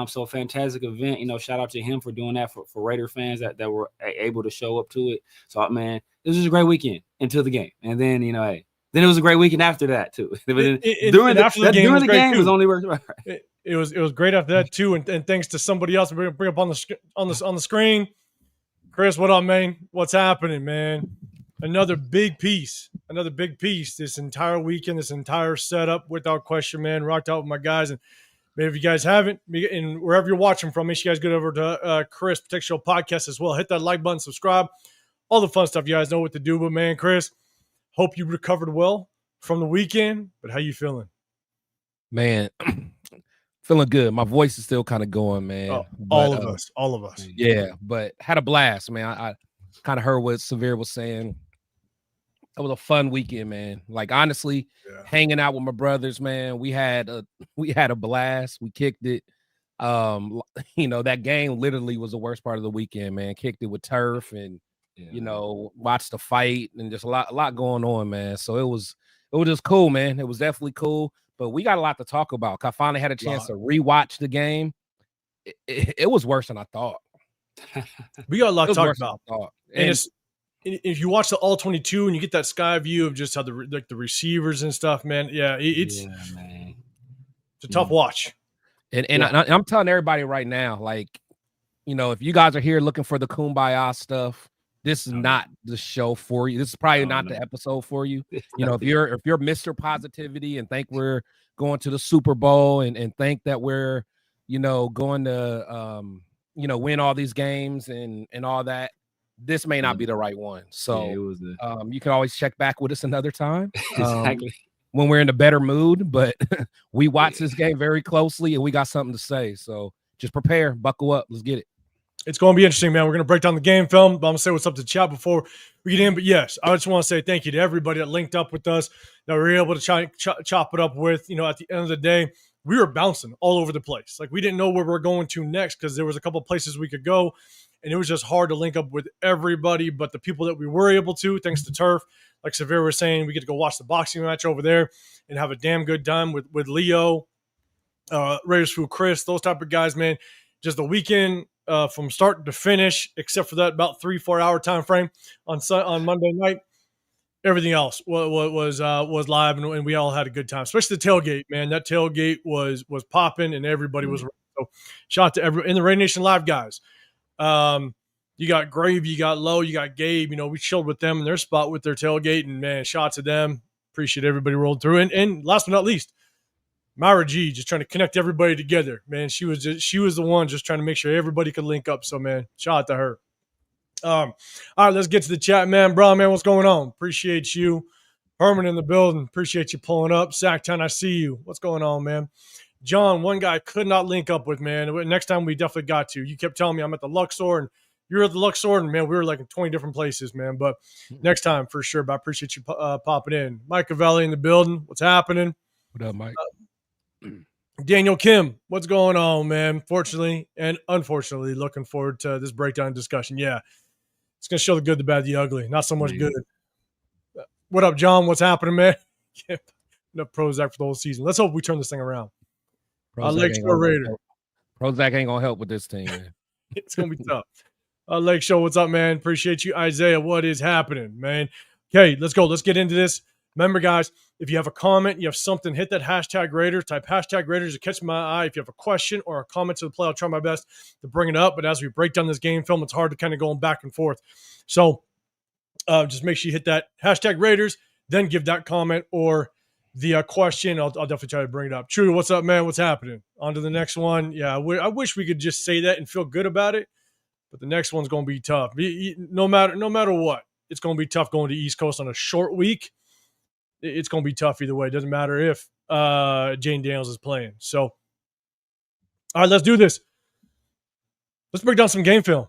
So fantastic event. Shout out to him for doing that for Raider fans that were able to show up to it. So, man, it was just a great weekend until the game. And then, hey, then it was a great weekend after that too. During the game was only worth right. It was great after that too. And thanks to somebody else, bring up on the screen. Chris, what up, man? What's happening, man? Another big piece. This entire weekend, this entire setup, without question, man. Rocked out with my guys. And maybe if you guys haven't, and wherever you're watching from, make sure you guys get over to Chris Protect Show Podcast as well. Hit that like button, subscribe, all the fun stuff. You guys know what to do. But, man, Chris, hope you recovered well from the weekend. But how you feeling? Man, feeling good. My voice is still kind of going, man. Oh, all of us. Yeah, but had a blast, man. I kind of heard what Severe was saying. It was a fun weekend, man. Like, honestly, hanging out with my brothers, man. We had a blast. We kicked it. That game literally was the worst part of the weekend, man. Kicked it with turf and watched the fight and just a lot going on, man. So it was just cool, man. It was definitely cool. But we got a lot to talk about. I finally had a chance to rewatch the game. It was worse than I thought. We got a lot to talk about. And if you watch the all 22 and you get that sky view of just how the receivers and stuff, man, it's a tough watch. And I'm telling everybody right now, like, if you guys are here looking for the kumbaya stuff, this is not the show for you. This is probably not the episode for you. If you're Mr. Positivity and think we're going to the Super Bowl and think that we're, going to, win all these games and all that, this may not be the right one. So you can always check back with us another time. Exactly. When we're in a better mood, but we watch this game very closely and we got something to say. So just prepare, buckle up. Let's get it. It's going to be interesting, man. We're going to break down the game film, but I'm going to say what's up to chat before we get in. But yes, I just want to say thank you to everybody that linked up with us, that we were able to chop it up with. At the end of the day, we were bouncing all over the place. Like, we didn't know where we were going to next because there was a couple of places we could go, and it was just hard to link up with everybody. But the people that we were able to, thanks to Turf, like Severe was saying, we get to go watch the boxing match over there and have a damn good time with Leo, Raiders Food Chris, those type of guys, man. Just the weekend from start to finish, except for that about 3-4 hour time frame on Monday night. Everything else was live, and we all had a good time. Especially the tailgate, man. That tailgate was popping, and everybody was. So shout out to in the Raider Nation Live guys. You got Gravy, you got Low, you got Gabe. We chilled with them in their spot with their tailgate, and man, shout out to them. Appreciate everybody rolled through. And last but not least, Myra G, just trying to connect everybody together, man. She was the one just trying to make sure everybody could link up. So, man, shout out to her. All right, let's get to the chat, man. Bro, man, what's going on? Appreciate you. Herman in the building. Appreciate you pulling up. Sacktown, I see you. What's going on, man? John, one guy I could not link up with, man. Next time we definitely got to. You kept telling me I'm at the Luxor, and you're at the Luxor, and, man, we were like in 20 different places, man. But next time for sure. But I appreciate you popping in. Mike Cavelli in the building. What's happening? What up, Mike? Daniel Kim, what's going on, man? Fortunately and unfortunately, looking forward to this breakdown discussion. Yeah, it's going to show the good, the bad, the ugly. Not so much good. What up, John? What's happening, man? Enough Prozac for the whole season. Let's hope we turn this thing around. Lakeshore Raider. Prozac ain't going to help with this team, man. It's going to be tough. Lake Show, what's up, man? Appreciate you. Isaiah, what is happening, man? Okay, let's go. Let's get into this. Remember, guys, if you have a comment, you have something, hit that hashtag Raiders. Type hashtag Raiders to catch my eye. If you have a question or a comment to the play, I'll try my best to bring it up. But as we break down this game film, it's hard to kind of go back and forth. So just make sure you hit that hashtag Raiders, then give that comment or the question. I'll definitely try to bring it up. True, what's up, man? What's happening? On to the next one. Yeah, I wish we could just say that and feel good about it, but the next one's going to be tough. No matter what, it's going to be tough going to East Coast on a short week. It's going to be tough either way. It doesn't matter if Jane Daniels is playing. So, all right, let's do this. Let's break down some game film.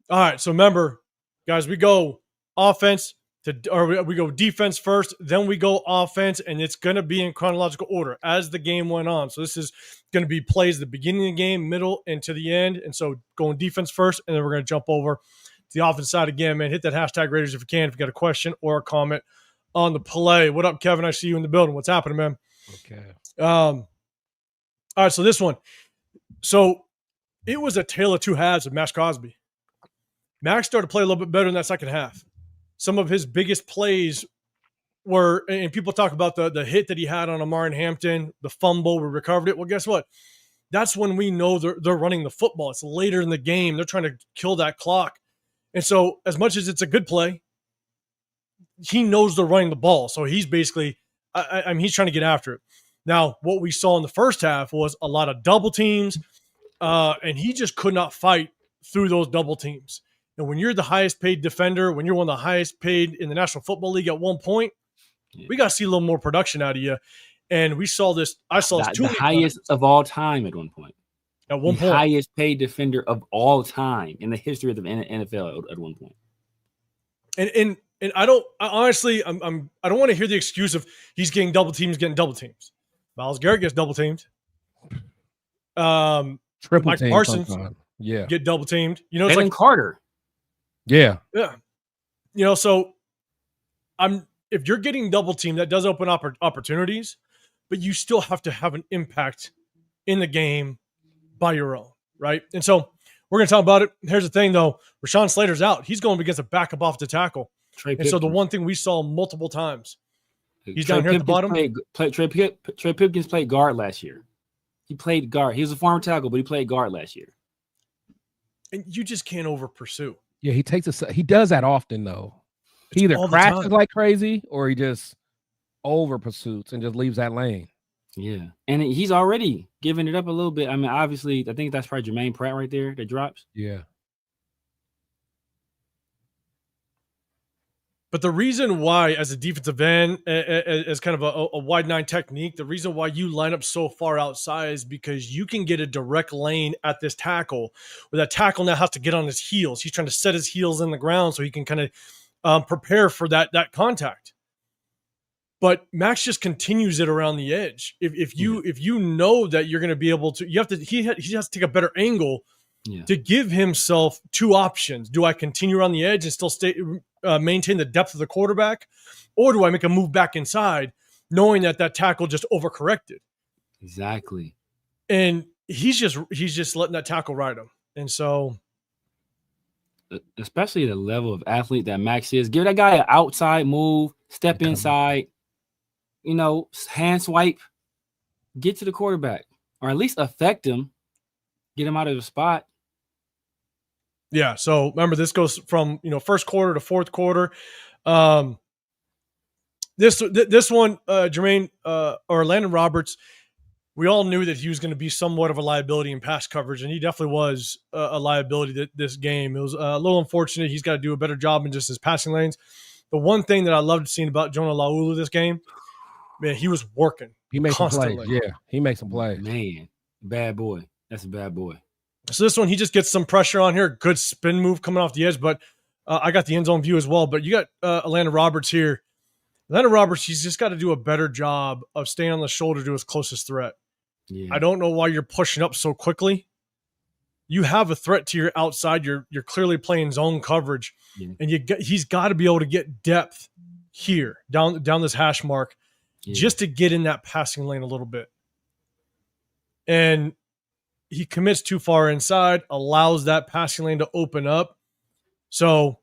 All right, so remember, guys, we go we go defense first, then we go offense, and it's going to be in chronological order as the game went on. So this is going to be plays at the beginning of the game, middle, and to the end. And so going defense first, and then we're going to jump over to the offense side again, man. Hit that hashtag Raiders if you can, if you got a question or a comment on the play. What up, Kevin? I see you in the building. What's happening, man? Okay. All right, so this one. So it was a tale of two halves of Max Crosby. Max started to play a little bit better in that second half. Some of his biggest plays were, and people talk about the hit that he had on Amar and Hampton, the fumble, we recovered it. Well, guess what? That's when we know they're running the football. It's later in the game. They're trying to kill that clock. And so as much as it's a good play, he knows they're running the ball. So he's basically, I mean, he's trying to get after it. Now, what we saw in the first half was a lot of double teams, and he just could not fight through those double teams. And when you're the highest paid defender, when you're one of the highest paid in the National Football League at one point, we got to see a little more production out of you. And we saw this. I saw this the highest of all time at one point. At one point, highest paid defender of all time in the history of the NFL at one point. And I don't honestly, I don't want to hear the excuse of he's getting double teams. Myles Garrett gets double teamed. Triple Mike team Parsons, sometime. Yeah, get double teamed. You know, it's Jalen like Carter. Yeah. You know, so if you're getting double teamed, that does open up opportunities, but you still have to have an impact in the game by your own, right? And so we're going to talk about it. Here's the thing, though. Rashawn Slater's out. He's going against a backup off the tackle. And so the one thing we saw multiple times, he's down here at the bottom. Trey Pipkins played guard last year. He played guard. He was a former tackle, but he played guard last year. And you just can't over pursue. Yeah, he does that often, though. He either crashes like crazy or he just over pursuits and just leaves that lane. Yeah. And he's already giving it up a little bit. I mean, obviously, I think that's probably Jermaine Pratt right there that drops. Yeah. But the reason why, as a defensive end, as kind of a wide nine technique, the reason why you line up so far outside is because you can get a direct lane at this tackle, where that tackle now has to get on his heels. He's trying to set his heels in the ground so he can kind of prepare for that contact. But Max just continues it around the edge. If you know that you're going to be able to, he has to take a better angle to give himself two options. Do I continue around the edge and still maintain the depth of the quarterback, or do I make a move back inside, knowing that tackle just overcorrected? Exactly. And he's just letting that tackle ride him. And so, especially the level of athlete that Max is, give that guy an outside move, step inside, hand swipe, get to the quarterback, or at least affect him, get him out of the spot. Yeah. So remember, this goes from first quarter to fourth quarter. This one, Jermaine or Landon Roberts, we all knew that he was going to be somewhat of a liability in pass coverage, and he definitely was a liability this game. It was a little unfortunate. He's got to do a better job in just his passing lanes. The one thing that I loved seeing about Jonah Laulu this game, man, he was working. He makes some constantly. plays. Yeah, he makes some plays. Man, bad boy. That's a bad boy. So this one, he just gets some pressure on here. Good spin move coming off the edge, but I got the end zone view as well. But you got Landon Roberts here. Landon Roberts, he's just got to do a better job of staying on the shoulder to his closest threat. Yeah. I don't know why you're pushing up so quickly. You have a threat to your outside. You're clearly playing zone coverage, and he's got to be able to get depth here down this hash mark just to get in that passing lane a little bit. And he commits too far inside, allows that passing lane to open up. So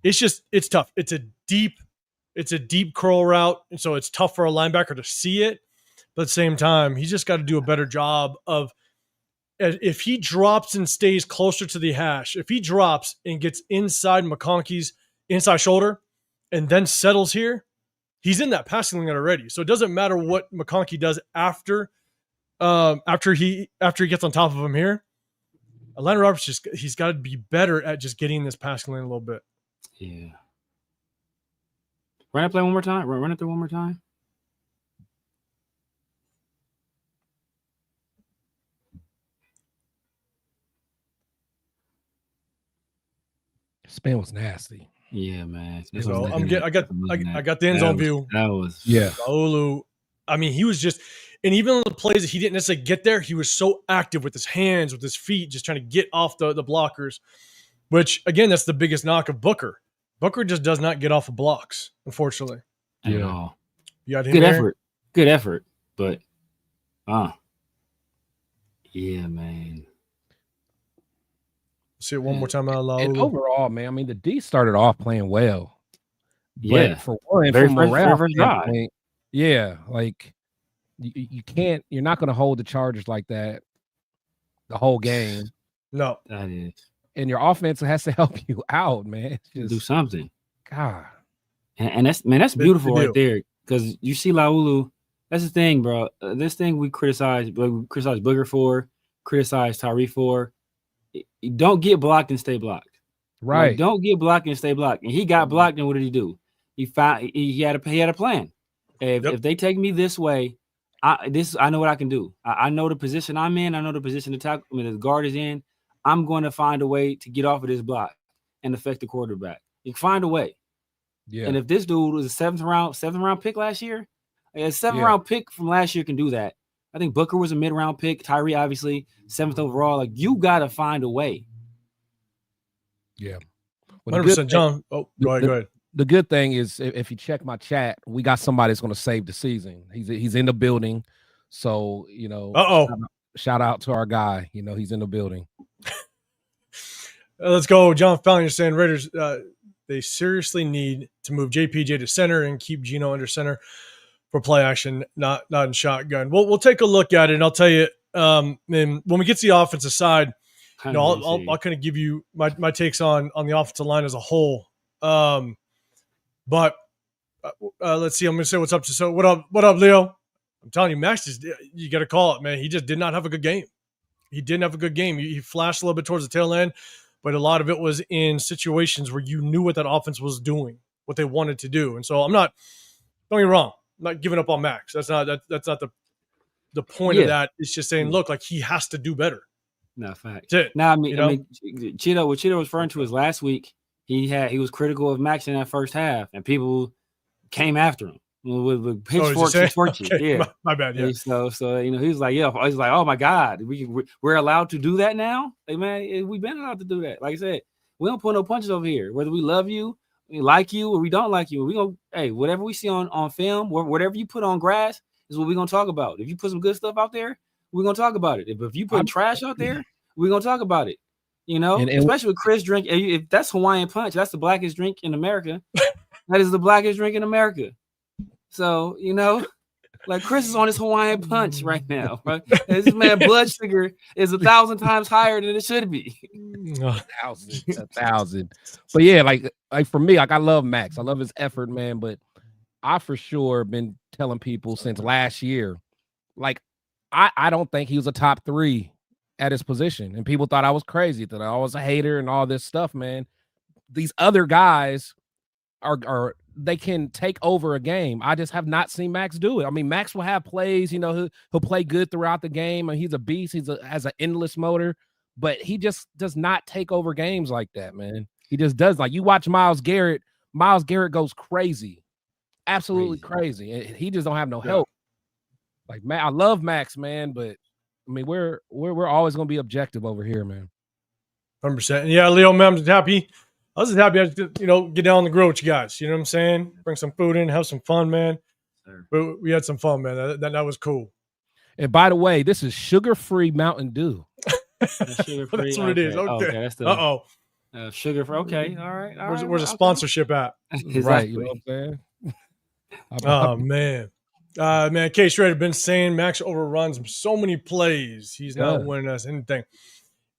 it's tough. It's a deep curl route, and so it's tough for a linebacker to see it. But at the same time, he's just got to do a better job of, if he drops and stays closer to the hash, if he drops and gets inside McConkey's inside shoulder and then settles here, he's in that passing lane already. So it doesn't matter what McConkey does after he gets on top of him here. Landon Roberts he's got to be better at just getting this passing lane a little bit. Yeah. Run it play one more time. Run it through one more time. Spin was nasty. Yeah, man. So I got the end zone view. That was Olu. I mean, he was just, and even the plays that he didn't necessarily get there, he was so active with his hands, with his feet, just trying to get off the blockers. Which again, that's the biggest knock of Booker. Booker just does not get off of blocks, unfortunately. At all. You got him Good there? effort, but Yeah, man. See it one more time out loud. And overall, man, I mean, the D started off playing well. But Yeah. for one, Very from first- morale very first drive. standpoint, yeah, like you can't, you're not going to hold the Chargers like that the whole game. No. That is. And your offense has to help you out, man. It's Do just, something. God. And that's beautiful They right there. Because you see Laulu, that's the thing, bro. This thing we criticize Booger for, criticize Tyree for. You don't get blocked and stay blocked. Right. Like, don't get blocked and stay blocked. And he got blocked, and what did he do? He had a plan. If they take me this way, I know what I can do. I know the position I'm in. I know the position the guard is in. I'm going to find a way to get off of this block and affect the quarterback. You can find a way. Yeah. And if this dude was a seventh round pick last year, a seventh-round pick from last year can do that. I think Booker was a mid-round pick. Tyree, obviously, 7th overall. Like, you got to find a way. Yeah. 100%. John. Oh, go ahead. The good thing is, if you check my chat, we got somebody that's going to save the season. He's in the building. So, shout out to our guy. He's in the building. Let's go. John Fountain, you're saying Raiders, they seriously need to move JPJ to center and keep Geno under center for play action, not in shotgun. We'll take a look at it, and I'll tell you, and when we get to the offensive side, I'll kind of give you my takes on the offensive line as a whole. But let's see. I'm going to say what's up. So what up, Leo? I'm telling you, Max, you got to call it, man. He just did not have a good game. He didn't have a good game. He flashed a little bit towards the tail end, but a lot of it was in situations where you knew what that offense was doing, what they wanted to do. And so don't get me wrong, I'm not giving up on Max. That's not the point of that. It's just saying, look, like, he has to do better. No, fact. That's it. No, I mean, Cheeto, what Cheeto was referring to is last week, he was critical of Max in that first half, and people came after him with pitchforks and torches. Okay. Yeah, my bad. Yeah. So he was like, oh my God, we're allowed to do that now. Like, man, we've been allowed to do that. Like I said, we don't pull no punches over here. Whether we love you, we like you, or we don't like you, we gonna whatever we see on film, whatever you put on grass is what we're gonna talk about. If you put some good stuff out there, we're gonna talk about it. If you put trash out there, we're gonna talk about it. Especially with Chris drink. If that's Hawaiian Punch, that's the blackest drink in America. That is the blackest drink in America. So, like, Chris is on his Hawaiian Punch right now. Right? This man blood sugar is 1,000 times higher than it should be. 1,000. But yeah, like for me, like, I love Max. I love his effort, man. But I for sure been telling people since last year, like, I don't think he was a top 3 at his position. And people thought I was crazy, that I was a hater and all this stuff, man. These other guys are they can take over a game. I just have not seen Max do it. I mean, Max will have plays, he'll play good throughout the game, and he's a beast. Has an endless motor, but he just does not take over games like that, man. He just does. Like, you watch Myles Garrett goes crazy. Absolutely crazy. And he just don't have no help. Like, man, I love Max, man, but I mean, we're always gonna be objective over here, man. 100%. Yeah, Leo, man, I'm happy. I was just happy I could, get down on the grill with you guys. You know what I'm saying? Bring some food in, have some fun, man. But we had some fun, man. That was cool. And by the way, this is sugar-free Mountain Dew. Sugar-free. That's what it is. Okay. That's the sugar-free. Okay. All right. Where's the sponsorship at? Exactly. Right. You know what I'm saying? Oh, man. Man, K Schrader been saying Max overruns so many plays. He's not winning us anything.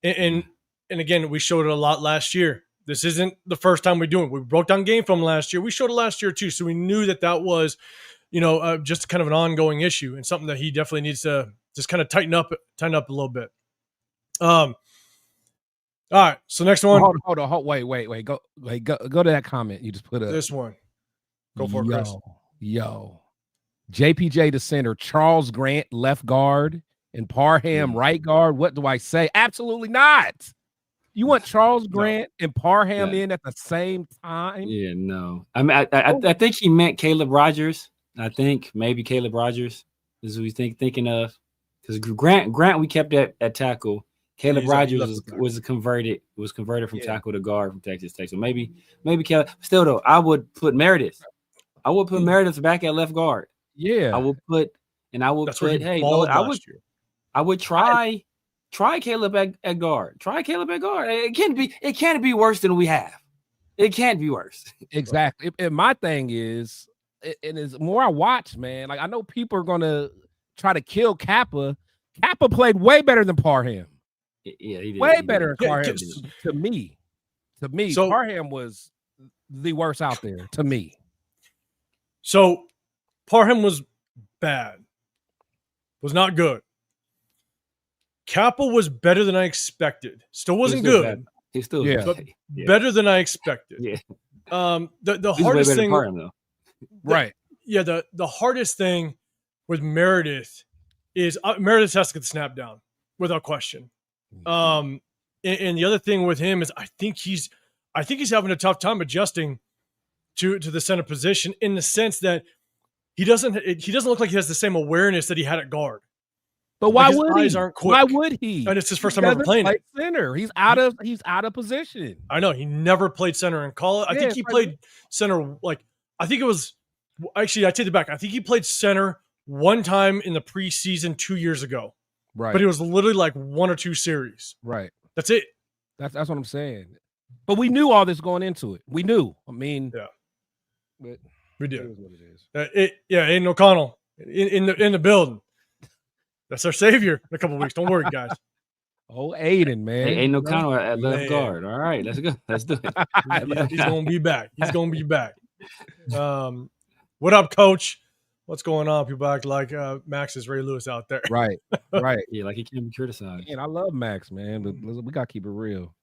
And again, we showed it a lot last year. This isn't the first time we do it. We broke down game film last year. We showed it last year too, so we knew that was, just kind of an ongoing issue and something that he definitely needs to just kind of tighten up a little bit. All right. So next one. Hold on. Wait. Go to that comment you just put up. This one. Go for it, Chris. Yo. JPJ the center, Charles Grant left guard, and Parham right guard. What do I say? Absolutely not. You want Charles Grant and Parham in at the same time? Yeah, no. I mean, I think he meant Caleb Rogers. I think maybe Caleb Rogers is who he's thinking of. Because Grant we kept at tackle. Caleb Rogers was converted from tackle to guard from Texas Tech. So maybe Caleb. Still though, I would put Meredith. I would put Meredith back at left guard. Yeah, I would put. Hey, I would try try Caleb at guard. Try Caleb at guard. It can't be worse than we have. It can't be worse. Exactly. And my thing is, and as more I watch, man, like I know people are gonna try to kill Kappa. Kappa played way better than Parham. Yeah, he did. Way better than Parham to me. So, Parham was the worst out there to me. So Parham was bad. Was not good. Kappa was better than I expected. Still wasn't good. He's still better than I expected. Yeah. The hardest thing, Parham, though. Right. Yeah, the hardest thing with Meredith is Meredith has to get the snap down without question. And the other thing with him is I think he's having a tough time adjusting to the center position in the sense that he doesn't look like he has the same awareness that he had at guard. But why his would eyes he? aren't quick. Why would he? And it's his first time ever playing it. Center. He's out of position. I know he never played center in college. I think he played center I think it was actually I take it back. I think he played center one time in the preseason 2 years ago. Right. But it was literally like one or two series. Right. That's it. That's what I'm saying. But we knew all this going into it. We knew. I mean, yeah. But we did. It is what it is. Aiden O'Connell in the building. That's our savior in a couple of weeks. Don't worry, guys. Oh, Aiden, man. Hey, Aiden O'Connell at left guard. All right, let's go. Let's do it. He's going to be back. He's going to be back. What up, Coach? What's going on? People act like Max is Ray Lewis out there. Right. Yeah, like he can't be criticized. And I love Max, man, but we got to keep it real.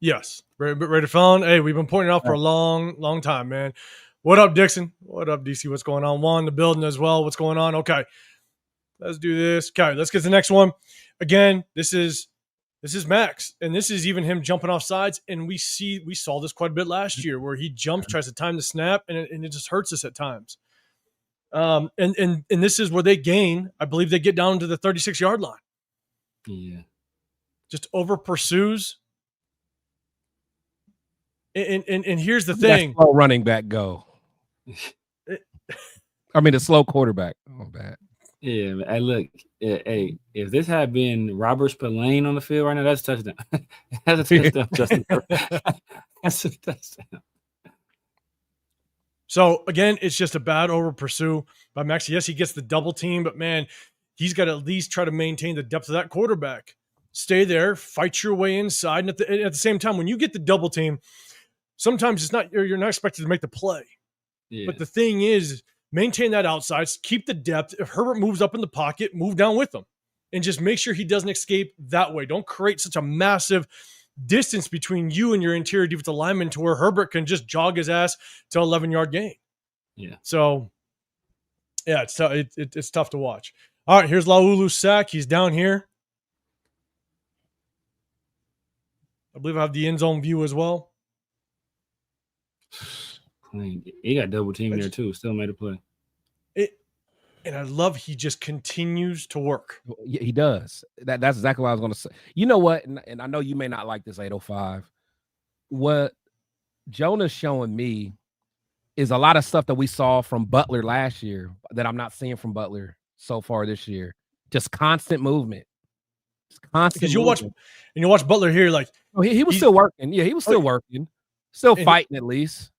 Yes. Raider Phone. Hey, we've been pointing out for a long time, man. What up, Dixon? What up, DC? What's going on? Juan, the building as well. What's going on? Okay. Let's do this. Okay, let's get to the next one. Again, this is Max, and this is even him jumping off sides. And we saw this quite a bit last year, where he jumps, tries to time the snap, and it just hurts us at times. And this is where they gain. I believe they get down to the 36-yard line. Yeah, just over pursues. And here's the thing: slow running back go. I mean, the slow quarterback. Oh, bad. Yeah, hey, look, hey, if this had been Robert Spillane on the field right now, that's a touchdown. That's a touchdown, Justin. That's a touchdown. So, again, it's just a bad over pursue by Max. Yes, he gets the double team, but, man, he's got to at least try to maintain the depth of that quarterback. Stay there, fight your way inside. And at the same time, when you get the double team, sometimes you're not expected to make the play. Yeah. But the thing is, maintain that outside, keep the depth. If Herbert moves up in the pocket, move down with him. And just make sure he doesn't escape that way. Don't create such a massive distance between you and your interior defensive lineman to where Herbert can just jog his ass to 11-yard gain. Yeah. So, yeah, it's tough to watch. All right, here's Laulu's sack. He's down here. I believe I have the end zone view as well. He got double team there too. Still made a play. And I love he just continues to work. Yeah, he does. That's exactly what I was going to say. You know what? And I know you may not like this 805. What Jonah's showing me is a lot of stuff that we saw from Butler last year that I'm not seeing from Butler so far this year. Just constant movement. Just constant. Because you'll watch Butler here, like he was still working. Yeah, he was still working, still fighting at least.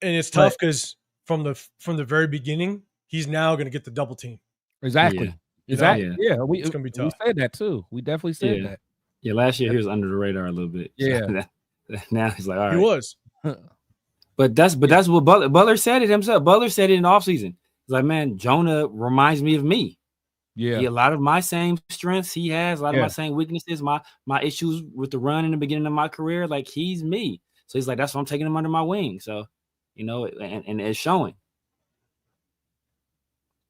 And it's tough because from the very beginning, he's now going to get the double team. Exactly. Yeah. Exactly. Yeah. It's going to be tough. We said that too. We definitely said that. Yeah, last year he was under the radar a little bit. Yeah. So now he's like, all right. He was. But that's what Butler said it himself. Butler said it in the offseason. He's like, man, Jonah reminds me of me. Yeah. A lot of my same strengths he has, a lot of my same weaknesses, my issues with the run in the beginning of my career. Like, he's me. So he's like, that's why I'm taking him under my wing. So, and it's showing.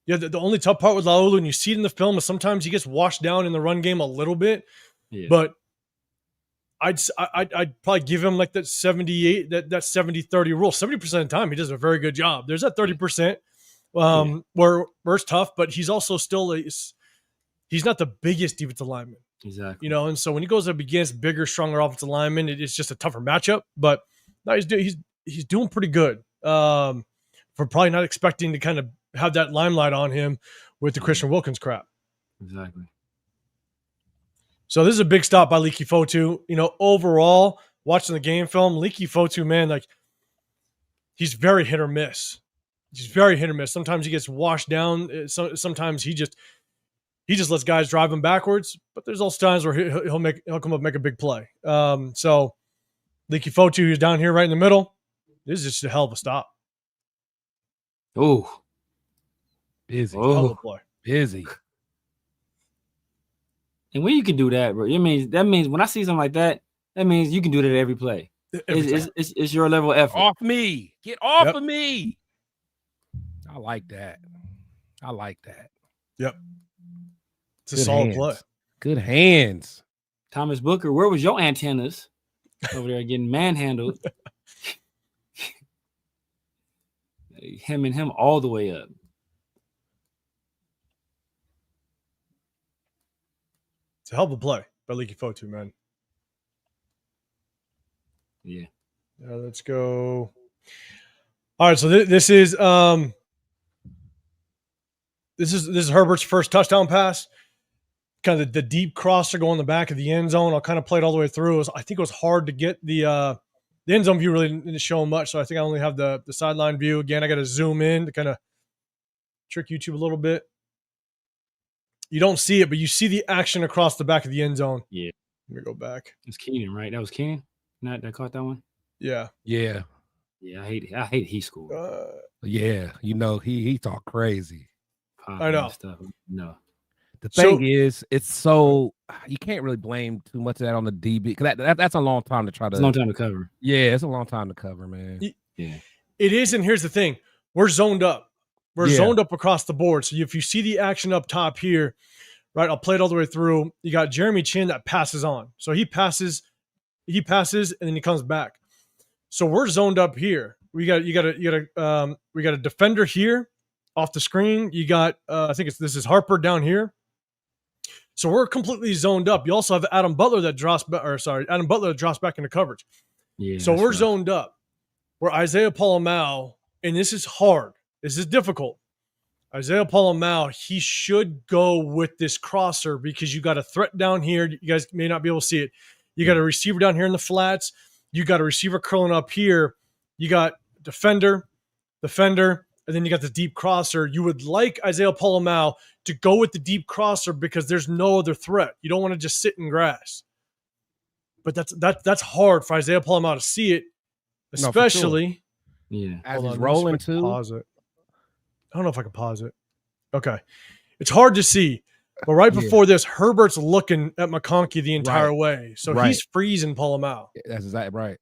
Yeah, the only tough part with Laulu, and you see it in the film, is sometimes he gets washed down in the run game a little bit. Yeah. But I'd probably give him like that 78, that 70-30 rule. 70% of the time, he does a very good job. There's that 30% where it's tough, but he's also still he's not the biggest defensive lineman. Exactly. And so when he goes up against bigger, stronger offensive linemen, it's just a tougher matchup. But no, he's doing pretty good. For probably not expecting to kind of have that limelight on him with the Christian Wilkins crap. Exactly. So this is a big stop by Leaky Fotu. You know, overall, watching the game film, Leaky Fotu, man, like he's very hit or miss. He's very hit or miss. Sometimes he gets washed down. Sometimes he just lets guys drive him backwards. But there's also times where he'll come up and make a big play. So Leaky Fotu is down here right in the middle. This is just a hell of a stop. Oh, Busy. Hell of a play. Busy. And when you can do that, bro, that means when I see something like that, that means you can do that every play. It's your level of effort. Off me. Get off of me. I like that. Yep. It's a solid play. Good hands. Thomas Booker, where was your antennas over there getting manhandled? Him all the way up. It's a hell of a play by Leaky Fotu, man. Yeah. Let's go. All right, so this is Herbert's first touchdown pass. Kind of the deep crosser going in the back of the end zone. I'll kind of play it all the way through. I think it was hard to get the end zone view really didn't show much, so I think I only have the sideline view. Again, I got to zoom in to kind of trick YouTube a little bit. You don't see it, but you see the action across the back of the end zone. Yeah. Let me go back. It's Keenan, right? That was Keenan? Not that caught that one? Yeah. Yeah, I hate he scored. Yeah, you know, he talk crazy. I know. Stuff. No. The thing is, it's so you can't really blame too much of that on the DB because that's a long time to try to. It's a long time to cover. Yeah, it's a long time to cover, man. Yeah, it is. And here's the thing: we're zoned up. We're zoned up across the board. So if you see the action up top here, right? I'll play it all the way through. You got Jeremy Chin that passes on. So he passes, and then he comes back. So we're zoned up here. We got a defender here off the screen. You got this is Harper down here. So we're completely zoned up. You also have Adam Butler that drops back into coverage. Yeah. So we're zoned up. Where Isaiah Polamalu, and this is hard. This is difficult. Isaiah Polamalu, he should go with this crosser because you got a threat down here. You guys may not be able to see it. You got a receiver down here in the flats. You got a receiver curling up here. You got defender, and then you got the deep crosser. You would like Isaiah Polamalu to go with the deep crosser because there's no other threat. You don't want to just sit in grass. But that's hard for Isaiah Polamalu to see it, especially. Yeah. As he's rolling too. Pause it. I don't know if I can pause it. Okay. It's hard to see. But right before this, Herbert's looking at McConkey the entire way. So he's freezing Polamalu. That's exactly right.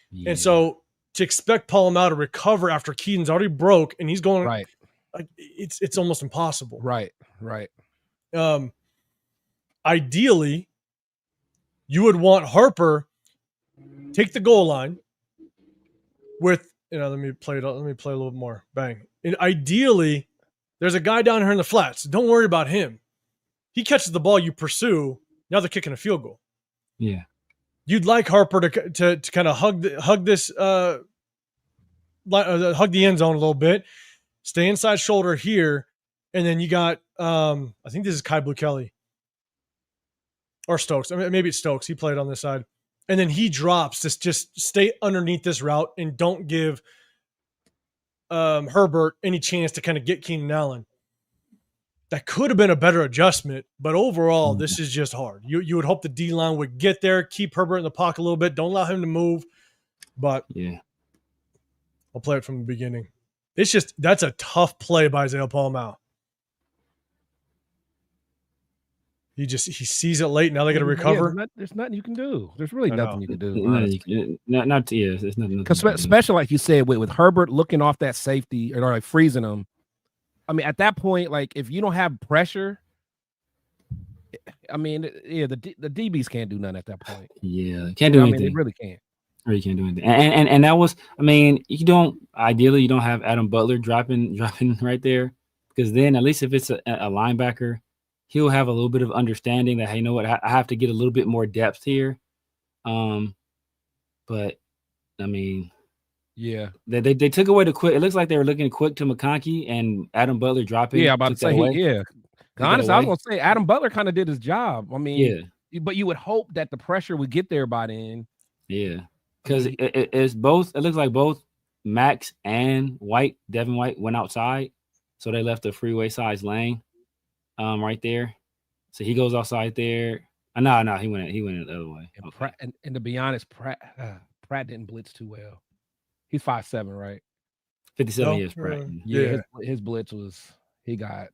Yeah. And so to expect Polamalu to recover after Keaton's already broke and he's going like it's almost impossible. Right. Ideally, you would want Harper take the goal line with let me play a little bit more. Bang. And ideally, there's a guy down here in the flats. Don't worry about him. He catches the ball, you pursue. Now they're kicking a field goal. Yeah. You'd like Harper to kind of hug the end zone a little bit, stay inside shoulder here, and then you got I think this is Kai Blue Kelly or Stokes. I mean, maybe it's Stokes. He played on this side, and then he drops. Just stay underneath this route and don't give Herbert any chance to kind of get Keenan Allen. That could have been a better adjustment, but overall, this is just hard. You would hope the D-line would get there, keep Herbert in the pocket a little bit, don't allow him to move. But I'll play it from the beginning. It's just that's a tough play by Isaiah Polamalu. He sees it late. Now they got to recover. There's nothing you can do. There's really nothing you can do. There's nothing. Especially like you said with Herbert looking off that safety or like freezing him. I mean, at that point, like if you don't have pressure, I mean, the DBs can't do nothing at that point. Yeah, can't do anything. I mean, they really can't. Or you can't do anything. And that was, I mean, you don't have Adam Butler dropping right there because then at least if it's a linebacker, he'll have a little bit of understanding that, hey, you know what, I have to get a little bit more depth here. But I mean, yeah, they took away the quick. It looks like they were looking quick to McConkey and Adam Butler dropping. Yeah, I'm about to say, yeah. Honestly, I was gonna say Adam Butler kind of did his job. I mean, but you would hope that the pressure would get there by then. Yeah, because it's both. It looks like both Max and Devin White went outside, so they left a freeway size lane, right there. So he goes outside there. No, he went the other way. And, Okay. and to be honest, Pratt didn't blitz too well. He's 5'7", right? 57 years, Pratt. Yeah, his blitz was he got.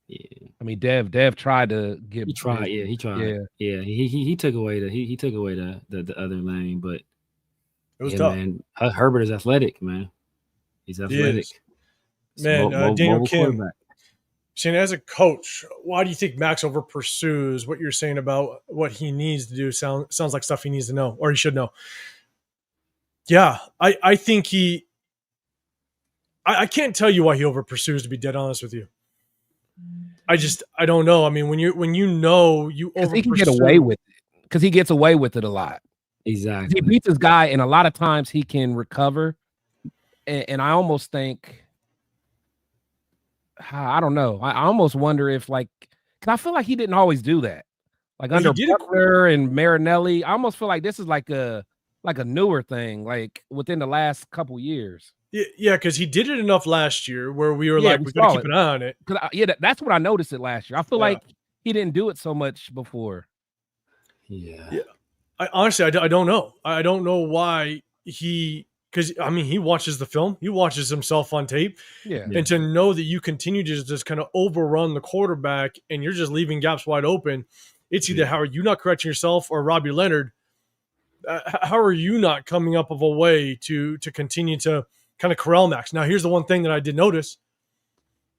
Yeah, I mean, Dev tried to get. He tried. Yeah, he tried. Yeah. He took away the other lane, but it was tough. Man, Herbert is athletic, man. He's athletic. Man, Daniel Kim. Shane, as a coach, why do you think Max over pursues what you're saying about what he needs to do? Sounds like stuff he needs to know, or he should know. Yeah, I think I can't tell you why he over pursues, to be dead honest with you. I don't know. I mean, when you know you over he can get away with it because he gets away with it a lot. Exactly. He beats his guy, and a lot of times he can recover. And I almost think, I don't know. I almost wonder if, like, because I feel like he didn't always do that. Like under Butler and Marinelli, I almost feel like this is like a newer thing, like within the last couple years. Yeah, because he did it enough last year where we were like, we got to keep an eye on it. That's what I noticed it last year. I feel like he didn't do it so much before. Yeah. I honestly, I don't know. I don't know why because I mean, he watches the film, he watches himself on tape. Yeah. And to know that you continue to just kind of overrun the quarterback and you're just leaving gaps wide open, it's either how are you not correcting yourself or Robbie Leonard, how are you not coming up with a way to continue to kind of corral Max? Now, here's the one thing that I did notice.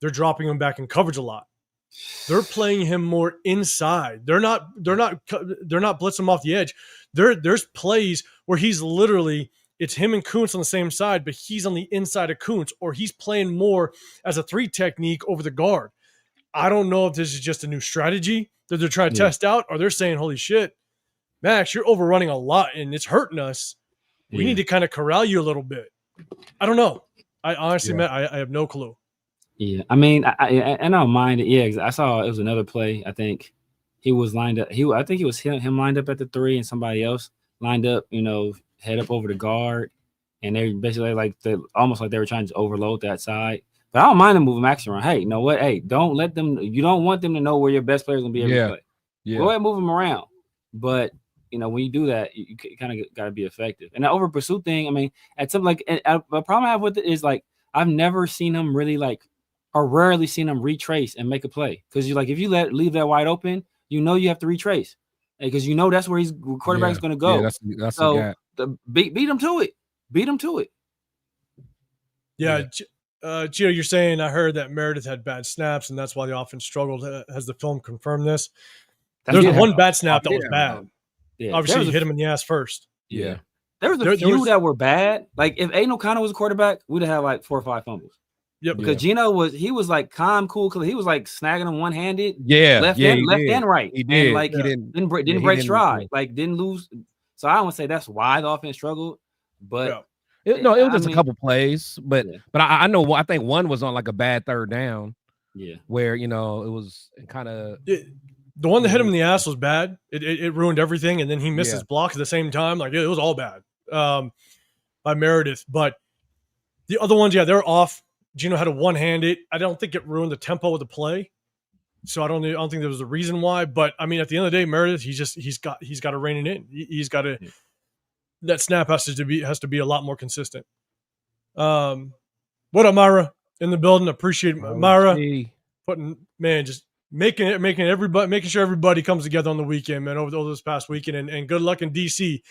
They're dropping him back in coverage a lot. They're playing him more inside. They're not blitzing him off the edge. There's plays where he's literally, it's him and Kuntz on the same side, but he's on the inside of Kuntz, or he's playing more as a 3 technique over the guard. I don't know if this is just a new strategy that they're trying to test out, or they're saying, holy shit, Max, you're overrunning a lot and it's hurting us. We need to kind of corral you a little bit. I don't know. I honestly, Matt, I have no clue. Yeah, I mean, I don't mind it. Yeah, I saw it was another play. I think he was lined up. I think it was him lined up at the 3 and somebody else lined up, head up over the guard. And they basically almost like they were trying to overload that side. But I don't mind them moving Max around. Hey, you know what? Hey, don't let them. You don't want them to know where your best player is going to be every play. Yeah. Go ahead and move them around. But when you do that, you kind of got to be effective. And the over pursuit thing, I mean, at some the problem I have with it is I've never seen him really or rarely seen him retrace and make a play. Because if you leave that wide open, you have to retrace because that's where quarterback's going to go. Yeah, that's so beat him to it. Beat him to it. Yeah. Gio, you're saying I heard that Meredith had bad snaps and that's why the offense struggled. Has the film confirmed this? There's one bad snap that was bad. Yeah. Obviously, you hit him in the ass first. Yeah. There was a few that were bad. If Aiden O'Connell was a quarterback, we'd have had 4 or 5 fumbles. Yep. Because Gino was calm, cool. He was snagging them one-handed. Yeah. Left and right. He did. And didn't break stride. Didn't lose. So I don't say that's why the offense struggled. But it was just a couple plays. But I know. I think one was on a bad 3rd down. Yeah. Where it was kind of. The one that hit him in the ass was bad. It ruined everything, and then he missed his block at the same time. It was all bad by Meredith. But the other ones, they're off. Gino had a one-handed. I don't think it ruined the tempo of the play. So I don't think there was a reason why. But I mean, at the end of the day, Meredith, he's got to rein it in. He's got to. That snap has to be a lot more consistent. What up, Myra? In the building, appreciate Myra just making sure everybody comes together on the weekend, man, over this past weekend, and good luck in DC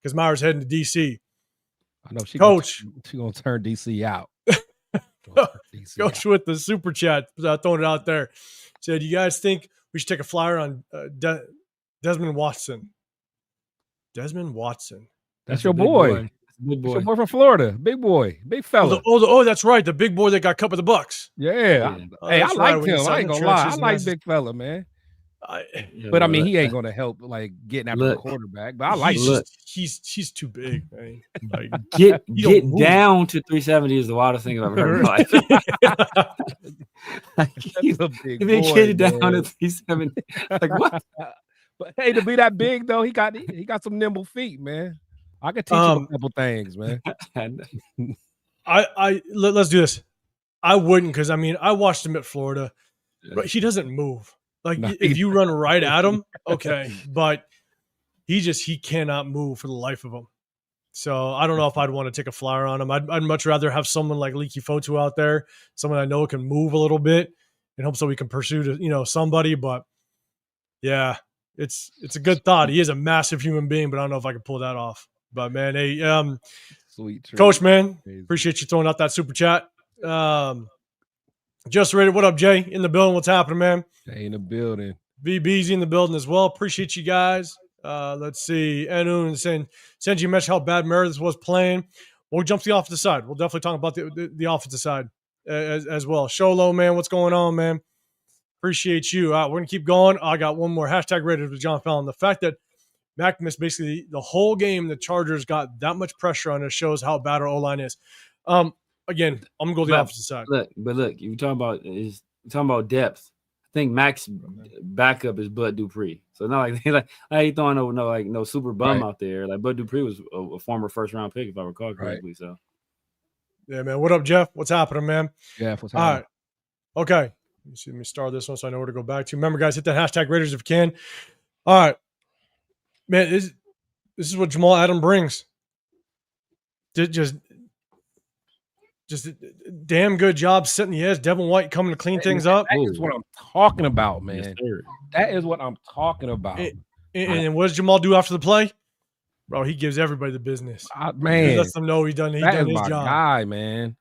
because Myra's heading to DC. I know she's gonna turn DC out. Coach with the super chat, throwing it out there, said, "You guys think we should take a flyer on Desmond Watson?" Desmond Watson, that's your boy. Big boy. Your boy from Florida, big boy, big fella. Oh, that's right, the big boy that got cut with the Bucks. Yeah. Hey, I liked him. I ain't gonna lie. I like big fella, man. But I mean, he ain't gonna help like getting after the quarterback. But I like he's too big, man. Like, get down to 370 is the wildest thing I've ever heard in my life. Like, he's a big boy, kid down to 370. Like what? But hey, to be that big though, he got some nimble feet, man. I could teach him a couple things, man. Let's do this. I wouldn't, because I mean I watched him at Florida, but he doesn't move. Like if you run right at him, okay, but he cannot move for the life of him. So I don't know if I'd want to take a flyer on him. I'd much rather have someone like Leaky Fotu out there, someone I know can move a little bit, and hope so we can pursue somebody. But yeah, it's a good thought. He is a massive human being, but I don't know if I can pull that off. But man, hey, sweet treat. Coach, man, appreciate you throwing out that super chat. Just ready. What up, Jay? In the building. What's happening, man? Jay in the building. VB's in the building as well. Appreciate you guys. Let's see. Enu and saying, Senji mentioned how bad Meredith was playing. We'll jump to the offensive side. We'll definitely talk about the offensive side as well. Sholo, man, what's going on, man? Appreciate you. We're going to keep going. I got one more. Hashtag rated with John Fallon. The fact that Mac missed basically the whole game, the Chargers got that much pressure on it shows how bad our O-line is. Again, I'm going to go to the offensive side. Look, you're talking about depth. I think Mac's backup is Bud Dupree. So not like he throwing no super bum out there. Like Bud Dupree was a former first round pick, if I recall correctly. Right. So yeah, man. What up, Jeff? What's happening, man? Jeff, what's happening? All right. Okay. Let me start this one so I know where to go back to. Remember, guys, hit that hashtag Raiders if you can. All right. Man, this is what Jamal Adams brings. Just a damn good job setting the edge. Devin White coming to clean things up. That is what I'm talking about, man. Yes, that is what I'm talking about. And what does Jamal do after the play? Bro, he gives everybody the business. Man. He lets them know he done his job. Guy, man.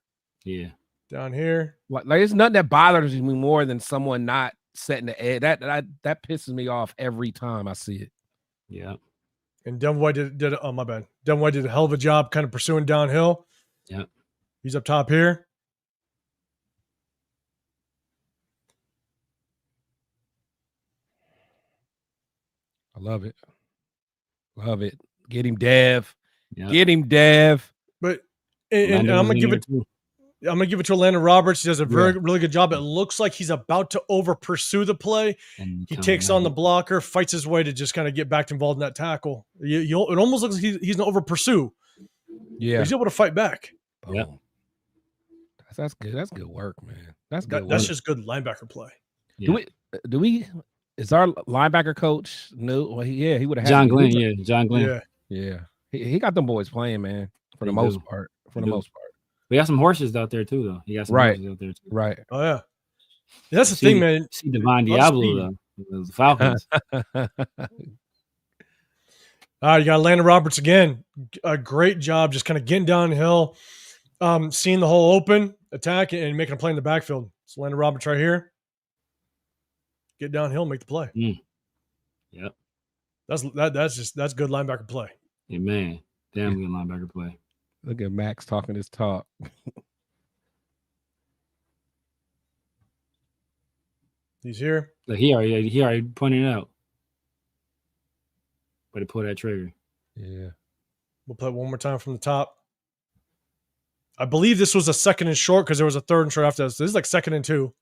Yeah. Down here. Like there's nothing that bothers me more than someone not setting the edge. That pisses me off every time I see it. Yeah. And Devin White did oh, my bad. Devin White did a hell of a job kind of pursuing downhill. Yeah. He's up top here. I love it. Love it. Get him, Dev. Yep. Get him, Dev. But and I'm gonna give it. I'm gonna give it to Landon Roberts. He does a really good job. It looks like he's about to over pursue the play. And he takes on the blocker, fights his way to just kind of get back involved in that tackle. It almost looks like he's an over pursue. Yeah, but he's able to fight back. Yeah, that's good. That's good work, man. That's good. That's just good linebacker play. Yeah. Do we? Is our linebacker coach new? Well, he would have John Glenn. Yeah, John Glenn. Yeah. He got them boys playing, man. For the most part. We got some horses out there too, though. He got some horses out there too. Right. Oh yeah. That's the thing, man. See Divine Diablo though. The Falcons. You got Landon Roberts again. A great job, just kind of getting downhill, seeing the hole open, attack, and making a play in the backfield. So Landon Roberts right here. Get downhill, make the play. Yep. That's good linebacker play. Yeah, man. Damn good linebacker play. Look at Max talking his talk. He's here. Like he already pointed it out. But to pull that trigger. Yeah. We'll play it one more time from the top. I believe this was a second and short because there was a third and short after this. This is like 2nd and 2.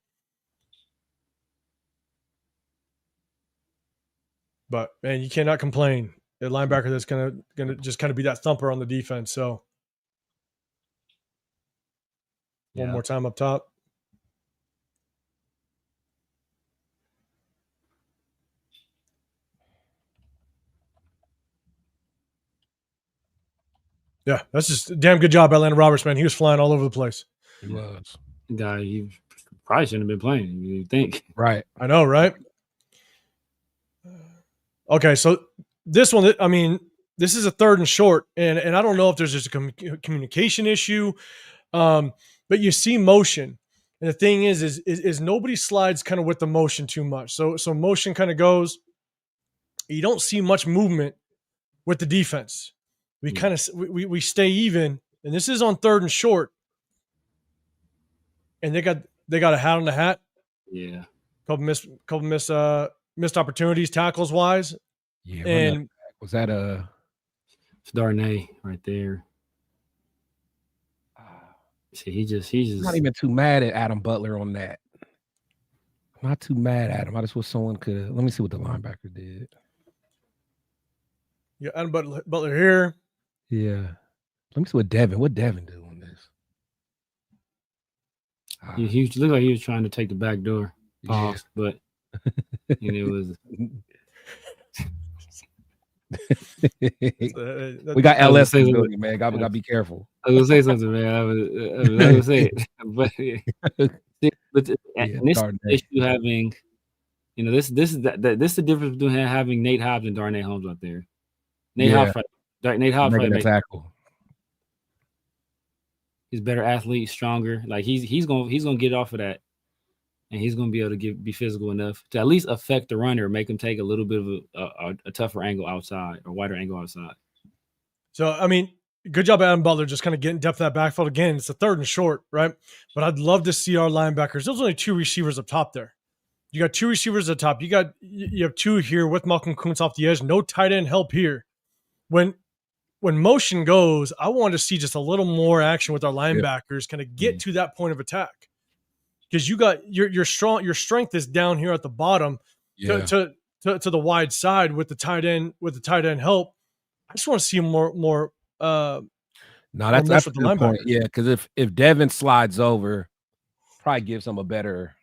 But man, you cannot complain. The linebacker that's gonna just kind of be that thumper on the defense. So one more time up top. Yeah, that's just a damn good job by Landon Roberts, man. He was flying all over the place. He was. Guy, he probably shouldn't have been playing, you think. Right. I know, right? Okay, so this one, I mean, this is a 3rd and short, and I don't know if there's just a communication issue, but you see motion. And the thing is nobody slides kind of with the motion too much. So motion kind of goes. You don't see much movement with the defense. We kind of we stay even, and this is on 3rd and short. And they got a hat on the hat. Yeah. Couple miss missed opportunities tackles wise. Yeah, And was that It's Darnay right there. See, he's I'm not even too mad at Adam Butler on that. I'm not too mad at him. I just wish someone could. Let me see what the linebacker did. Yeah, Adam Butler here. Yeah. Let me see what Devin do on this. He looked like he was trying to take the back door. Pause, Yeah. but it was. We got LS in the building, man. Gotta be careful. I was gonna say something, man. I was gonna say it, but this issue having, this is the difference between having Nate Hobbs and Darnay Holmes out there. Nate Hobbs making a tackle. He's a better athlete, stronger. Like he's gonna get off of that, and he's gonna be able to be physical enough to at least affect the runner, make him take a little bit of a tougher angle outside or wider angle outside. So I mean, good job, Adam Butler, just kind of getting depth of that backfield again. It's a 3rd and short, right? But I'd love to see our linebackers. There's only 2 receivers up top there. You got 2 receivers at the top. You have 2 here with Malcolm Kuntz off the edge. No tight end help here. When motion goes, I want to see just a little more action with our linebackers, kind of get to that point of attack. Because you got your strength is down here at the bottom to the wide side with the tight end help. I just want to see more. No, that's a good point. Yeah, because if Devin slides over, probably gives him a better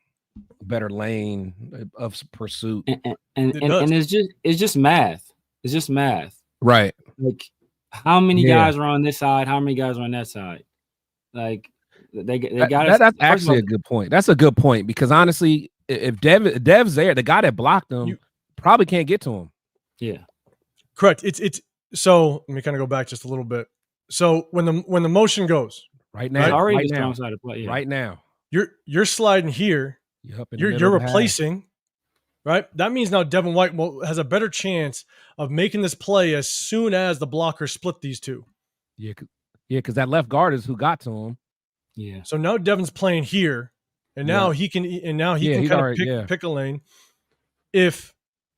lane of pursuit. And it's just math. It's just math. Right. Like how many guys are on this side? How many guys are on that side? Like they got. That's actually a good point. That's a good point because honestly, if Dev's there, the guy that blocked him probably can't get to him. Yeah, correct. It's so. Let me kind of go back just a little bit. So when the motion goes right now, already the strong side of play. Yeah. Right now, you're sliding here. You're replacing. Right, that means now Devin White has a better chance of making this play as soon as the blocker split these 2. Yeah, because that left guard is who got to him. Yeah. So now Devin's playing here, and now he can pick a lane. If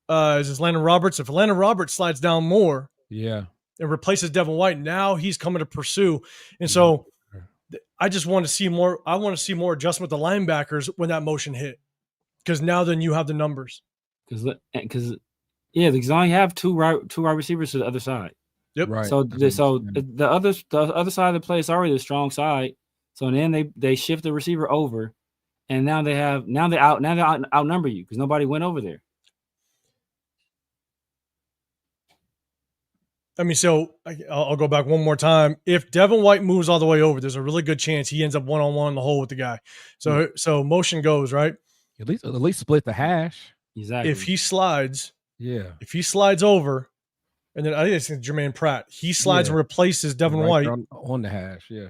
is this Landon Roberts? If Landon Roberts slides down more, and replaces Devin White, now he's coming to pursue, and so I just want to see more. I want to see more adjustment with the linebackers when that motion hit. Because now then you have the numbers. Because you only have two wide receivers to the other side. Yep. Right. So the other side of the play is already the strong side. So then they shift the receiver over, and now they outnumber you because nobody went over there. I mean, so I'll go back one more time. If Devin White moves all the way over, there's a really good chance he ends up one-on-one in the hole with the guy. So motion goes right. At least split the hash. Exactly. If he slides, if he slides over, and then I think it's Jermaine Pratt. He slides and replaces Devin White on the hash. Yeah.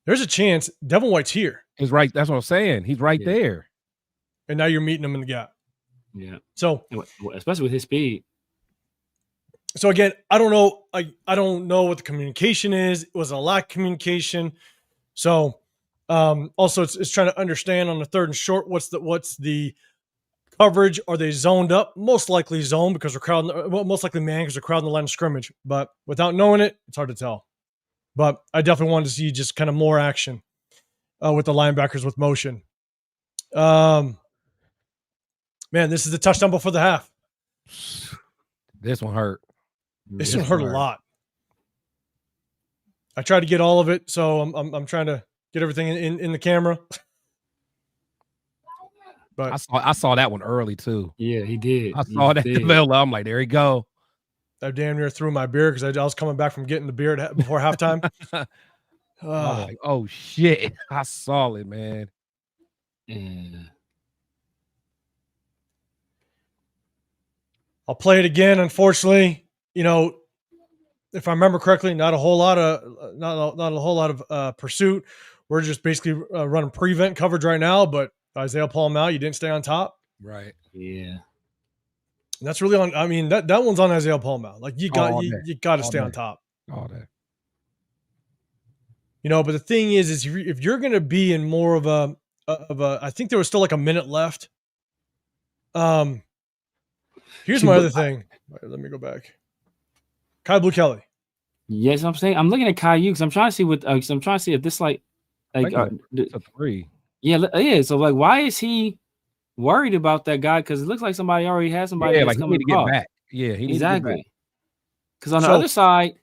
There's a chance Devin White's here. He's right. That's what I'm saying. He's right there. And now you're meeting him in the gap. Yeah. So especially with his speed. So again, I don't know. I don't know what the communication is. It was a lack of communication. So also it's trying to understand on the 3rd and short what's the coverage. Are they zoned up? Most likely zone because we're crowding. Well, most likely man because they're crowding the line of scrimmage. But without knowing it, it's hard to tell. But I definitely wanted to see just kind of more action with the linebackers with motion. Man, this is the touchdown before the half. This one hurt. This one hurt a lot. I tried to get all of it, so I'm trying to get everything in the camera. But I saw that one early too. Yeah, he did. I saw that develop. I'm like, there he go. I damn near threw my beer because I was coming back from getting the beer before halftime. Like, oh shit! I saw it, man. Yeah. I'll play it again. Unfortunately, if I remember correctly, not a whole lot of pursuit. We're just basically running prevent coverage right now. But Isaiah Paul out. You didn't stay on top. Right. Yeah. And that's really on. I mean, that one's on Isaiah Paul out. Like you got to stay on top. All day. But the thing is if you're going to be in more of a, I think there was still like a minute left. Here's my other thing. Let me go back. Kai Blue Kelly. Yes, I'm saying I'm looking at Caillou because I'm trying to see what I'm trying to see if this like it's a 3. Yeah. So like, why is he worried about that guy? Because it looks like somebody already has somebody. Yeah, that's like he need to coming get back. Yeah, he needs to get back. Because on the other side,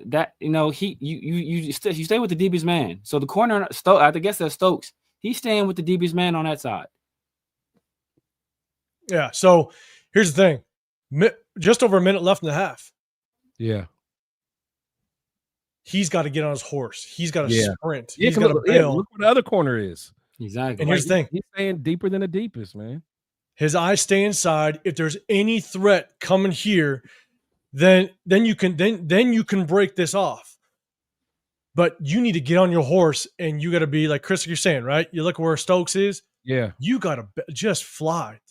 that you stay with the deepest man. So the corner, I guess that's Stokes. He's staying with the deepest man on that side. Yeah. So here's the thing: just over a minute left in the half. Yeah. He's got to get on his horse. He's got to sprint. Yeah, he's got to bail. Look where the other corner is. Exactly. And here's the thing: he's staying deeper than the deepest, man. His eyes stay inside. If there's any threat coming here, then you can break this off. But you need to get on your horse, and you got to be like Chris, you're saying, right? You look where Stokes is. Yeah, you got to just fly.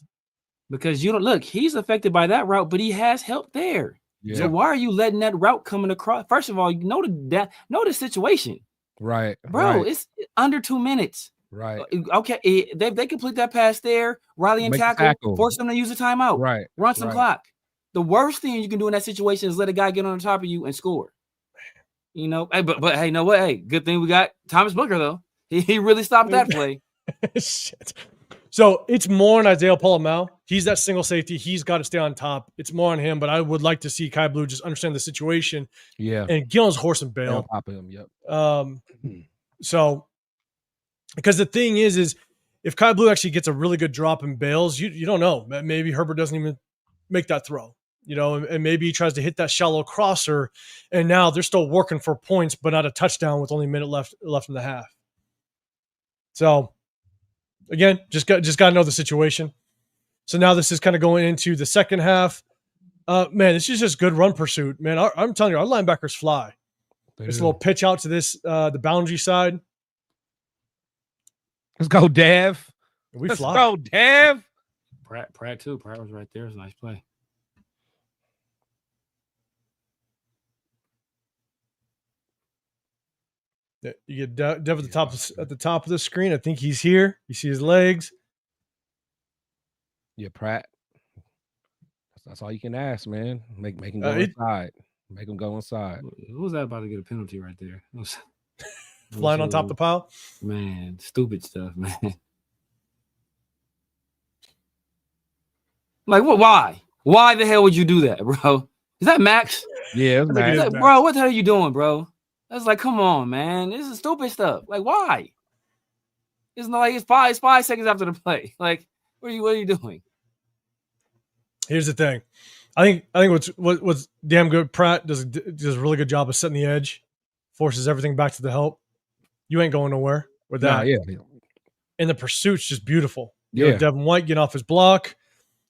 Because you don't look, he's affected by that route, but he has help there. Yeah. So why are you letting that route coming across? First of all, you know the situation, right, bro? Right. It's under 2 minutes. Right. Okay. They complete that pass there, rally and tackle, force them to use a timeout. Right. Run some clock. The worst thing you can do in that situation is let a guy get on the top of you and score. You know, but hey, you know what? Hey, good thing we got Thomas Booker though. He really stopped that play. Shit. So it's more on Isaiah Polamau. He's that single safety. He's got to stay on top. It's more on him, but I would like to see Kai Blue just understand the situation. Yeah. And get on his horse and bail. On top of him, yep. So, because the thing is if Kai Blue actually gets a really good drop and bails, you don't know. Maybe Herbert doesn't even make that throw, and maybe he tries to hit that shallow crosser, and now they're still working for points, but not a touchdown with only a minute left in the half. So, again, just got to know the situation. So now this is kind of going into the second half. Man, this is just good run pursuit, man. I'm telling you, our linebackers fly. This little pitch out to the boundary side. Let's go, Dev. Let's go, Dev. Pratt too. Pratt was right there. It was a nice play. You get Dev at the top of the screen. I think he's here. You see his legs. Yeah, Pratt. That's all you can ask, man. Make him go inside. Make him go inside. Who was that about to get a penalty right there? Flying on top of the pile? Man, stupid stuff, man. Like, what? Why? Why the hell would you do that, bro? Is that Max? Yeah, it's Max. Like, bro, what the hell are you doing, bro? That's like, come on, man. This is stupid stuff. Like, why? It's not like it's 5 seconds after the play. Like, what are you doing? Here's the thing. I think what's damn good. Pratt does a really good job of setting the edge, forces everything back to the help. You ain't going nowhere with that. Nah, yeah. And the pursuit's just beautiful. Yeah. Devin White getting off his block.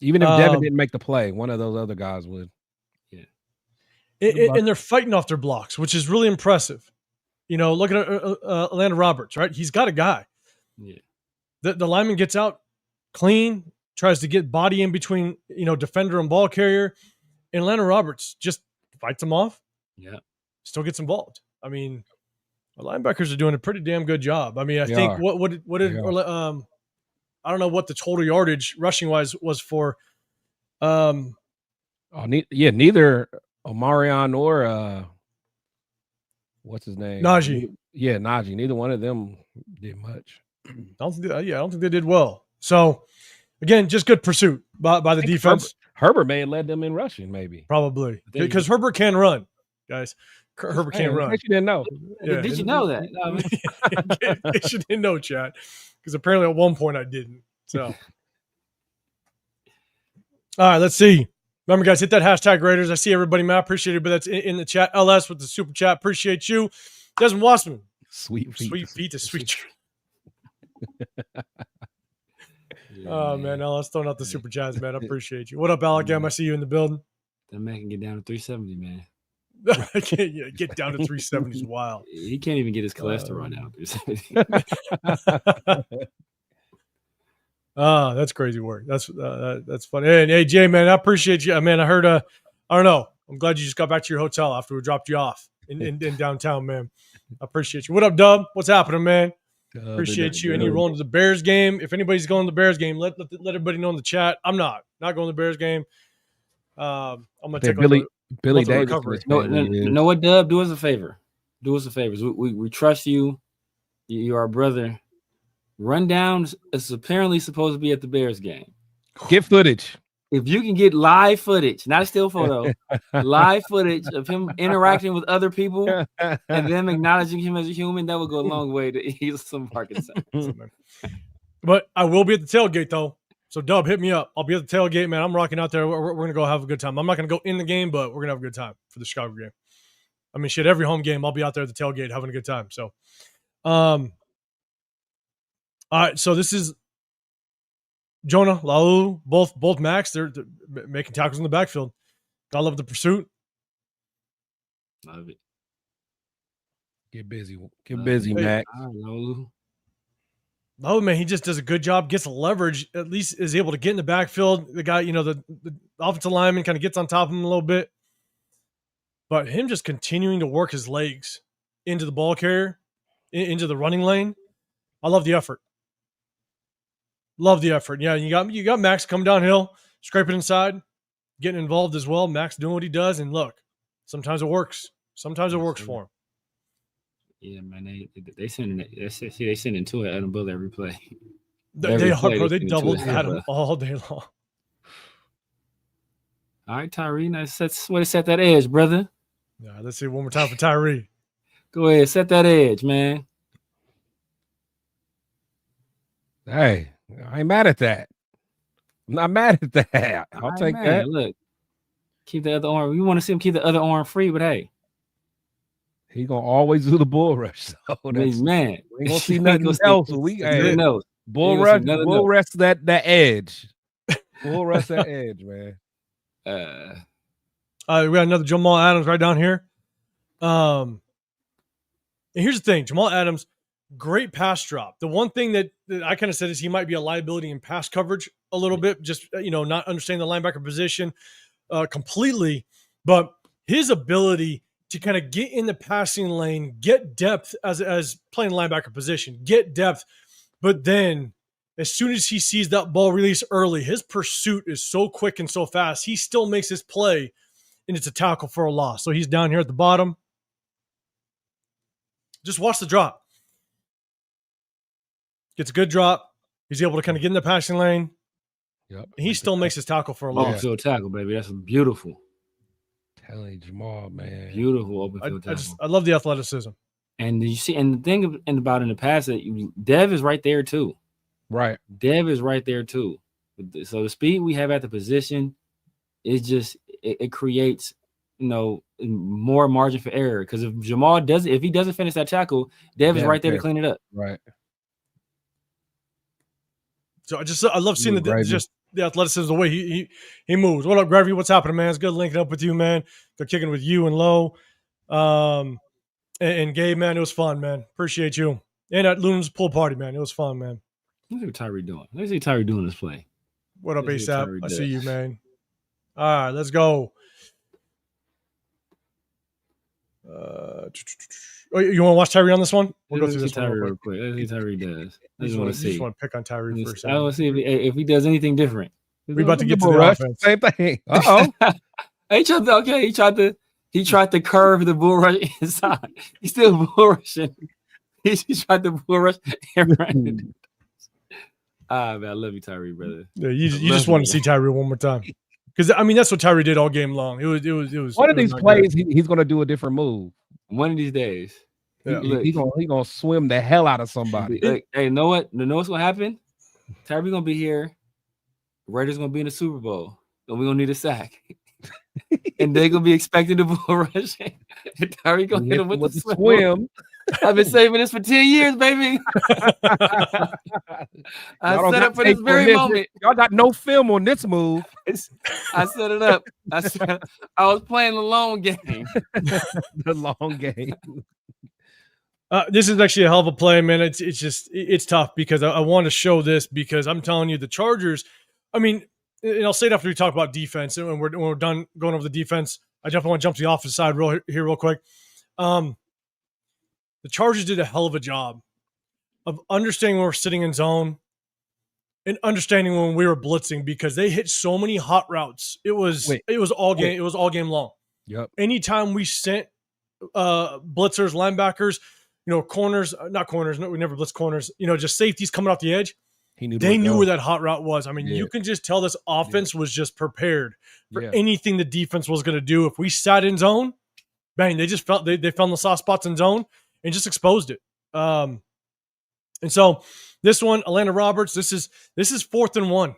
Even if Devin didn't make the play, one of those other guys would. Yeah. And they're fighting off their blocks, which is really impressive. Look at Atlanta Roberts, right? He's got a guy. Yeah. The lineman gets out clean, tries to get body in between, defender and ball carrier. And Atlanta Roberts just fights him off. Yeah. Still gets involved. I mean, our linebackers are doing a pretty damn good job. I mean, I think what did I don't know what the total yardage rushing wise was for. Neither Omarion nor what's his name? Najee. Yeah, Najee. Neither one of them did much. I don't think they did well. So again, just good pursuit by the defense. Herbert may have led them in rushing, maybe. Probably because Herbert can run, guys. Herbert can't run. You didn't know. Yeah. Did you know that? You didn't know, chat, because apparently at one point I didn't. So, all right, let's see. Remember, guys, hit that hashtag Raiders. I see everybody, man. I appreciate it, but that's in the chat. LS with the super chat. Appreciate you. Desmond Wassman. Sweet feet to sweet treat. Oh, man. LS throwing out the super chats, man. I appreciate you. What up, Alec M? I see you in the building. That man can get down to 370, man. Get down to 370 is wild. He can't even get his cholesterol down to 370. That's crazy work. That's funny. Hey, Jay, man, I appreciate you. Man, I heard, I don't know. I'm glad you just got back to your hotel after we dropped you off in downtown, man. I appreciate you. What up, Dub? What's happening, man? Appreciate you. Any rolling to the Bears game? If anybody's going to the Bears game, let everybody know in the chat. I'm not going to the Bears game. I'm gonna take Billy Davis. No, what, Dub? Do us a favor. Do us a favor. We trust you. You're our brother. Rundown is apparently supposed to be at the Bears game. Get footage. If you can get live footage, not a still photo, live footage of him interacting with other people and them acknowledging him as a human, that would go a long way to ease some of our concerns. But I will be at the tailgate, though. So, Dub, hit me up. I'll be at the tailgate, man. I'm rocking out there. We're going to go have a good time. I'm not going to go in the game, but we're going to have a good time for the Chicago game. I mean, shit, every home game, I'll be out there at the tailgate having a good time. So, all right. So, this is Jonah, Laulu, both Max. They're making tackles in the backfield. I love the pursuit. Love it. Get busy. Get busy, Max. Oh, man, he just does a good job, gets leverage, at least is able to get in the backfield. The guy, the offensive lineman kind of gets on top of him a little bit. But him just continuing to work his legs into the ball carrier, into the running lane. I love the effort. Love the effort. Yeah, you got Max coming downhill, scraping inside, getting involved as well. Max doing what he does, and look, sometimes it works. Sometimes it works for him. Yeah, man, they sending to it Adam Butler every play. They doubled Adam all day long. All right, Tyree, now way to set that edge, brother. Yeah, let's see one more time for Tyree. Go ahead, set that edge, man. Hey, I ain't mad at that. I'm not mad at that. I'll take that. Look, keep the other arm. We want to see him keep the other arm free, but hey. He gonna always do the bull rush. So man, we ain't gonna see nothing else. Bull rush that edge. Bull rush that edge, man. We got another Jamal Adams right down here. And here's the thing, Jamal Adams, great pass drop. The one thing that I kind of said is he might be a liability in pass coverage a little bit, just not understanding the linebacker position completely, but his ability to kind of get in the passing lane, get depth as playing linebacker position, get depth. But then as soon as he sees that ball release early, his pursuit is so quick and so fast. He still makes his play, and it's a tackle for a loss. So he's down here at the bottom. Just watch the drop. Gets a good drop. He's able to kind of get in the passing lane. Yep. He still makes his tackle for a loss. Open field tackle, baby. That's beautiful. Telling you, Jamal, man. Beautiful open field tackle. I love the athleticism. And you see, and the thing about in the past that Dev is right there too. Right. Dev is right there too. So the speed we have at the position is just it creates more margin for error. Because if he doesn't finish that tackle, Dev is right there to clean it up. Right. So I love seeing the athleticism, the way he moves. What up, Gravy? What's happening, man? It's good linking up with you, man. Good kicking with you and Lowe. And Gabe, man, it was fun, man. Appreciate you. And at Luna's pool party, man. It was fun, man. Let's see what Tyree doing. Let's see Tyree doing this play. What up, ASAP? I see you, man. All right, let's go. You want to watch Tyree on this one? We'll go through this one real quick. Let's see Tyree does. I just want to pick on Tyree for a second. I want to see if he does anything different. We about to get to the offense. Same thing. He tried to curve the bull rush inside. He's still bull rushing. He tried to bull rush and ran it. Man, I love you, Tyree, brother. Yeah, you just want to see Tyree one more time. Because that's what Tyree did all game long. It was one of these plays. He's gonna do a different move. One of these days. Yeah. He's gonna swim the hell out of somebody. Hey, you know what? You know what's gonna happen? Tyree gonna be here. Raiders gonna be in the Super Bowl, and we're gonna need a sack. And they're gonna be expecting the bull rush. And Tyree gonna hit him with the swim. I've been saving this for 10 years, baby. I set up for this very moment. Y'all got no film on this move. I set it up. I was playing the long game. The long game. This is actually a hell of a play, man. It's tough because I want to show this because I'm telling you the Chargers. I mean, and I'll say it after we talk about defense and when we're done going over the defense. I definitely want to jump to the offensive side real quick. The Chargers did a hell of a job of understanding when we're sitting in zone and understanding when we were blitzing, because they hit so many hot routes. It was all game long. Yep. Anytime we sent blitzers, linebackers, corners, not corners, no, we never blitz corners, just safeties coming off the edge. They knew where that hot route was. I mean, you can just tell this offense was just prepared for anything the defense was going to do. If we sat in zone, bang, they just felt they found the soft spots in zone and just exposed it. And so this one, Atlanta Roberts, this is 4th and 1.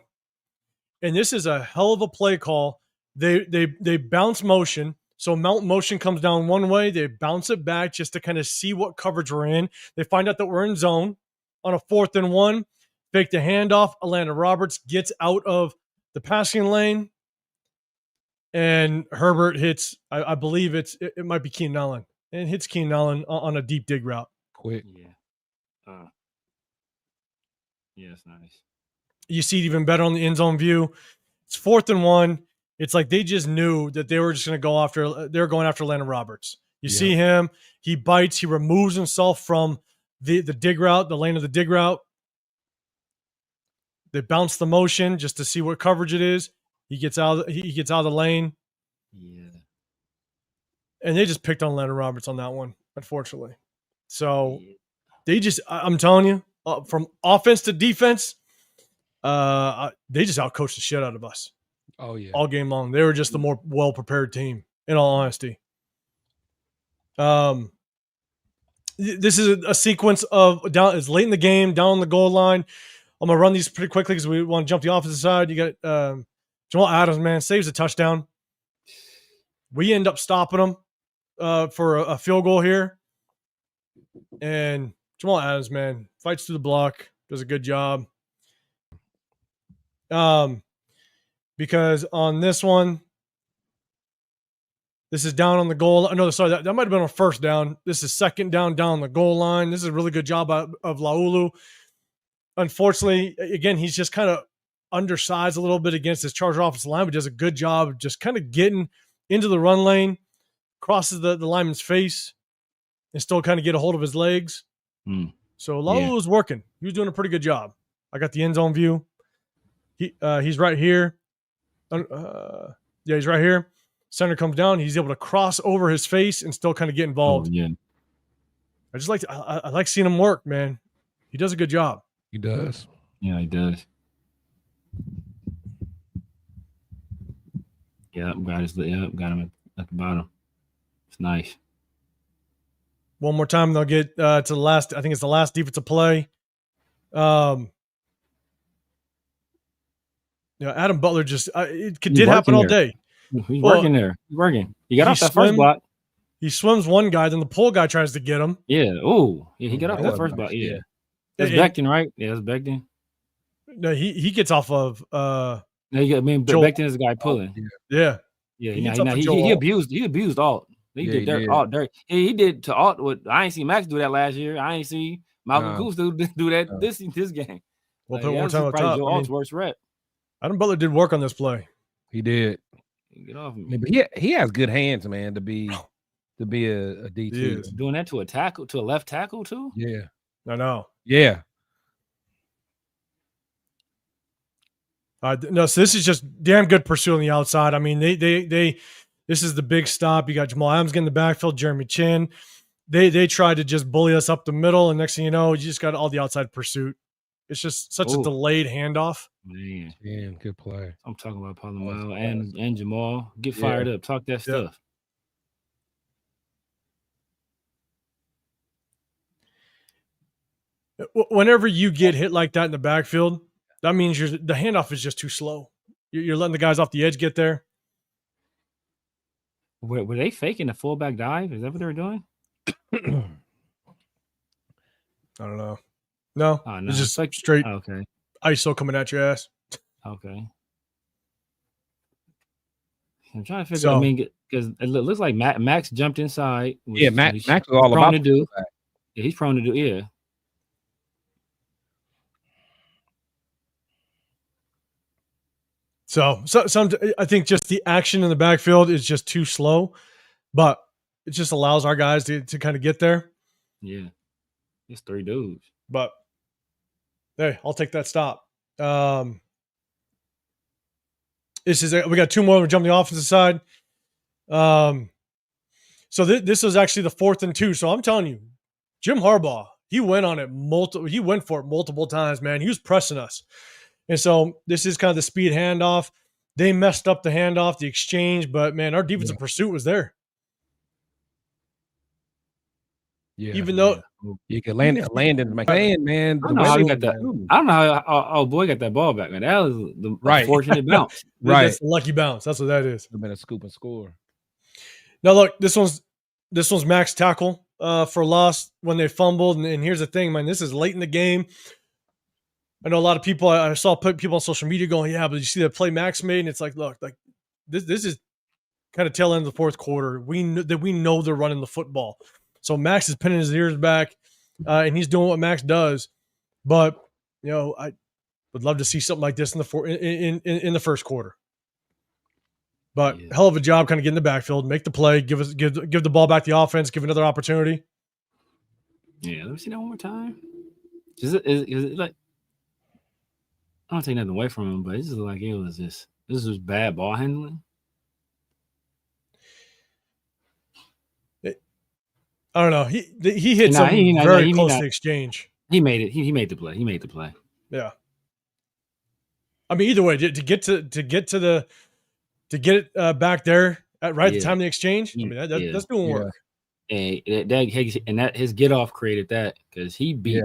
And this is a hell of a play call. They bounce motion. So motion comes down one way. They bounce it back just to kind of see what coverage we're in. They find out that we're in zone on a 4th and 1. Fake the handoff. Atlanta Roberts gets out of the passing lane. And Herbert hits, I believe it might be Keenan Allen. And hits Keenan Allen on a deep dig route. Quick. Yeah. Yeah, it's nice. You see it even better on the end zone view. It's 4th and 1. It's like they just knew that they were just going to go after. They're going after Atlanta Roberts. You see him. He bites. He removes himself from the dig route, the lane of the dig route. They bounce the motion just to see what coverage it is. He gets out. He gets out of the lane. Yeah. And they just picked on Atlanta Roberts on that one, unfortunately. So they just, I'm telling you, from offense to defense, they just outcoached the shit out of us. Oh, yeah. All game long. They were just the more well-prepared team, in all honesty. This is a sequence of it's late in the game, down on the goal line. I'm going to run these pretty quickly because we want to jump the opposite side. You got Jamal Adams, man, saves a touchdown. We end up stopping him for a field goal here. And Jamal Adams, man, fights through the block, does a good job. Because on this one, this is down on the goal. No, sorry, that might have been on 1st down. This is 2nd down on the goal line. This is a really good job of Laulu. Unfortunately, again, he's just kind of undersized a little bit against his Charger offensive line, but does a good job of just kind of getting into the run lane, crosses the lineman's face, and still kind of get a hold of his legs. So Laulu was working. He was doing a pretty good job. I got the end zone view. He's right here. He's right here. Center comes down. He's able to cross over his face and still kind of get involved. Oh, yeah. I just like I like seeing him work, man. He does a good job. He does. Yeah, he does. Yeah, got him at the bottom. It's nice. One more time, they'll get to the last. I think it's the last defensive play. Adam Butler just it did happen all day. He's working there. He's working. He got off that first block. He swims one guy, then the pole guy tries to get him. Yeah. Oh, yeah. He got off that first block. Yeah. That's Becton, right? Yeah, that's Becton. No, he gets off of. No, Becton is the guy pulling. Yeah. Yeah. He abused Alt. He did dirt. Alt dirt. He did to Alt. What I ain't see Max do that last year. I ain't see Malcolm Coos do that this game. We'll put one time on top. Alt's worst rep. Adam Butler did work on this play. He did. Get off me. But he has good hands, man, to be a DT. Doing that to a left tackle too? Yeah. I know. Yeah. No, so this is just damn good pursuit on the outside. I mean, they this is the big stop. You got Jamal Adams getting the backfield, Jeremy Chin. They tried to just bully us up the middle, and next thing you know, you just got all the outside pursuit. It's just such a delayed handoff. Man, good play. I'm talking about Palomino and Jamal. Get fired up. Talk that stuff. Whenever you get hit like that in the backfield, that means the handoff is just too slow. You're letting the guys off the edge get there. Were they faking the fullback dive? Is that what they were doing? I don't know. No, it's just like straight ISO coming at your ass. Okay. I'm trying to figure out, because it looks like Max jumped inside. Max was all about to do. Yeah, he's prone to do, yeah. So I think just the action in the backfield is just too slow, but it just allows our guys to kind of get there. Yeah. It's 3 dudes. But Hey, I'll take that stop. This is we got two more. We jump the offensive side. So this was actually the 4th and 2. So I'm telling you, Jim Harbaugh, he went on it He went for it multiple times, man. He was pressing us, and so this is kind of the speed handoff. They messed up the handoff, the exchange, but man, our defensive pursuit was there. Yeah, even though you can land McCain, man. I don't know how he got that. I don't know how boy got that ball back, man. That was the fortunate bounce. Right, that's a lucky bounce. That's what that is. Have been a scoop and score. Now look, this one's Max tackle for loss when they fumbled, and here's the thing, man. This is late in the game. I know a lot of people. I saw people on social media going, "Yeah, but you see that play Max made," and it's like, look, like this is kind of tail end of the 4th quarter. We know they're running the football. So Max is pinning his ears back, and he's doing what Max does. But I would love to see something like this in the first quarter. But hell of a job, kind of getting the backfield, make the play, give the ball back to the offense, give another opportunity. Yeah, let me see that one more time. Is it like, I don't take nothing away from him, but this is like this was bad ball handling. I don't know. He hit something very close to the exchange. He made it. He made the play. He made the play. Yeah. I mean, either way, to get it back there at the time of the exchange. I mean, that's doing work. And that his get off created that because he beat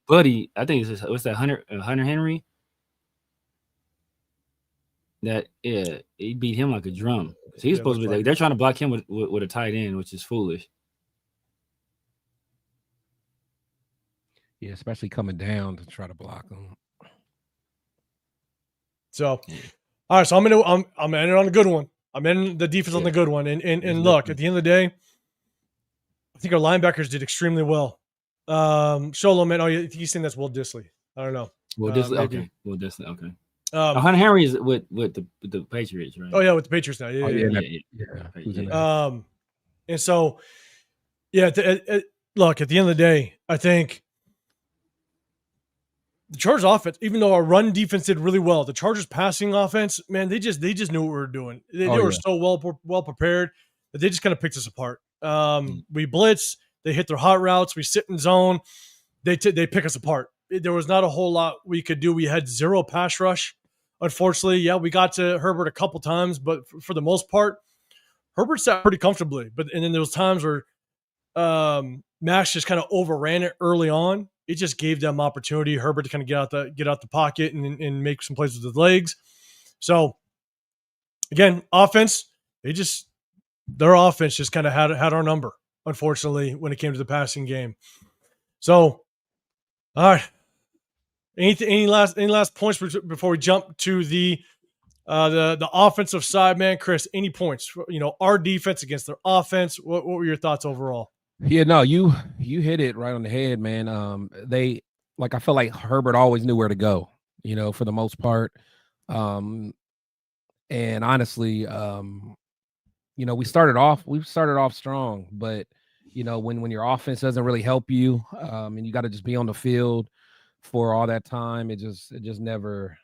Buddy. I think what's that Hunter Henry. That he beat him like a drum. He's supposed to be they're trying to block him with a tight end, which is foolish. Yeah, especially coming down to try to block them. So, all right. So I'm ending on a good one. I'm ending the defense on the good one. And look, at the end of the day, I think our linebackers did extremely well. Solo, man. Oh, he's saying that's Will Dissly. I don't know. Will Dissly. Okay. Will Dissly. Okay. Hunter Henry is with the Patriots, right? Oh yeah, with the Patriots now. Yeah. And so, look, at the end of the day, I think the Chargers offense, even though our run defense did really well, the Chargers passing offense, man, they just knew what we were doing. They were so well prepared that they just kind of picked us apart. We blitz, they hit their hot routes, we sit in zone, they pick us apart. There was not a whole lot we could do. We had 0 pass rush. Unfortunately, we got to Herbert a couple times, but for the most part, Herbert sat pretty comfortably. And then there was times where Max just kind of overran it early on. It just gave them opportunity, Herbert, to kind of get out the pocket and make some plays with his legs. So again, offense, their offense just kind of had our number, unfortunately, when it came to the passing game. So, all right. Any last points before we jump to the offensive side, man? Chris, any points? Our defense against their offense. What were your thoughts overall? Yeah, no, you hit it right on the head, man. I feel like Herbert always knew where to go, for the most part. And honestly, we started off strong, but when your offense doesn't really help you, and you got to just be on the field for all that time, it just never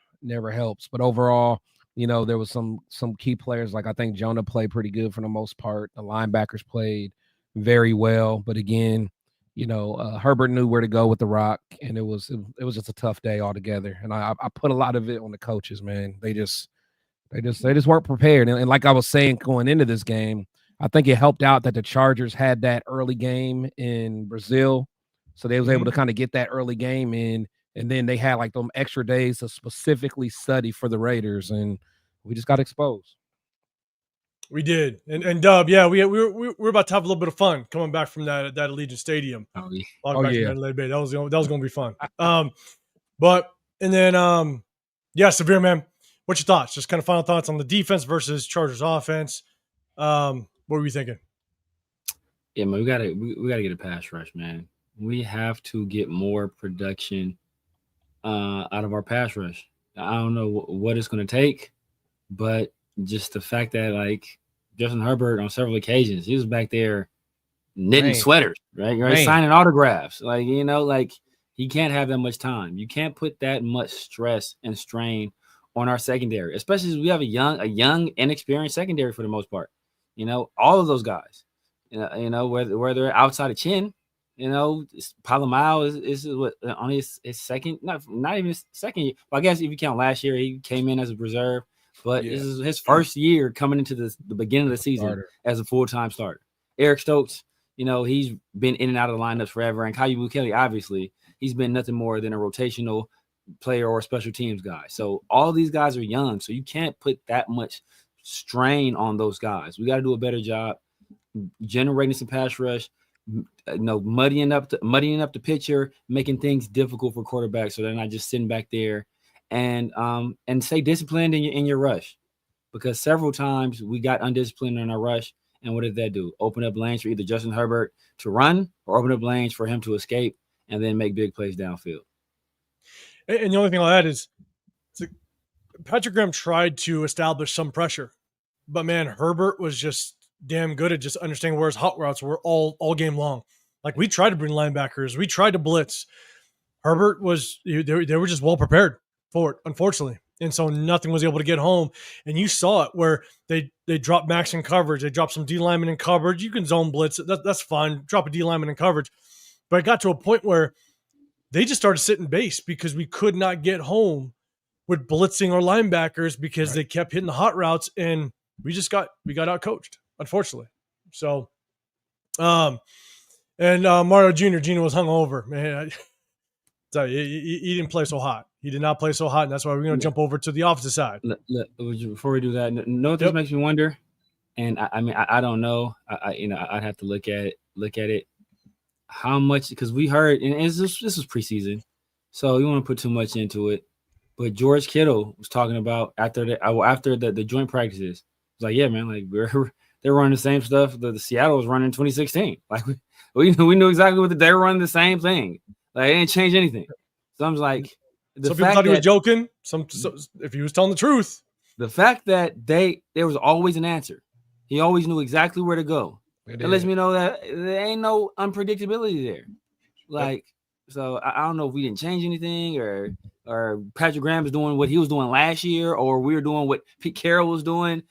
helps. But overall, there was some key players, like I think Jonah played pretty good for the most part. The linebackers played very well, but again, Herbert knew where to go with the rock, and it was just a tough day altogether. And I put a lot of it on the coaches, man. They just weren't prepared. And like I was saying going into this game, I think it helped out that the Chargers had that early game in Brazil, so they was able to kind of get that early game in, and then they had like them extra days to specifically study for the Raiders, and we just got exposed. We did, and Dub, we're about to have a little bit of fun coming back from that Allegiant Stadium. That was going to be fun. Severe, man, what's your thoughts? Just kind of final thoughts on the defense versus Chargers offense. What were you thinking? Yeah, man, we gotta get a pass rush, man. We have to get more production out of our pass rush. I don't know what it's going to take, but just the fact that like Justin Herbert on several occasions, he was back there knitting sweaters, right? Signing autographs. Like, he He can't have that much time. You can't put that much stress and strain on our secondary, especially as we have a young, inexperienced secondary for the most part. All of those guys. Whether they're outside of Chin, Palomao is what only his second, not even his second year. Well, I guess if you count last year, he came in as a reserve, but this is his first year coming into the beginning of the season as a full-time starter. Eric Stokes, he's been in and out of the lineups forever, and Caillou Kelly, obviously, he's been nothing more than a rotational player or a special teams guy. So all these guys are young, so you can't put that much strain on those guys. We got to do a better job generating some pass rush, muddying up the picture, making things difficult for quarterbacks so they're not just sitting back there, and stay disciplined in your rush, because several times we got undisciplined in our rush, and what did that do? Open up lanes for either Justin Herbert to run or open up lanes for him to escape and then make big plays downfield. And the only thing I'll add is Patrick Graham tried to establish some pressure, but man, Herbert was just damn good at just understanding where his hot routes were all game long. Like, we tried to bring linebackers, we tried to blitz. Herbert they were just well prepared for it, unfortunately. And so nothing was able to get home. And you saw it where they dropped Max in coverage. They dropped some D linemen in coverage. You can zone blitz. That's fine. Drop a D lineman in coverage. But it got to a point where they just started sitting base because we could not get home with blitzing our linebackers because they kept hitting the hot routes, and we got out coached, unfortunately. So, Mario Jr. Gino was hungover, man. He didn't play so hot. He did not play so hot, and that's why we're going to jump over to the opposite side. Before we do that, this makes me wonder, and I don't know. I'd have to look at it. How much? Because we heard, and this was preseason, so you want to put too much into it. But George Kittle was talking about after the joint practices. It's like, yeah, man, like they're running the same stuff that the Seattle was running in 2016. Like we knew exactly what they were running the same thing. Like, it didn't change anything. So I was like, some people thought he was joking. Some if he was telling the truth. The fact that there was always an answer. He always knew exactly where to go. It lets me know that there ain't no unpredictability there. Like, so I don't know if we didn't change anything or Patrick Graham is doing what he was doing last year, or we were doing what Pete Carroll was doing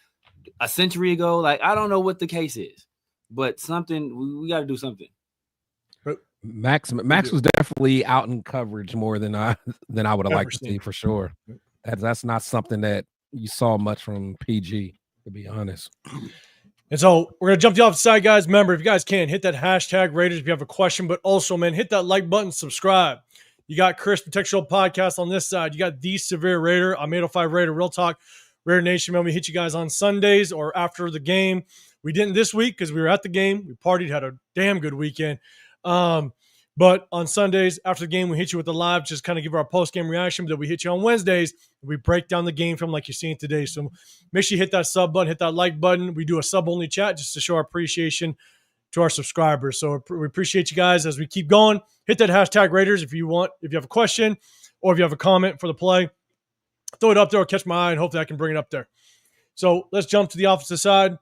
a century ago. Like, I don't know what the case is, but something we got to do something. Max was definitely out in coverage more than I would have liked to see, for sure. That's not something that you saw much from PG, to be honest. And so we're going to jump to the opposite side, guys. Remember, if you guys can, hit that hashtag Raiders if you have a question, but also, man, hit that like button, subscribe. You got Chris Protect Show Podcast on this side. You got The Severe Raider. I'm 805 Raider, Real Talk, Raider Nation. Man, we hit you guys on Sundays or after the game. We didn't this week because we were at the game. We partied, had a damn good weekend. But on Sundays after the game, we hit you with the live, just kind of give our post-game reaction. But then we hit you on Wednesdays. We break down the game film like you're seeing today. So make sure you hit that sub button, hit that like button. We do a sub-only chat just to show our appreciation to our subscribers. So we appreciate you guys as we keep going. Hit that hashtag Raiders if you have a question or if you have a comment for the play. Throw it up there or catch my eye, and hopefully I can bring it up there. So let's jump to the opposite side.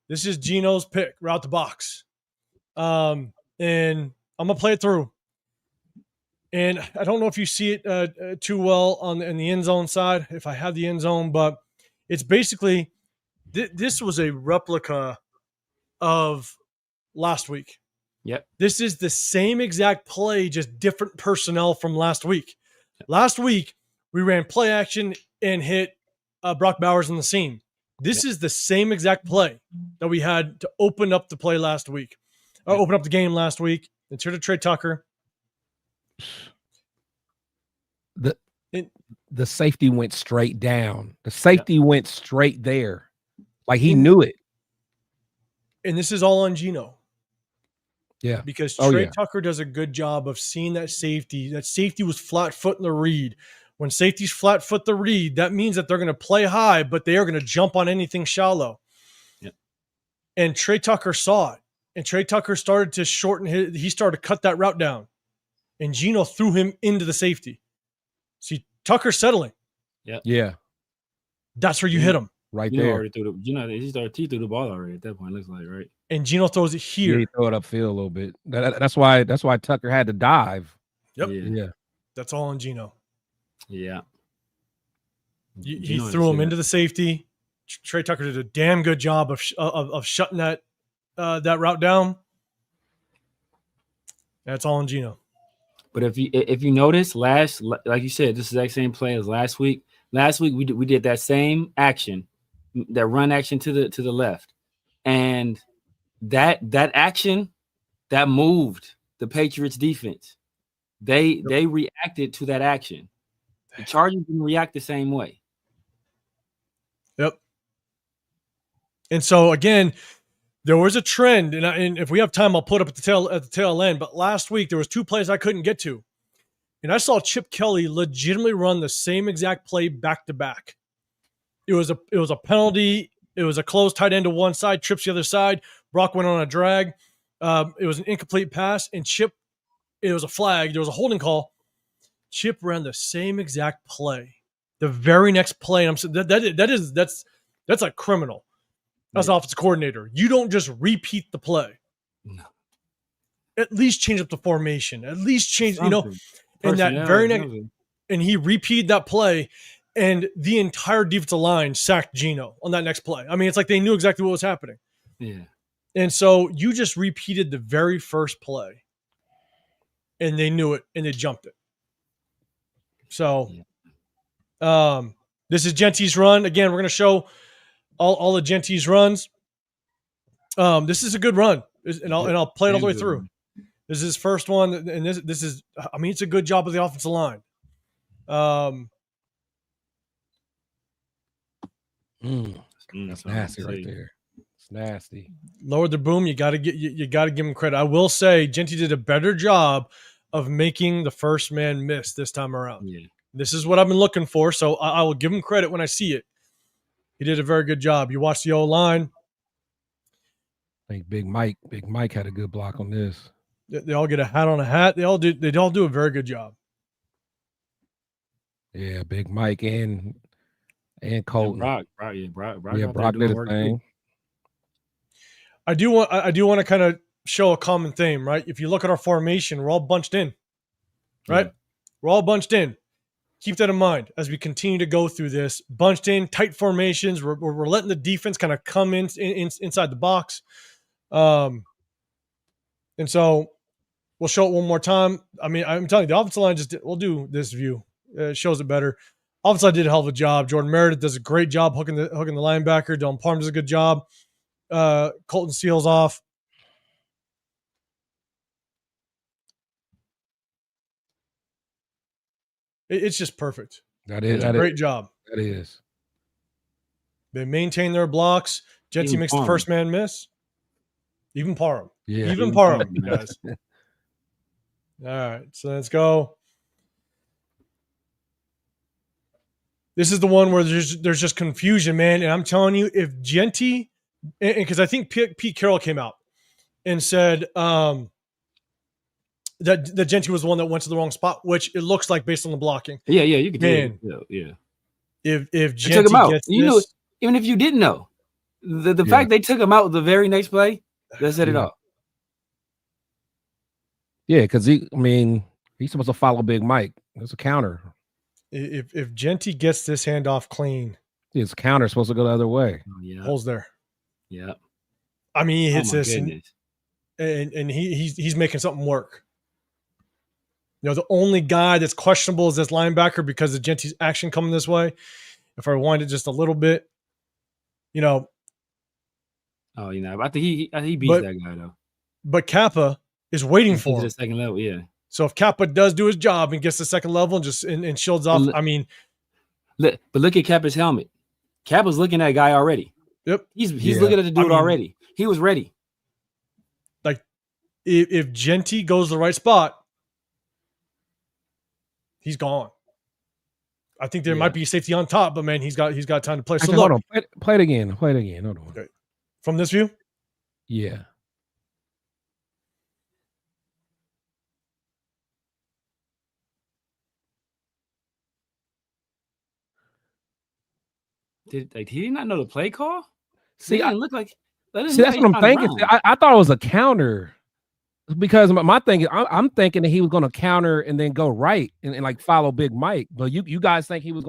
This is Gino's pick, right out the box. And I'm going to play it through. And I don't know if you see it too well in the end zone side, if I have the end zone, but it's basically this was a replica of last week. Yep. This is the same exact play, just different personnel from last week. Yep. Last week, we ran play action and hit Brock Bowers in the seam. This is the same exact play that we had to open up the play last week. Open up the game last week. It's here to Trey Tucker. The safety went straight down. The safety went straight there. Like, he knew it. And this is all on Gino. Yeah. Because Trey Tucker does a good job of seeing that safety. That safety was flat foot in the read. When safety's flat foot the read, that means that they're going to play high, but they are going to jump on anything shallow. Yep. And Trey Tucker saw it. And Trey Tucker started to shorten he started to cut that route down. And Gino threw him into the safety. See, Tucker's settling. Yeah. That's where you hit him. Right Gino there. already he threw the ball already at that point, looks like, right? And Gino throws it here. Yeah, he throw it upfield a little bit. That's why Tucker had to dive. Yep. Yeah. That's all on Geno. Yeah. He threw him into the safety. Trey Tucker did a damn good job of shutting that route down. That's all on Geno. But if you notice, like you said, this is the exact same play as last week. Last week we did that same action, that run action to the left, and that action that moved the Patriots defense. They reacted to that action. The Chargers didn't react the same way. Yep. And so again, there was a trend, and if we have time, I'll put up at the tail end. But last week there was 2 plays I couldn't get to, and I saw Chip Kelly legitimately run the same exact play back to back. It was a penalty. It was a closed tight end to one side, trips the other side. Brock went on a drag. It was an incomplete pass, and Chip. It was a flag. There was a holding call. Chip ran the same exact play. The very next play, and I'm saying that's a criminal. As an offensive coordinator, you don't just repeat the play. No. At least change up the formation. At least change, Something. And that very next, and he repeated that play, and the entire defensive line sacked Geno on that next play. I mean, it's like they knew exactly what was happening. Yeah. And so you just repeated the very first play, and they knew it, and they jumped it. So, this is Genty's run. Again, we're going to show all the Genty's runs. This is a good run, and I'll play it all the way through. This is his first one, and this is, I mean, it's a good job of the offensive line. That's nasty right there. It's nasty. Lowered the boom. You got to give him credit. I will say, Genty did a better job of making the first man miss this time around. Yeah. This is what I've been looking for, so I will give him credit when I see it. He did a very good job. You watch the O-line. I think Big Mike had a good block on this. They all get a hat on a hat. They all do a very good job. Yeah, Big Mike and Colton. Brock did a thing. I do want to kind of show a common theme, right? If you look at our formation, we're all bunched in, right? Yeah. We're all bunched in. Keep that in mind as we continue to go through this. Bunched in, tight formations. We're letting the defense kind of come inside the box. And so we'll show it one more time. I mean, I'm telling you, the offensive line we'll do this view. It shows it better. Offensive line did a hell of a job. Jordan Meredith does a great job hooking the linebacker. Dylan Parham does a good job. Colton seals off. It's just perfect. That is a great job. That is. They maintain their blocks. Genty makes the first man miss. Even Parham. Yeah. Even Parham, guys. All right, so let's go. This is the one where there's just confusion, man. And I'm telling you, if Genty, and because I think Pete Carroll came out and said that Genty was the one that went to the wrong spot, which it looks like based on the blocking. Yeah, you could do it. Yeah. If Genty gets this, even if you didn't know, the fact they took him out the very next play, that said it all. Yeah, because he's supposed to follow Big Mike. It's a counter. If Genty gets this handoff clean, his counter is supposed to go the other way. Holes there. Yeah. I mean, he hits this, and he's making something work. The only guy that's questionable is this linebacker because of Genty's action coming this way. If I wind it just a little bit, I think he beats that guy though. But Kappa is waiting for him. The second level, yeah. So if Kappa does do his job and gets the second level and shields off, but look at Kappa's helmet. Kappa's looking at a guy already. Yep, he's looking at the dude already. He was ready. Like if Genty goes the right spot, he's gone. I think there might be safety on top, but man, he's got time to play. So hold on, play it again. Hold on. Okay. From this view? Yeah. Did he not know the play call? See, it looked like. That's what I'm thinking. I thought it was a counter. because my thing is, I'm thinking that he was going to counter and then go right and like follow Big Mike. But you guys think he was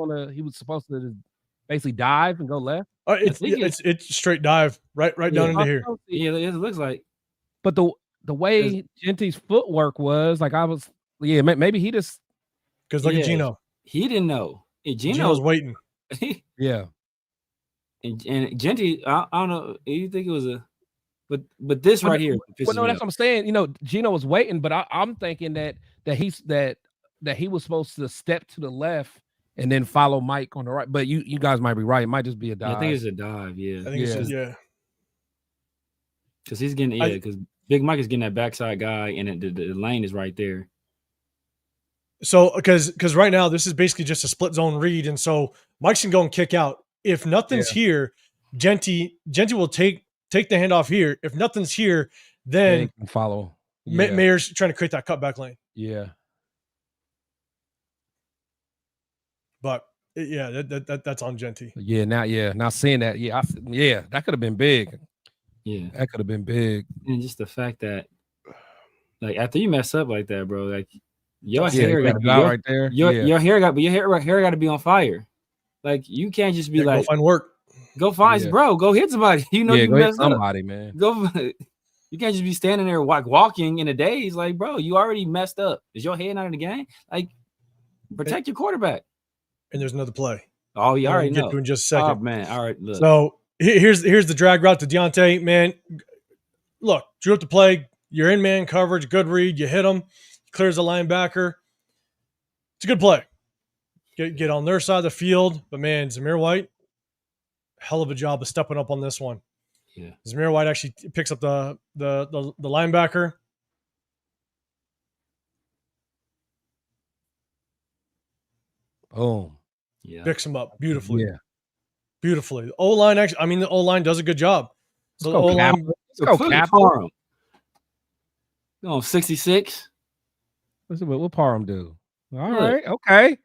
supposed to basically dive and go left? It's straight dive right down into here. Yeah, it looks like. But the way Genty's footwork was, like maybe he just because look at Gino. He didn't know. Gino's waiting. Yeah. And Genty, I don't know. You think it was but this right here. Well, no, that's what I'm saying. You know, Gino was waiting, but I'm thinking that he was supposed to step to the left and then follow Mike on the right. But you guys might be right. It might just be a dive. I think it's a dive. Yeah, I think it's because he's getting because Big Mike is getting that backside guy, and the lane is right there. So because right now this is basically just a split zone read, and so Mike's can go and kick out. If nothing's here, Genty will take the handoff here. If nothing's here, then follow. Mayer's trying to create that cutback lane. Yeah. But that's on Genty. Yeah, now seeing that, that could have been big. Yeah, that could have been big. And just the fact that, like, after you mess up like that, bro, like your hair got to be right there. Your hair got to be on fire. Like you can't just be like go find work. Go find bro. Go hit somebody. You know you go messed hit somebody, up. Man. Go. You can't just be standing there walking in a daze. Like, bro, you already messed up. Is your head not in the game? Like, protect your quarterback. And there's another play. Oh, you already know. Get to in just a second. Oh, man. All right, look. So here's the drag route to Deontay. Man, look, drew up the play. You're in man coverage. Good read. You hit him. Clears the linebacker. It's a good play. Get on their side of the field. But, man, Zamir White, hell of a job of stepping up on this one. Yeah. Zamir White actually picks up the linebacker. Boom. Yeah. Picks him up beautifully. Yeah. Beautifully. The O-line the O-line does a good job. So the O-line. Let's go Carroll. No, 66. What Parham do? All right. Okay.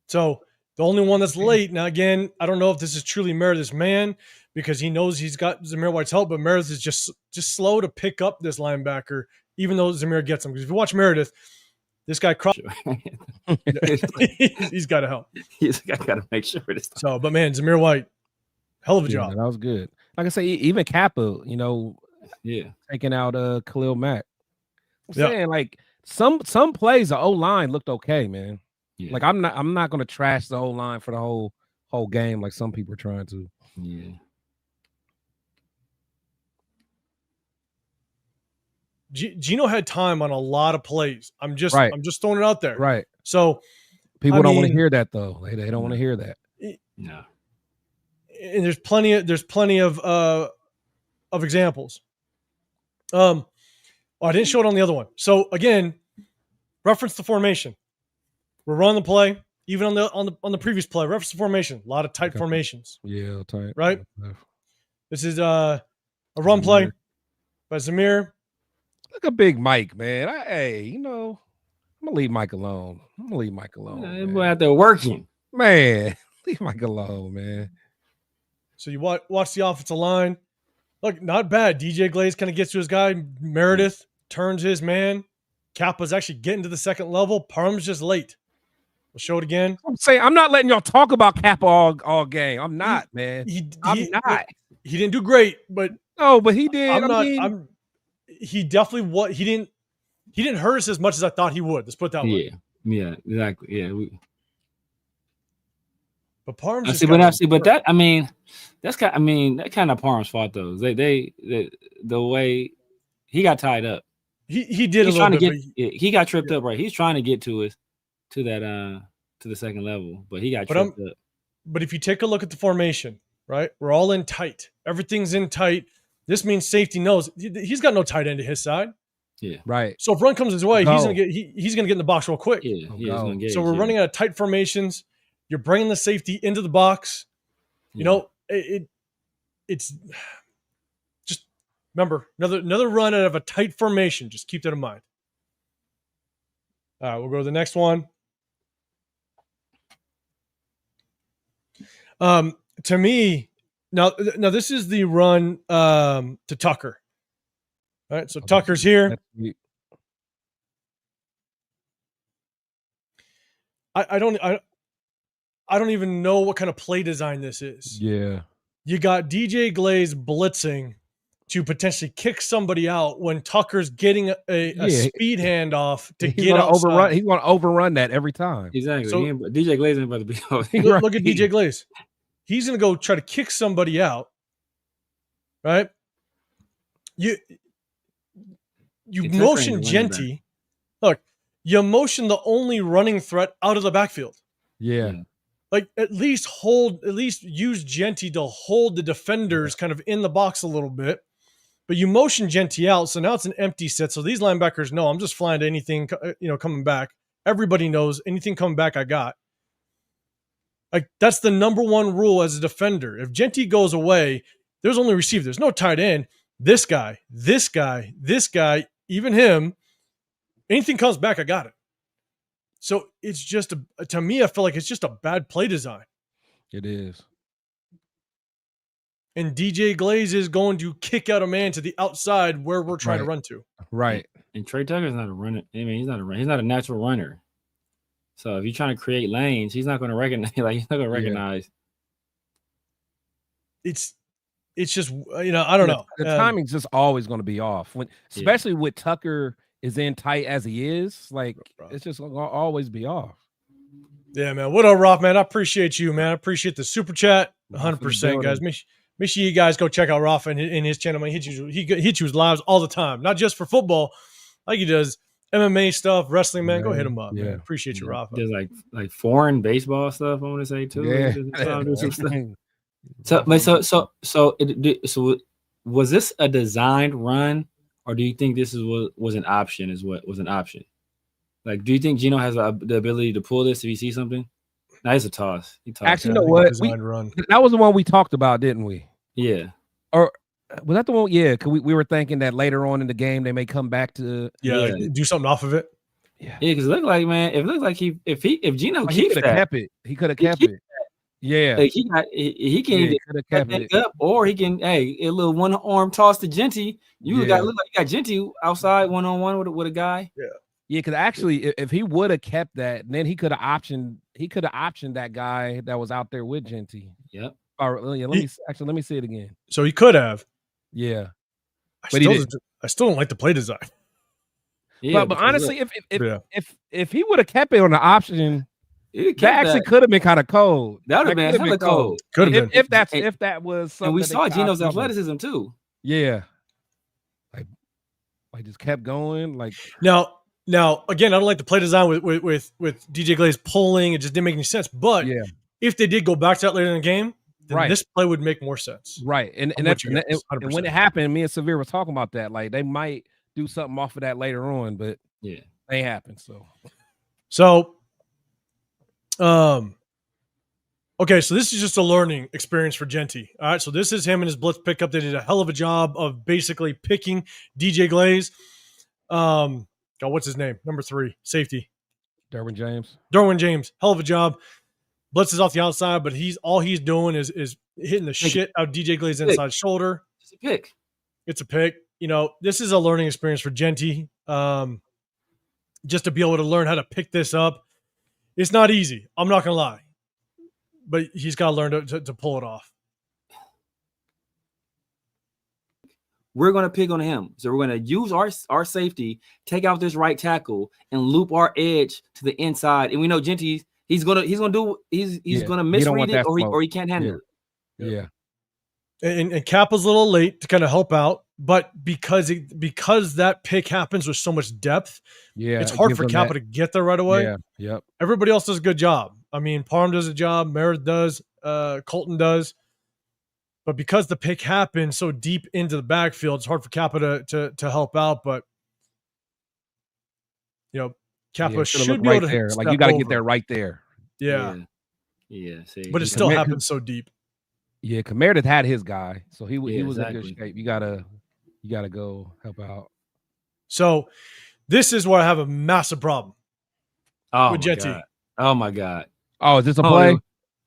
So the only one that's late, now again, I don't know if this is truly Meredith's man because he knows he's got Zamir White's help, but Meredith is just slow to pick up this linebacker, even though Zamir gets him. Because if you watch Meredith, this guy he's got to help. He's got to make sure this time. So, but man, Zamir White, hell of a job. That was good. Like I say, even Kappa, taking out Khalil Mack. I'm saying like some plays the O-line looked okay, man. Yeah. Like I'm not gonna trash the O-line for the whole game like some people are trying to. Yeah. Gino had time on a lot of plays. I'm just throwing it out there. Right. So people don't want to hear that though. They don't want to hear that. No. And there's plenty of examples. I didn't show it on the other one. So again, reference the formation. We're running the play, even on the previous play. Reference the formation. A lot of tight formations. Yeah, tight. Right. This is a run play by Zamir. Look at Big Mike, man. I'm gonna leave Mike alone. Boy out there working, man. Leave Mike alone, man. So you watch the offensive line. Look, not bad. DJ Glaze kind of gets to his guy. Meredith turns his man. Kappa's actually getting to the second level. Parham's just late. We'll show it again. I'm saying I'm not letting y'all talk about Kappa all game. I'm not, man. I'm not. He didn't do great, but but he did. He definitely he didn't hurt us as much as I thought he would. Let's put it that way. Yeah, exactly. Yeah, but Parham's that kind of Parham's fault though. They the way he got tied up. He did a little bit. He got tripped up, right? He's trying to get to the second level, but he got tripped up. But if you take a look at the formation, right? We're all in tight. Everything's in tight. This means safety knows he's got no tight end to his side. Yeah, right. So if run comes his way, he's gonna get in the box real quick. Yeah, so we're running out of tight formations. You're bringing the safety into the box. You know, it's just remember another run out of a tight formation. Just keep that in mind. All right, we'll go to the next one. To me, now this is the run to Tucker. All right, so Tucker's here. I don't even know what kind of play design this is. Yeah. You got DJ Glaze blitzing to potentially kick somebody out when Tucker's getting a speed handoff to get outside. He's going to overrun that every time. Exactly. So, DJ Glaze ain't about to be out. Look at DJ Glaze. He's going to go try to kick somebody out, right? You motion Genty. Look, you motion the only running threat out of the backfield. Yeah. Like at least use Genty to hold the defenders kind of in the box a little bit. But you motion Genty out, so now it's an empty set. So these linebackers know I'm just flying to anything, coming back. Everybody knows anything coming back, I got. Like that's the number one rule as a defender. If Genty goes away, there's only receiver. There's no tight end. This guy, even him. Anything comes back, I got it. So it's just to me, I feel like it's just a bad play design. It is. And DJ Glaze is going to kick out a man to the outside where we're trying to run to. Right. And Trey Tucker's not a runner. I mean, he's not a natural runner. So if you're trying to create lanes, he's not going to recognize. He's not going to recognize. It's just I don't know. The timing's just always going to be off especially with Tucker is in tight as he is. Like it's just going to always be off. Yeah, man. What up, Roth, man? I appreciate you, man. I appreciate the super chat. 100%, guys. Make sure you guys go check out Rafa in his channel. Man, he hits you with lives all the time, not just for football, like he does MMA stuff, wrestling. Man, go hit him up. Man. Appreciate you, Rafa. There's like foreign baseball stuff. I want to say too. Yeah. So was this a designed run, or do you think this was an option? Was an option? Like, do you think Geno has the ability to pull this if he sees something? No, it's a toss. Actually, you know what? That was the one we talked about, didn't we? Yeah. Or was that the one? Yeah, because we were thinking that later on in the game they may come back to do something off of it. Yeah, because it looked like, man, if Geno keeps that, kept it. He could have kept it. Yeah, like he can either kept it up, or he can a little one arm toss to Genty. Look like you got Genty outside 1-on-1 with a guy. Yeah, because actually, if he would have kept that, then he could have optioned that guy that was out there with Genty. Yep. Let me see it again. So he could have. Yeah. I still don't like the play design. Yeah, but honestly, if he would have kept it on the option, that actually could have been kind of cold. That would have been hella cold. Could have been. If that was something. And we saw Geno's athleticism too. Yeah. Like just kept going. Like Now, again, I don't like the play design with DJ Glaze pulling. It just didn't make any sense. But if they did go back to that later in the game, then this play would make more sense. Right. And when it happened, me and Severe was talking about that. Like, they might do something off of that later on, but they happened. So, okay, so this is just a learning experience for Genty. All right, so this is him and his blitz pickup. They did a hell of a job of basically picking DJ Glaze. What's his name? Number 3, safety. Derwin James. Hell of a job. Blitz is off the outside, but all he's doing is hitting the shit out of DJ Glaze's inside shoulder. It's a pick. It's a pick. This is a learning experience for Genty. Just to be able to learn how to pick this up. It's not easy. I'm not going to lie. But he's got to learn to pull it off. We're going to pick on him. So we're going to use our safety, take out this right tackle, and loop our edge to the inside. And we know Genty, he's going to misread it, or he can't handle it. Yeah. And Cap was a little late to kind of help out, but because that pick happens with so much depth, it's hard for Kappa to get there right away. Yeah. Yep. Everybody else does a good job. I mean, Parham does a job, Merritt does, Colton does. But because the pick happened so deep into the backfield, it's hard for Kappa to help out. But Kappa should be able to there. Like, you got to get there right there. Yeah. See, but it still happens so deep. Yeah, because Meredith had his guy, so he was in good shape. You gotta go help out. So this is where I have a massive problem with Genty. Oh my god! Oh, is this a play?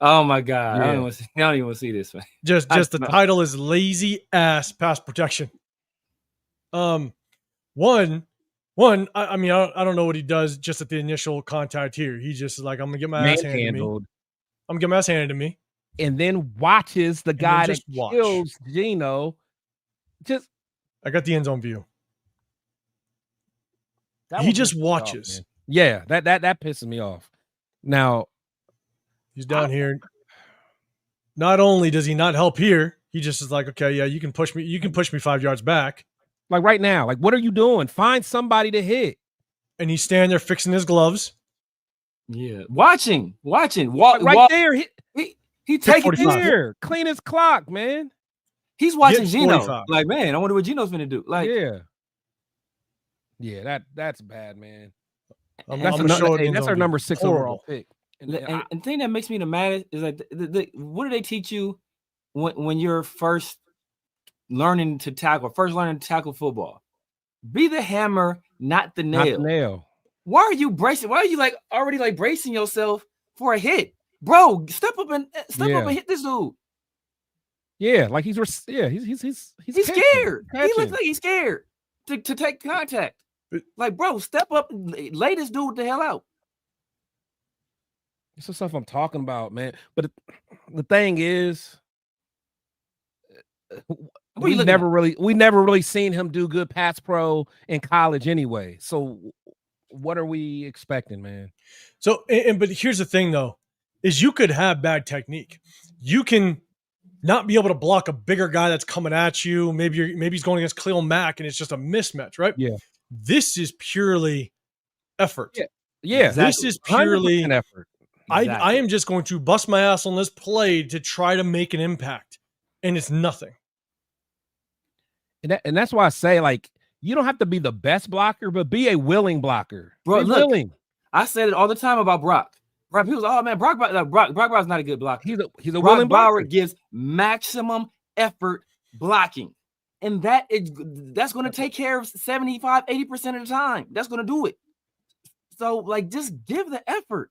Oh my god! I don't even want to see this, man. Just the title is lazy ass pass protection. One, I mean, I don't know what he does just at the initial contact here. He just is like, I'm gonna get my ass handed to me. Manhandled. I'm gonna get my ass handed to me. And then watches the guy that kills Geno. I got the end zone view. He just watches. Off, yeah, that pisses me off. Now he's down here. Not only does he not help here, he just is like, okay, yeah, you can push me. You can push me 5 yards back. Like right now, like what are you doing? Find somebody to hit. And he's standing there fixing his gloves. Yeah, watching. Right there. He taking here, clean his clock, man. He's watching Geno. Like, man, I wonder what Geno's gonna do. Like, yeah, that's bad, man. That's our number 6 overall pick. And the thing that makes me the maddest is like, what do they teach you when you're first learning to tackle football? Be the hammer, not the nail. Not the nail. Why are you bracing? Why are you like already like bracing yourself for a hit, bro? Step up and hit this dude. Yeah, like he's scared. He looks like he's scared to take contact. Like, bro, step up and lay this dude the hell out. This is stuff I'm talking about, man. But the thing is, we never really seen him do good pass pro in college anyway. So what are we expecting, man? So, but here's the thing though, is you could have bad technique. You can not be able to block a bigger guy that's coming at you. Maybe he's going against Khalil Mack and it's just a mismatch, right? Yeah. This is purely effort. Yeah. Exactly. This is purely effort. Exactly. I am just going to bust my ass on this play to try to make an impact. And it's nothing. And that's why I say, like, you don't have to be the best blocker, but be a willing blocker. Bro, willing. I said it all the time about Brock. Brock, people say, oh man, Brock's not a good blocker. He's a willing blocker. Brock gives maximum effort blocking. And that's going to take care of 75, 80% of the time. That's going to do it. So, like, just give the effort.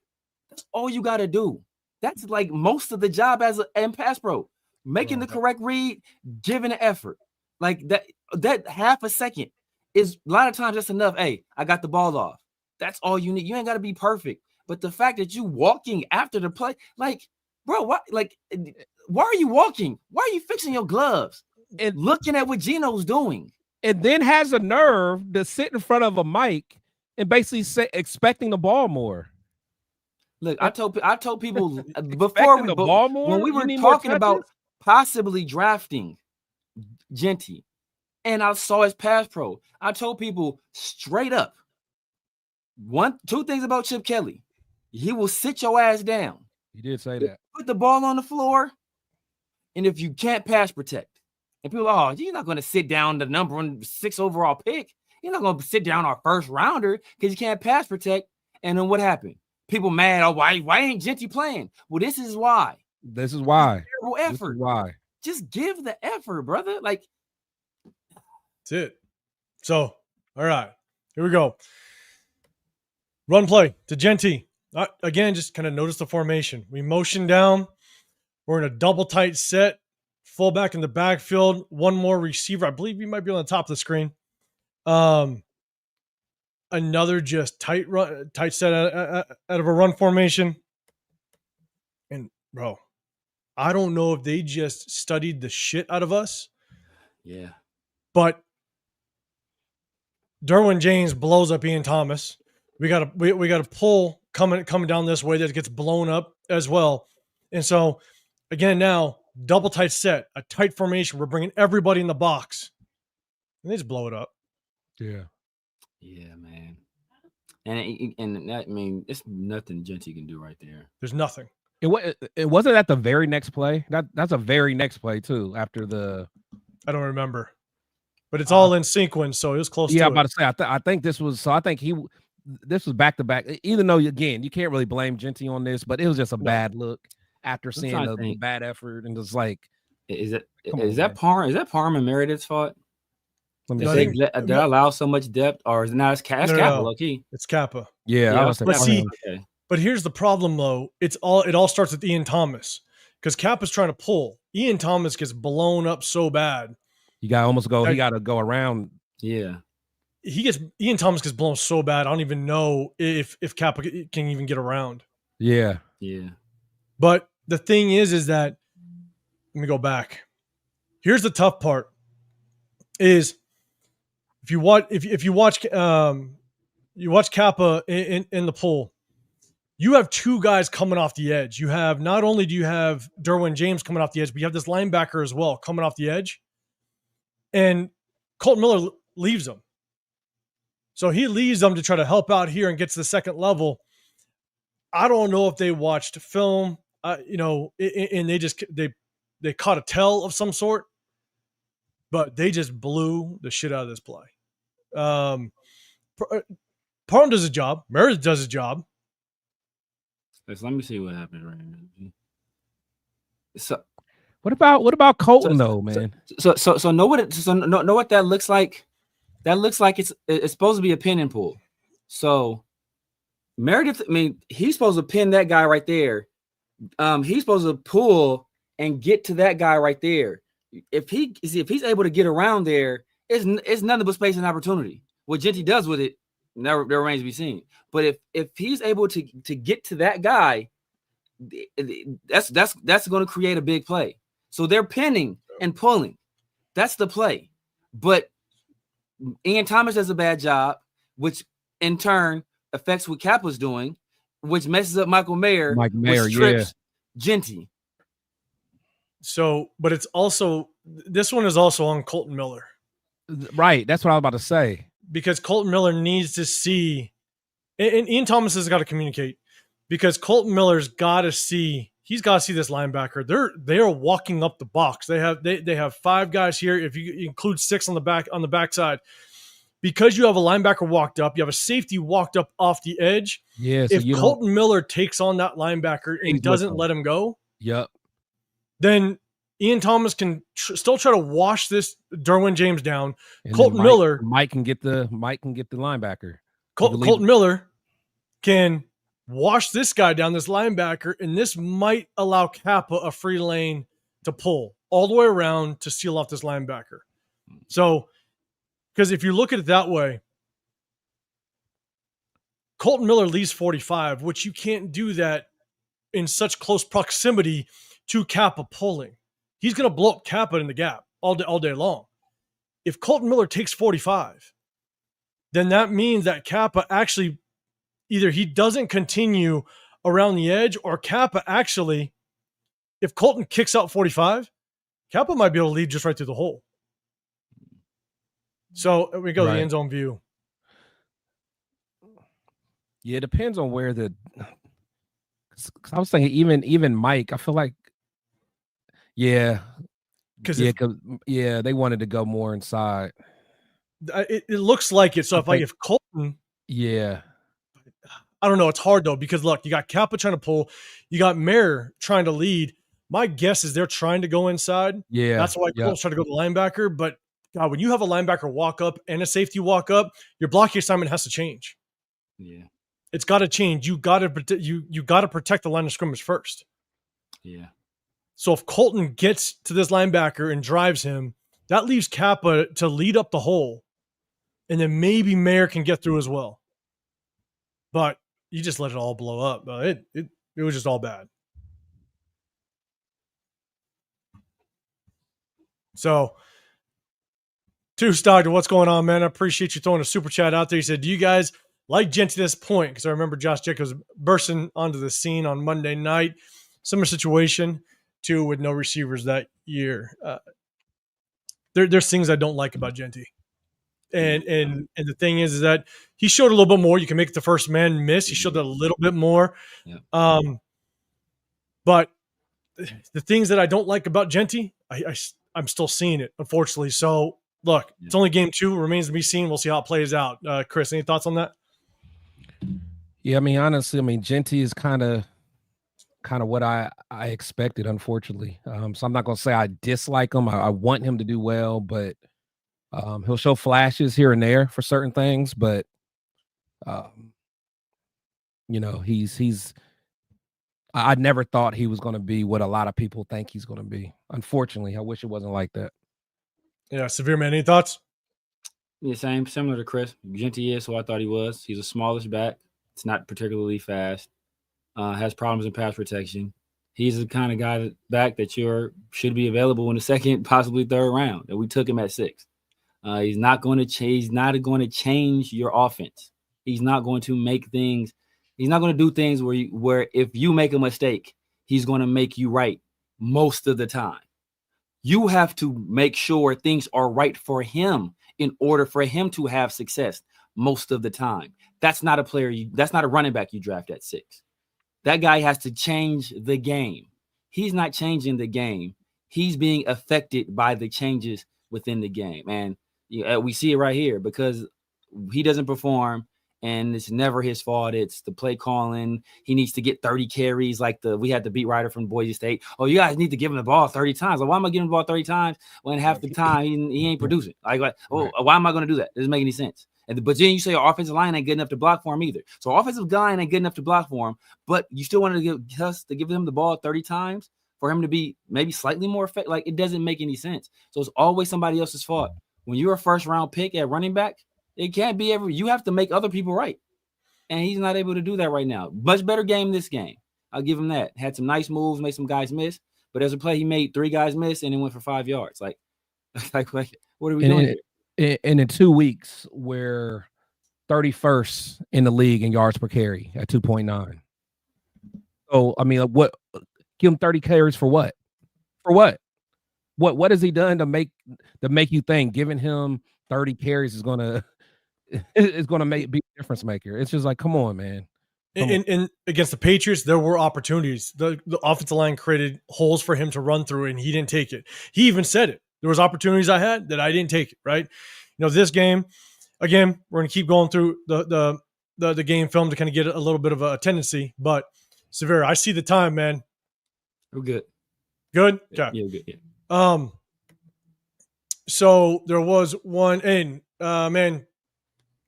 That's all you got to do. That's like most of the job as a pass pro. Making the correct read, giving the effort. Like that half a second is a lot of times just enough. Hey, I got the ball off. That's all you need. You ain't got to be perfect. But the fact that you walking after the play, like, bro, why are you walking? Why are you fixing your gloves? And looking at what Geno's doing, and then has a nerve to sit in front of a mic and basically expecting the ball more. Look, I told people before when we were talking about possibly drafting Genty, and I saw his pass pro, I told people straight up, 2 things about Chip Kelly: he will sit your ass down. He did say that. Put the ball on the floor, and if you can't pass protect. And people are, you're not going to sit down the number 6 overall pick. You're not going to sit down our first rounder because you can't pass protect. And then what happened? People mad. Oh, why ain't Genty playing? Well, this is why. Terrible effort. Why? Just give the effort, brother. Like, that's it. So, all right, here we go. Run play to Genty. Again, just kind of notice the formation. We motion down. We're in a double tight set. Fullback in the backfield, one more receiver. I believe he might be on the top of the screen. Another just tight set out of a run formation. And bro, I don't know if they just studied the shit out of us. Yeah. But Derwin James blows up Ian Thomas. We got a pull coming down this way that gets blown up as well. And so again, now double tight set, a tight formation. We're bringing everybody in the box, and they just blow it up. Yeah, man. And that, I mean, it's nothing Genty can do right there. There's nothing. It wasn't at the very next play. That's a very next play too. After the, I don't remember, but it's all in sequence, so it was close. Yeah, to I'm about to say. I think this was. So I think this was back to back. Even though again, you can't really blame Genty on this, but it was just a bad look. After seeing the bad effort, and just like, is that Parham and Meredith's fault? Did I allow so much depth, or is it not? It's Kappa, low key. It's Kappa. Yeah, but here's the problem, though. It all starts with Ian Thomas, because Kappa's trying to pull. Ian Thomas gets blown up so bad. He got to go around. Yeah. Ian Thomas gets blown so bad. I don't even know if Kappa can even get around. Yeah. Yeah. But the thing is that let me go back. Here's the tough part: is if you watch you watch Kappa in the pool, you have two guys coming off the edge. You have not only do you have Derwin James coming off the edge, but you have this linebacker as well coming off the edge, and Colton Miller leaves them. So he leaves them to try to help out here and get to the second level. I don't know if they watched film, and they caught a tell of some sort, but they just blew the shit out of this play. Parham does his job. Meredith does his job. Let me see what happened right here. So what about Colton though, man? So know what that looks like? That looks like it's supposed to be a pin and pull. So Meredith, I mean, he's supposed to pin that guy right there. He's supposed to pull and get to that guy right there. If he's able to get around there, it's nothing but space and opportunity. What Genty does with it, there remains to be seen. But if he's able to get to that guy, that's going to create a big play. So they're pinning and pulling. That's the play. But Ian Thomas does a bad job, which in turn affects what Kappa's doing, which messes up Michael Mayer, which trips Genty. So, but it's also, this one is also on Colton Miller. Right. That's what I was about to say. Because Colton Miller needs to see, and Ian Thomas has got to communicate, because Colton Miller's got to see, he's got to see this linebacker. They're walking up the box. They have five guys here. If you include six on the backside, because you have a linebacker walked up, you have a safety walked up off the edge. Yeah. So if Colton Miller takes on that linebacker and doesn't let him go, yep, then Ian Thomas can still try to wash this Derwin James down. And Colton Miller, Mike can get the linebacker. Colton Miller can wash this guy down, this linebacker, and this might allow Kappa a free lane to pull all the way around to seal off this linebacker. So, because if you look at it that way, Colton Miller leaves 45, which you can't do that in such close proximity to Kappa pulling. He's going to blow up Kappa in the gap all day long. If Colton Miller takes 45, then that means that Kappa actually, either he doesn't continue around the edge, or Kappa actually, if Colton kicks out 45, Kappa might be able to lead just right through the hole. So we go to the end zone view. Yeah, it depends on where I was thinking even Mike, I feel like, they wanted to go more inside. It looks like it. So if Colton, I don't know. It's hard though, because look, you got Kappa trying to pull, you got Mayer trying to lead. My guess is they're trying to go inside. Yeah, that's why Colton's trying to go to linebacker. But God, when you have a linebacker walk up and a safety walk up, your blocking assignment has to change. Yeah, it's got to change. You got to you got to protect the line of scrimmage first. Yeah. So if Colton gets to this linebacker and drives him, that leaves Kappa to lead up the hole, and then maybe Mayer can get through as well. But you just let it all blow up. It was just all bad. So, Two Stockton, what's going on, man? I appreciate you throwing a super chat out there. He said, do you guys like Genty this point? Because I remember Josh Jacobs bursting onto the scene on Monday night. Similar situation, too, with no receivers that year. There's things I don't like about Genty. And the thing is that he showed a little bit more. You can make the first man miss. He showed that a little bit more. Yeah. But the things that I don't like about Genty, I'm still seeing it, unfortunately. So, look, It's only game 2. It remains to be seen. We'll see how it plays out. Chris, any thoughts on that? Yeah, I mean, honestly, Genty is kind of what I expected, unfortunately. So I'm not going to say I dislike him. I want him to do well, but he'll show flashes here and there for certain things. But, he's I never thought he was going to be what a lot of people think he's going to be. Unfortunately, I wish it wasn't like that. Yeah, Severe Man, any thoughts? Yeah, same, similar to Chris. Genty is who I thought he was. He's a smallish back. It's not particularly fast. Has problems in pass protection. He's the kind of guy back that should be available in the second, possibly third round. And we took him at 6. He's not going to change. He's not going to change your offense. He's not going to make things. He's not going to do things where if you make a mistake, he's going to make you right most of the time. You have to make sure things are right for him in order for him to have success most of the time. That's not a player. That's not a running back you draft at 6. That guy has to change the game. He's not changing the game. He's being affected by the changes within the game. And we see it right here because he doesn't perform, and it's never his fault. It's the play calling. He needs to get 30 carries like we had the beat writer from Boise State. Oh, you guys need to give him the ball 30 times. Like, why am I giving the ball 30 times when half the time he ain't producing? Like, why am I going to do that? It doesn't make any sense. But then you say your offensive line ain't good enough to block for him either. So offensive line ain't good enough to block for him, but you still wanted to give him the ball 30 times for him to be maybe slightly more effective. Like, it doesn't make any sense. So it's always somebody else's fault. When you're a first round pick at running back, it can't be you have to make other people right. And he's not able to do that right now. Much better game this game. I'll give him that. Had some nice moves, made some guys miss. But as a play, he made 3 guys miss and it went for 5 yards. Like what are we doing here? And in 2 weeks, we're 31st in the league in yards per carry at 2.9. So, I mean, what? Give him 30 carries for what? For what? What has he done to make you think giving him 30 carries is gonna be a difference maker? It's just like, come on, man. And against the Patriots, there were opportunities. The offensive line created holes for him to run through, and he didn't take it. He even said it. There was opportunities I had that I didn't take it, right? This game, again, we're going to keep going through the game film to kind of get a little bit of a tendency. But, Severe, I see the time, man. We're good. Good? Okay. Yeah, we're good, yeah. So there was one, and, man,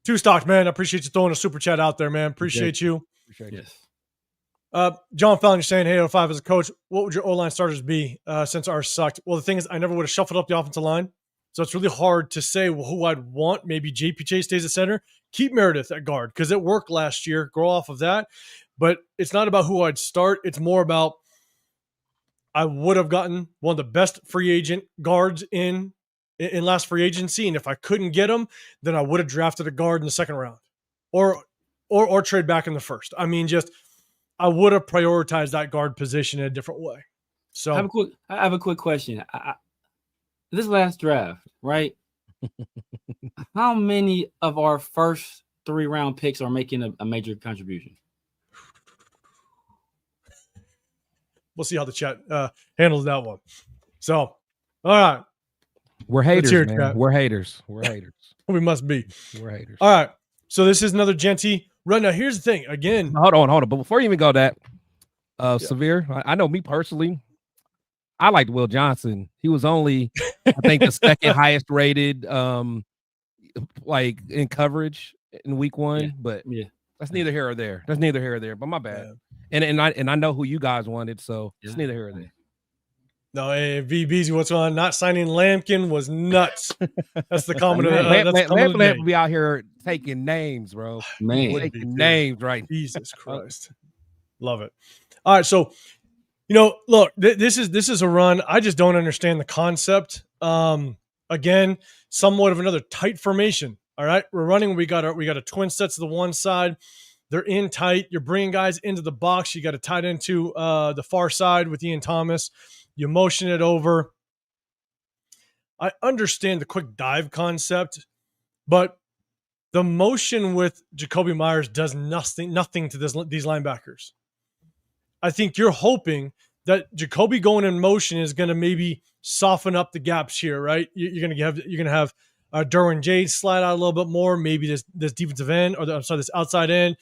2 stocks, man. I appreciate you throwing a super chat out there, man. Appreciate you. Appreciate it. Yes. John Fallon, you're saying, hey, 05 as a coach, what would your O-line starters be since ours sucked? Well, the thing is, I never would have shuffled up the offensive line. So it's really hard to say who I'd want. Maybe JPJ stays at center. Keep Meredith at guard because it worked last year. Grow off of that. But it's not about who I'd start. It's more about I would have gotten one of the best free agent guards in last free agency. And if I couldn't get him, then I would have drafted a guard in the second round or trade back in the first. I mean, I would have prioritized that guard position in a different way. So I have a quick question. This last draft, right? How many of our first 3 round picks are making a major contribution? We'll see how the chat handles that one. So, all right. We're haters, man. We're haters. We must be. We're haters. All right. So this is another Genty. Right now, here's the thing. Again. Hold on. But before you even go that, Severe, I know me personally, I liked Will Johnson. He was only, I think, the second highest rated like in coverage in week 1. But that's neither here or there. But my bad. And I know who you guys wanted, so it's neither here or there. No, hey, VBZ, what's on? Not signing Lampkin was nuts. That's the comment. Lampkin will be out here taking names, bro. Man, taking names, right? Jesus Christ, love it. All right, so look, this is a run. I just don't understand the concept. Again, somewhat of another tight formation. All right, we're running. We got a twin sets to the one side. They're in tight. You're bringing guys into the box. You got to tight into the far side with Ian Thomas. You motion it over. I understand the quick dive concept, but the motion with Jacoby Myers does nothing to these linebackers. I think you're hoping that Jacoby going in motion is going to maybe soften up the gaps here, right? You're going to have Derwin James slide out a little bit more. Maybe this defensive end, this outside end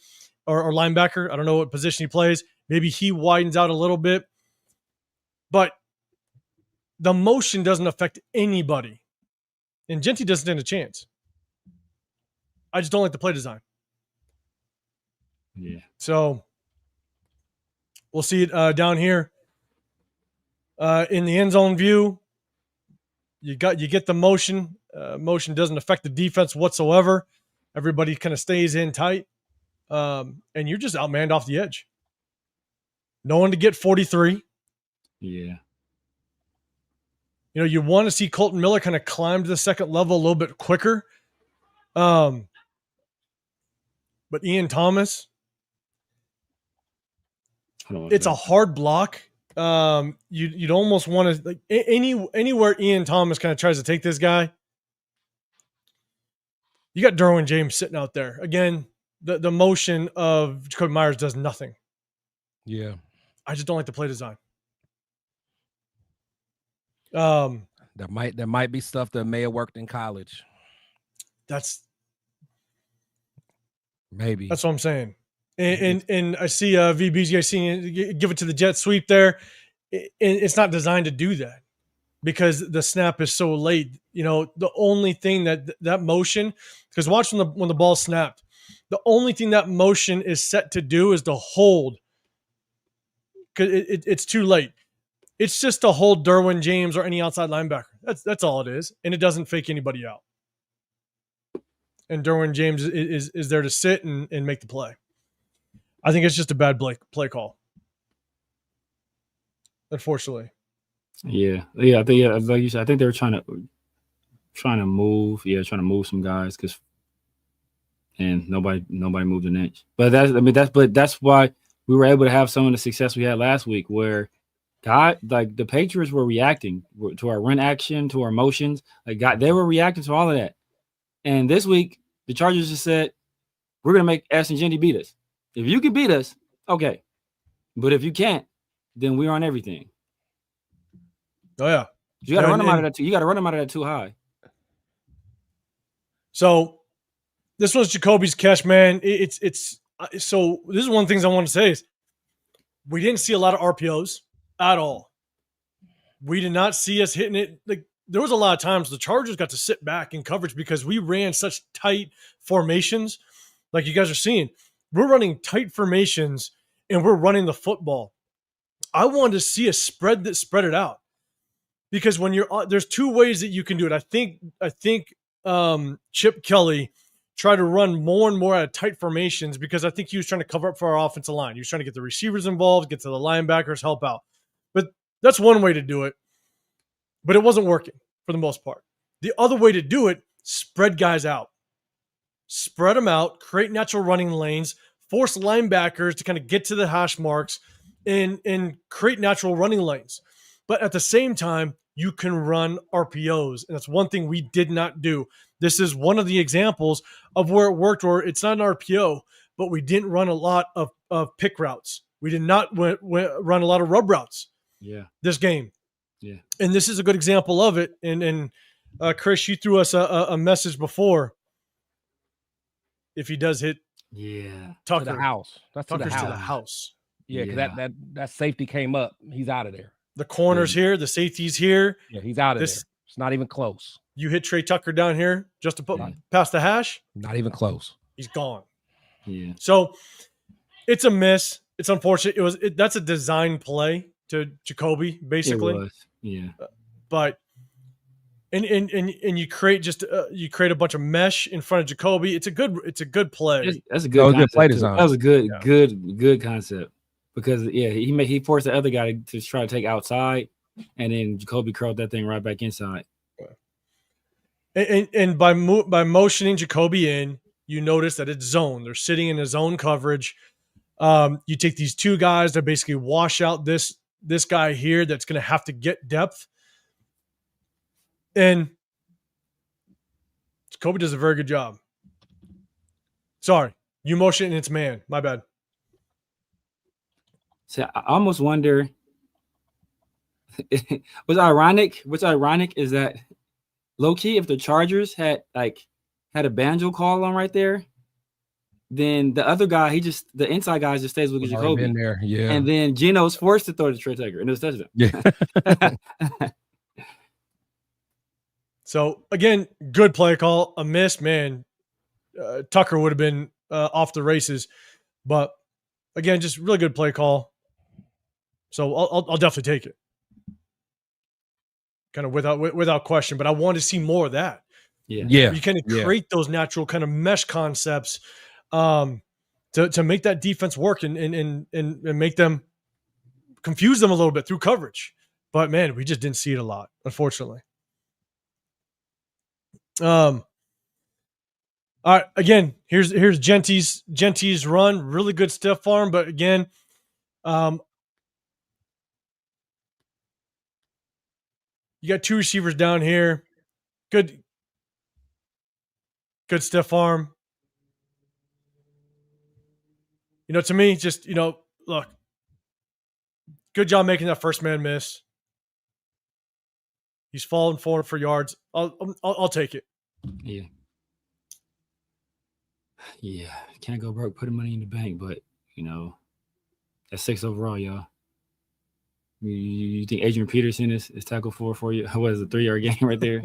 or linebacker. I don't know what position he plays. Maybe he widens out a little bit, but the motion doesn't affect anybody, and Genty doesn't stand a chance. I just don't like the play design. Yeah. So we'll see it down here in the end zone view. You get the motion. Motion doesn't affect the defense whatsoever. Everybody kind of stays in tight, and you're just outmanned off the edge. No one to get 43. Yeah. You know, you want to see Colton Miller kind of climb to the second level a little bit quicker. But Ian Thomas, it's a hard block. You'd almost want to, like, anywhere Ian Thomas kind of tries to take this guy. You got Derwin James sitting out there. Again, the motion of Jacoby Myers does nothing. Yeah. I just don't like the play design. There might be stuff that may have worked in college. That's maybe. That's what I'm saying. And I see VB's seeing give it to the jet sweep there. It's not designed to do that because the snap is so late. You know, the only thing that motion, because watch when the ball snapped, the only thing that motion is set to do is to hold. Because it's too late. It's just to hold Derwin James or any outside linebacker. That's all it is, and it doesn't fake anybody out. And Derwin James is there to sit and make the play. I think it's just a bad play call, unfortunately. Yeah. I think like you said, I think they were trying to move some guys and nobody moved an inch. But that's why we were able to have some of the success we had last week, where the Patriots were reacting to our run action, to our motions. They were reacting to all of that. And this week, the Chargers just said, we're going to make S and Jenny beat us. If you can beat us, okay. But if you can't, then we're on everything. Oh, yeah. You got to run them out of that. You got to run them out of that too high. So this was Jacoby's catch, man. So this is one of the things I want to say is we didn't see a lot of RPOs at all. We did not see us hitting it. Like, there was a lot of times the Chargers got to sit back in coverage because we ran such tight formations. Like you guys are seeing, we're running tight formations and we're running the football. I wanted to see a spread it out, because when there's two ways that you can do it. I think Chip Kelly tried to run more and more out of tight formations because I think he was trying to cover up for our offensive line. He was trying to get the receivers involved, get to the linebackers, help out. But that's one way to do it. But it wasn't working for the most part. The other way to do it, spread guys out. Spread them out, create natural running lanes, force linebackers to kind of get to the hash marks and create natural running lanes. But at the same time, you can run RPOs. And that's one thing we did not do. This is one of the examples of where it worked, where it's not an RPO, but we didn't run a lot of pick routes. We did not run a lot of rub routes. Yeah. This game. Yeah. And this is a good example of it. And Chris, you threw us a message before. If he does hit Tucker. To the house. That's Tucker's to the house. Yeah, because that safety came up. He's out of there. The corner's here. The safety's here. Yeah, he's out of there. It's not even close. You hit Trey Tucker down here just to put past the hash. Not even close. He's gone. Yeah. So it's a miss. It's unfortunate. That's a design play to Jacoby, basically. It was. Yeah. But and you create a bunch of mesh in front of Jacoby. It's a good play. That's a good play design. That was a good concept, because he forced the other guy to try to take outside, and then Jacoby curled that thing right back inside. And by motioning Jacoby in, you notice that it's zone. They're sitting in a zone coverage. You take these two guys that basically wash out this guy here that's going to have to get depth. And Jacoby does a very good job. Sorry, you motion and it's man. My bad. So I almost wonder. What's ironic is that low key, if the Chargers had a banjo call on right there, then the other guy, the inside guy just stays with Jacoby. Been there, yeah. And then Geno's forced to throw to Trey Tucker, and it was touchdown. Yeah. So again, good play call. A miss, man. Tucker would have been off the races, but again, just really good play call. So I'll definitely take it. kind of without question. But I want to see more of that. Yeah. You kind of create those natural kind of mesh concepts to make that defense work and make them confuse them a little bit through coverage. But man, we just didn't see it a lot, unfortunately. All right, again, here's Genty's run, really good stiff arm, but again, you got two receivers down here, good stiff arm. To me, just look, good job making that first man miss. He's falling forward for yards. I'll take it. Yeah. Can't go broke putting money in the bank, but that's 6 overall, y'all. You think Adrian Peterson is tackle for you? What is a 3-yard game right there?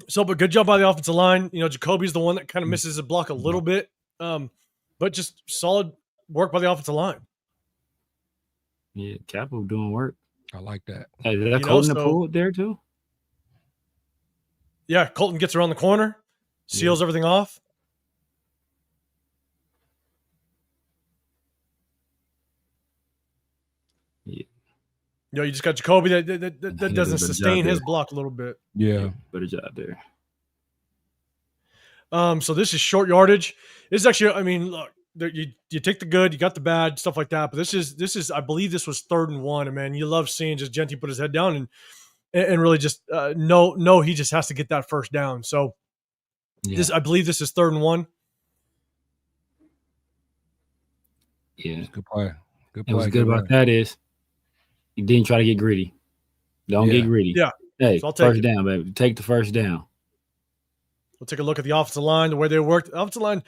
So, but good job by the offensive line. Jacoby's the one that kind of misses the block a little bit, but just solid work by the offensive line. Yeah, Capital doing work. I like that. Hey, is that Colton the pool there too? Yeah, Colton gets around the corner, seals everything off. Yeah. You just got Jacoby that doesn't sustain his block a little bit. Yeah. Better job there. So this is short yardage. This is actually, look, you take the good, you got the bad, stuff like that. But this is, I believe this was 3rd and 1. And man, you love seeing just Genty put his head down and really just no, he just has to get that first down. So I believe this is 3rd and 1. Yeah, good play. Good play. What's good about that is he didn't try to get greedy. Don't get greedy. Yeah. Hey, so first down, baby. Take the first down. We'll take a look at the offensive line, the way they worked. The offensive line,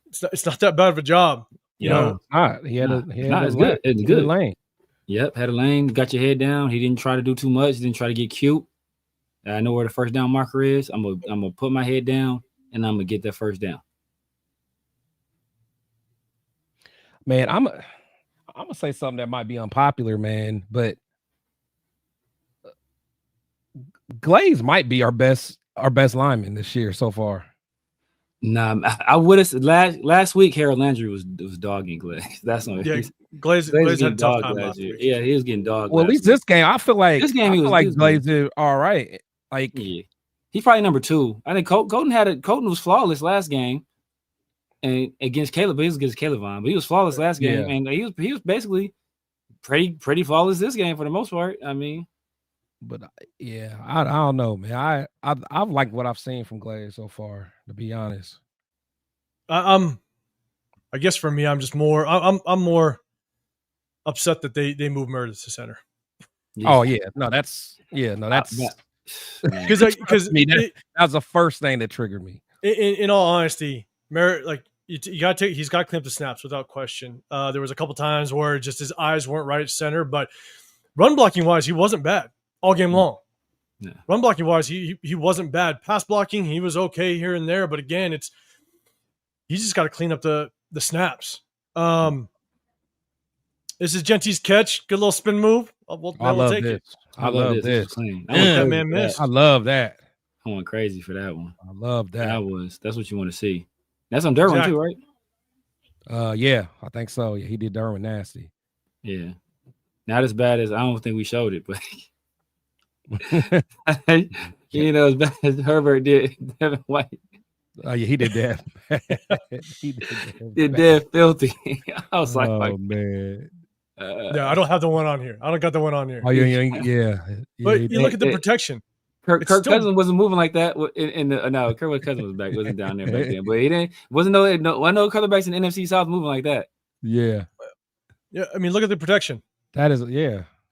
it's not that bad of a job. No, it's not. He had it's good. It's good lane. Yep, had a lane. Got your head down. He didn't try to do too much. He didn't try to get cute. I know where the first down marker is. I'm gonna put my head down and I'm gonna get that first down. Man, I'm gonna say something that might be unpopular, man, but Glaze might be our best lineman this year so far. Nah, I would have last week. Harold Landry was dogging Glaze. That's not. Yeah, Glaze had a tough time last week. Yeah, he was getting dogged. Well, at least this game, I feel like Glaze did all right. Like, yeah, he's probably number 2. I think Colton was flawless last game, and against Caleb, but he was against Caleb but he was flawless last game, and he was basically pretty flawless this game for the most part. But I don't know, man. I've liked what I've seen from Glaze so far, to be honest. I guess for me, I'm just more. I'm more upset that they moved Meredith to center. Yeah. Oh yeah, that's because that was the first thing that triggered me. In all honesty, Merritt, like you got to he's got to clean up the snaps without question. There was a couple times where just his eyes weren't right at center, but run blocking wise, he wasn't bad all game long. Yeah. Run blocking wise, he wasn't bad. Pass blocking, he was okay here and there, but again, you just got to clean up the snaps. This is Genty's catch. Good little spin move. I love this. I love this. That man missed. I love that. I went crazy for that one. I love that. That's what you want to see. That's on Derwin too, right? Yeah, I think so. Yeah, he did Derwin nasty. Yeah. Not as bad as I don't think we showed it, but as bad as Herbert did Devin White. Oh yeah, he did that. He did that filthy. I was like, oh man. Yeah, I don't have the one on here. I don't got the one on here. Oh yeah. But you look at the protection. Kirk Cousins wasn't moving like that. Kirk Cousins was back, wasn't down there back then. But he wasn't no quarterbacks in the NFC South moving like that. Yeah. Yeah, I mean, look at the protection. That is,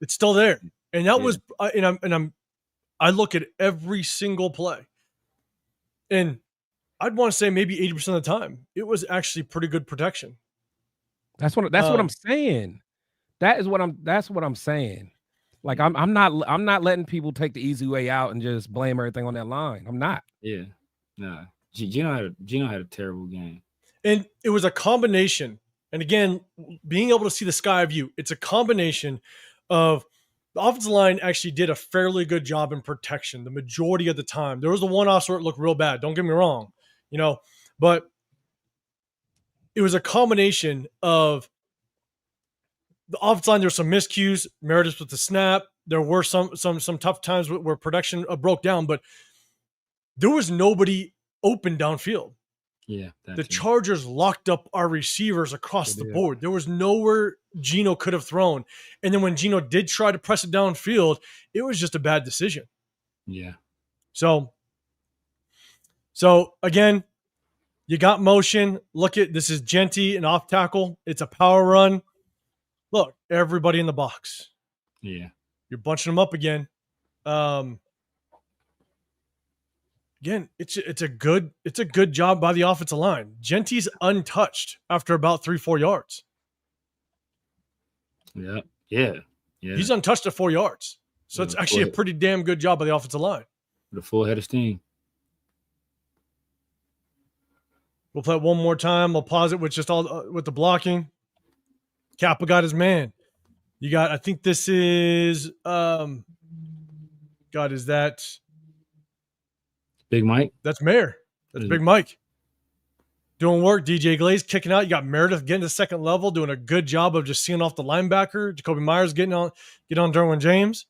it's still there, and that was, I look at every single play, and I'd want to say maybe 80% of the time it was actually pretty good protection. That's what I'm saying. That's what I'm saying. Like I'm not letting people take the easy way out and just blame everything on that line. I'm not. Yeah, nah. Gino had a terrible game, and it was a combination. And again, being able to see the sky view, it's a combination of the offensive line actually did a fairly good job in protection the majority of the time. There was the one off where it looked real bad. Don't get me wrong, but it was a combination of the offensive line. There's some miscues. Meredith with the snap. There were some tough times where production broke down, but there was nobody open downfield. Yeah, the Chargers locked up our receivers across the board. There was nowhere Geno could have thrown. And then when Geno did try to press it downfield, it was just a bad decision. Yeah. So again, you got motion. Look at this is Genty, an off tackle. It's a power run. Look, everybody in the box. Yeah. You're bunching them up again. Again, it's a good job by the offensive line. Genty's untouched after about 3-4 yards. Yeah. He's untouched at 4 yards. So it's actually a pretty damn good job by the offensive line. With a full head of steam. We'll play it one more time. We'll pause it with just all with the blocking. Kappa got his man. You got, I think this is God, is that Big Mike? That's Mayer. That's Big Mike. Doing work. DJ Glaze kicking out. You got Meredith getting to second level, doing a good job of just seeing off the linebacker. Jacoby Myers getting on Derwin James.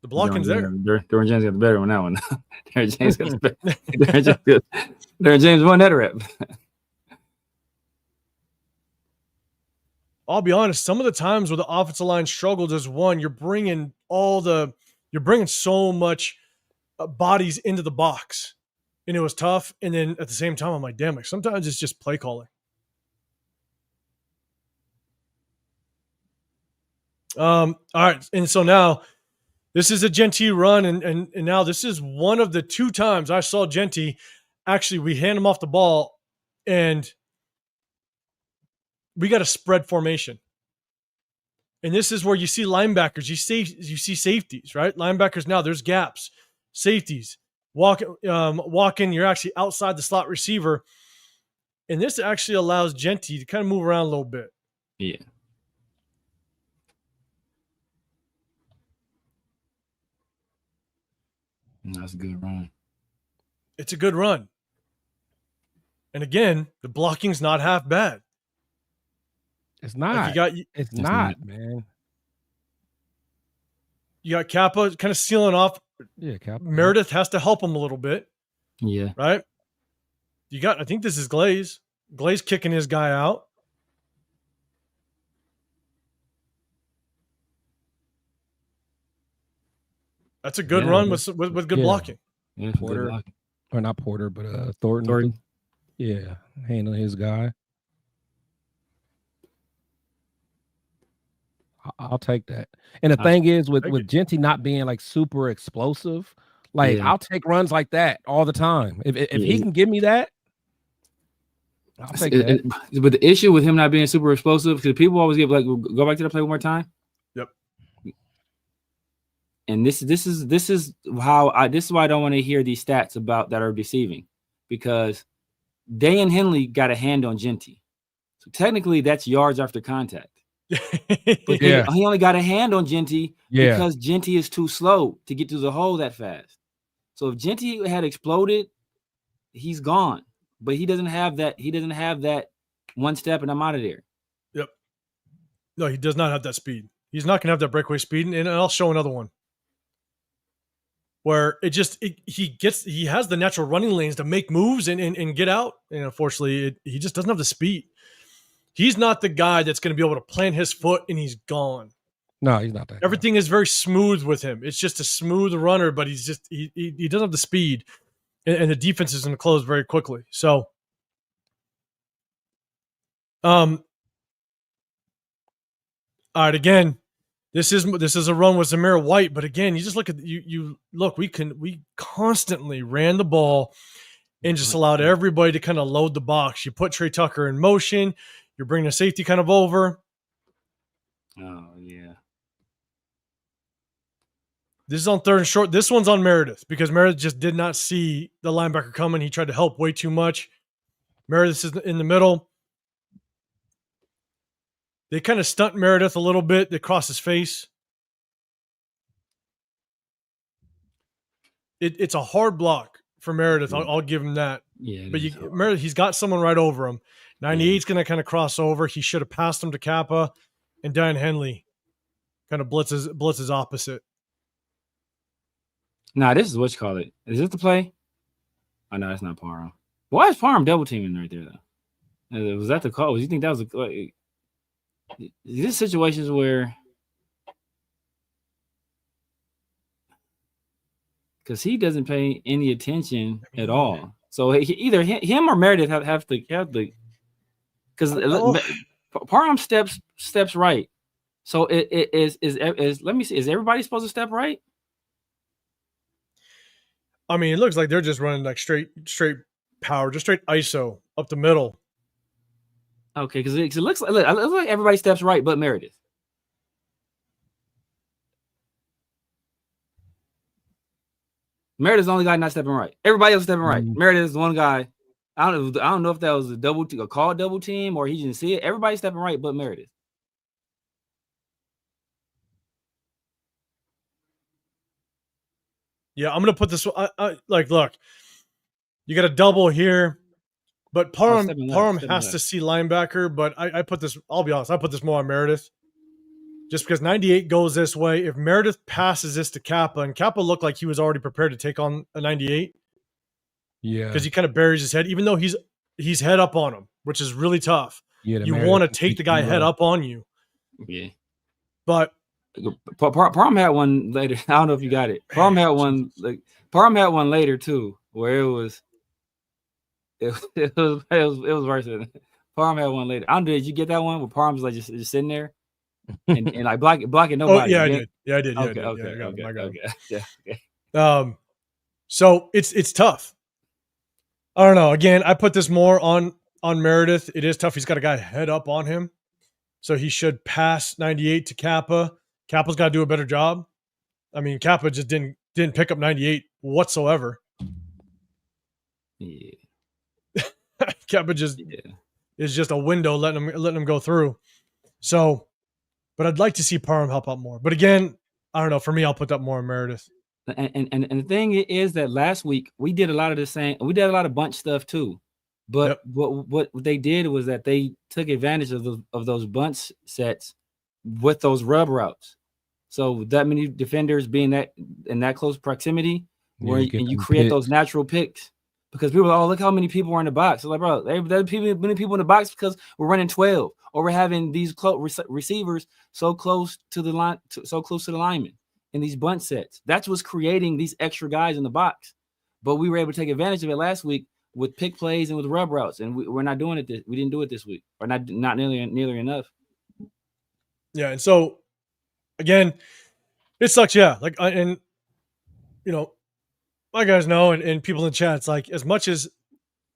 The blocking's there. Derwin James got the better on that one. Derwin James got the better. Derwin James won that rep. I'll be honest. Some of the times where the offensive line struggled is one, you're bringing so much bodies into the box, and it was tough. And then at the same time, I'm like, damn it. Sometimes it's just play calling. All right, and so now this is a Genty run, and now this is one of the 2 times I saw Genty. Actually, we hand him off the ball, and we got a spread formation. And this is where you see linebackers, you see safeties, right? Linebackers now, there's gaps. Safeties, walking, you're actually outside the slot receiver. And this actually allows Genty to kind of move around a little bit. Yeah. That's a good run. It's a good run. And again, the blocking's not half bad. It's not. It's not, man. You got Kappa kind of sealing off. Yeah, Kappa. Meredith has to help him a little bit. Yeah. Right? I think this is Glaze. Glaze kicking his guy out. That's a good run with good blocking. Yeah, Porter, or not Porter, but Thornton. Yeah, handling his guy. I'll take that. And the thing is, with Genty not being like super explosive, I'll take runs like that all the time. If he can give me that, I'll take that. But the issue with him not being super explosive, because people always give go back to the play one more time. Yep. And this is why I don't want to hear these stats about that are deceiving, because Dan Henley got a hand on Genty, so technically that's yards after contact. But he only got a hand on Genty because Genty is too slow to get to the hole that fast. So if Genty had exploded, he's gone. But he doesn't have that. He doesn't have that one step, and I'm out of there. Yep. No, he does not have that speed. He's not going to have that breakaway speed, and I'll show another one where he has the natural running lanes to make moves and get out, and unfortunately, he just doesn't have the speed. He's not the guy that's going to be able to plant his foot and he's gone. No, he's not that. Everything is very smooth with him. It's just a smooth runner, but he's just he doesn't have the speed, and the defense is going to close very quickly. So, all right, again, this is a run with Zamir White, but again, you just look at we constantly ran the ball and just allowed everybody to kind of load the box. You put Trey Tucker in motion. You're bringing a safety kind of over. Oh, yeah. This is on 3rd and short. This one's on Meredith because Meredith just did not see the linebacker coming. He tried to help way too much. Meredith is in the middle. They kind of stunt Meredith a little bit. They cross his face. It's a hard block for Meredith. I'll give him that. Yeah, but Meredith, he's got someone right over him. 98's going to kind of cross over. He should have passed him to Kappa, and Diane Henley kind of blitzes opposite. Nah, this is what you call it. Is this the play? Oh, no, that's not Parham. Why is Parham double teaming right there, though? Was that the call? Do you think that was is this situations where, because he doesn't pay any attention at all. So either him or Meredith have to because Parham steps right. So it is let me see, is everybody supposed to step right? I mean, it looks like they're just running like straight power, just straight ISO up the middle. Okay, because it looks like everybody steps right but Meredith. Meredith's the only guy not stepping right. Everybody else stepping right. Meredith is the one guy. I don't know if that was a call double team or he didn't see it. Everybody's stepping right but Meredith. Yeah, I'm gonna put this. Look, you got a double here, but Parham has to see linebacker. But I put this. I'll be honest. I put this more on Meredith, just because 98 goes this way. If Meredith passes this to Kappa, and Kappa looked like he was already prepared to take on a 98, because he kind of buries his head, even though he's head up on him, which is really tough. Yeah, you want to take the guy head up on you. Yeah, but. Parham had one later. I don't know if you got it. Parham had one later too, where it was worse than it. Parham had one later. I don't know. Did you get that one where Parham was like just sitting there and like blocking nobody? Oh, yeah, I did. Okay. So it's tough. I don't know. Again, I put this more on Meredith. It is tough. He's got a guy head up on him, so he should pass 98 to Kappa. Kappa's got to do a better job. I mean, Kappa just didn't pick up 98 whatsoever. Yeah. Kappa is just a window letting him go through. So, but I'd like to see Parham help out more. But again, I don't know. For me, I'll put that more on Meredith. And the thing is that last week we did a lot of the same. We did a lot of bunch stuff too. But what they did was that they took advantage of those bunch sets with those rub routes. So that many defenders being that in that close proximity, where you create those natural picks, because people are, look how many people are in the box. So like, bro, there's many people in the box because we're running 12, or we're having these receivers so close to the line, so close to the lineman in these bunch sets. That's what's creating these extra guys in the box. But we were able to take advantage of it last week with pick plays and with rub routes, and we're not doing it. We didn't do it this week, or not nearly enough. Yeah, and so again, it sucks. Yeah, like, and you know, my guys know, and people in the chat, it's like, as much as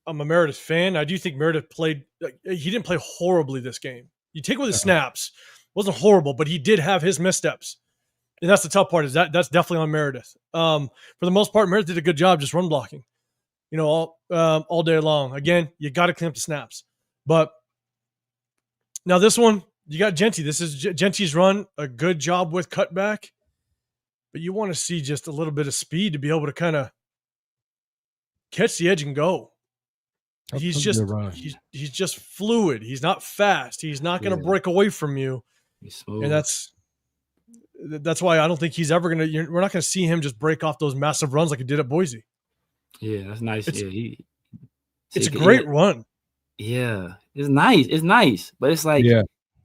I'm a Meredith fan, I do think Meredith played. He didn't play horribly this game. You take away the snaps, wasn't horrible, but he did have his missteps, and that's the tough part. Is that's definitely on Meredith. For the most part, Meredith did a good job just run blocking. You know, all day long. Again, you got to clean up the snaps, but now this one. You got Genty. This is Genty's run a good job with cutback, but you want to see just a little bit of speed to be able to kind of catch the edge and go. He's just fluid. He's not fast. He's not going to break away from you, and that's why I don't think he's ever going to. We're not going to see him just break off those massive runs like he did at Boise. Yeah, that's nice. It's a great run. Yeah, it's nice, but it's like.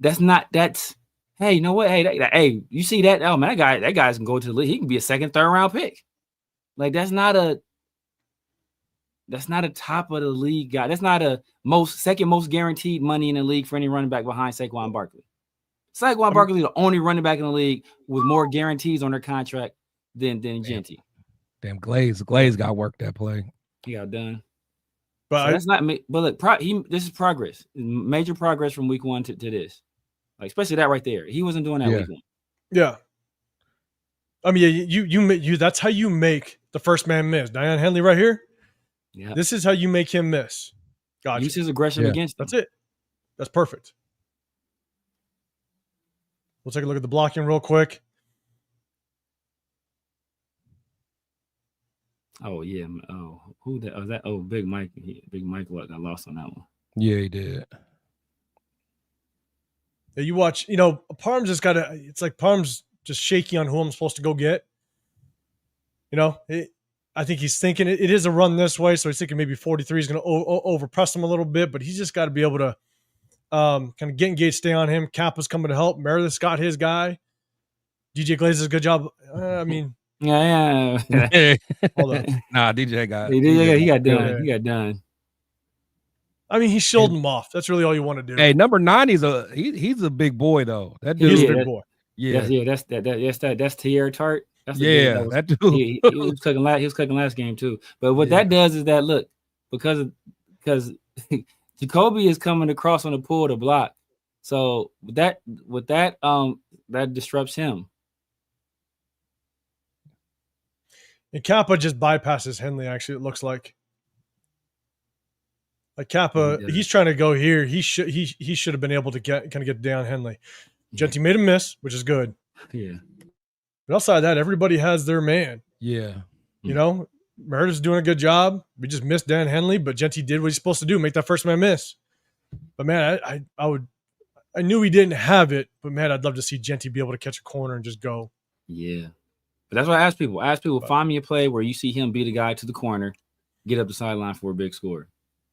That's hey, you know what? Hey, you see that? Oh man, that guy's can go to the league. He can be a second, third round pick. Like that's not a top of the league guy. That's not a second most guaranteed money in the league for any running back behind Saquon Barkley. Saquon Barkley is the only running back in the league with more guarantees on their contract than Genty. Damn, Glaze got work that play. He got done. But that's not me. But look, this is progress. Major progress from week 1 to this. Like, especially that right there. He wasn't doing that week 1. Yeah. I mean, you that's how you make the first man miss. Diane Henley right here. Yeah. This is how you make him miss. Gotcha. Use his aggression against him. That's it. That's perfect. We'll take a look at the blocking real quick. Oh yeah. Oh, who that? Oh, that. Oh, Big Mike. Big Mike got lost on that one. Yeah, he did. You watch, Parm's just got to, it's like Parm's just shaky on who I'm supposed to go get. I think he's thinking it is a run this way. So he's thinking maybe 43 is going to overpress him a little bit, but he's just got to be able to kind of get engaged, stay on him. Kappa's coming to help. Meredith's got his guy. DJ Glaze does a good job. Yeah. Hold on. Nah, DJ got. He got done. Yeah. He got done. I mean, he shielded him off. That's really all you want to do. Hey, number 9, he's a big boy though. That dude, he's a big boy. Yeah, That's Tierra Tart. That's that dude. He was cooking last game too. But what that does is that look, because Jacoby is coming across on the pull to block, so that disrupts him. And Kappa just bypasses Henley. Actually, it looks like Kappa, he's trying to go here. He should have been able to get down Henley. Genty made a miss, which is good. Yeah. But outside of that, everybody has their man. Yeah. Meredith's doing a good job. We just missed Dan Henley, but Genty did what he's supposed to do, make that first man miss. But man, I knew he didn't have it, but man, I'd love to see Genty be able to catch a corner and just go. Yeah. But that's what I ask people. Find me a play where you see him beat a guy to the corner, get up the sideline for a big score.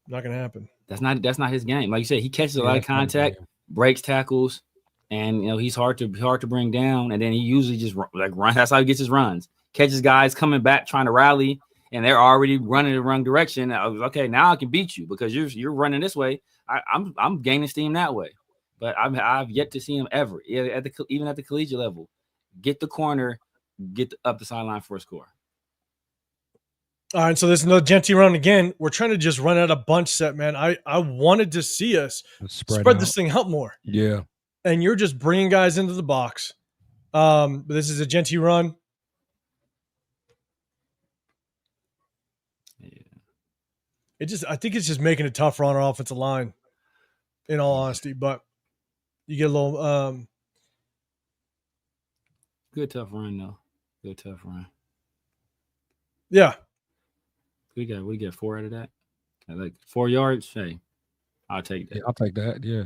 Not gonna happen. That's not his game. Like you said, he catches a lot of contact, breaks tackles, and he's hard to bring down. And then he usually just run. That's how he gets his runs. Catches guys coming back trying to rally, and they're already running the wrong direction. I was okay. Now I can beat you because you're running this way. I'm gaining steam that way. But I've yet to see him ever, even at the collegiate level, get the corner, up the sideline for a score. All right, so there's another Genty run again. We're trying to just run out a bunch set, man. I wanted to see us spread this thing out more. Yeah. And you're just bringing guys into the box. But this is a Genty run. Yeah. I think it's just making it tough on our offensive line, in all honesty. But you get a little good tough run though. Good tough run. Yeah. We get 4 out of that. Like 4 yards. Hey, I'll take that. Yeah, I'll take that. Yeah.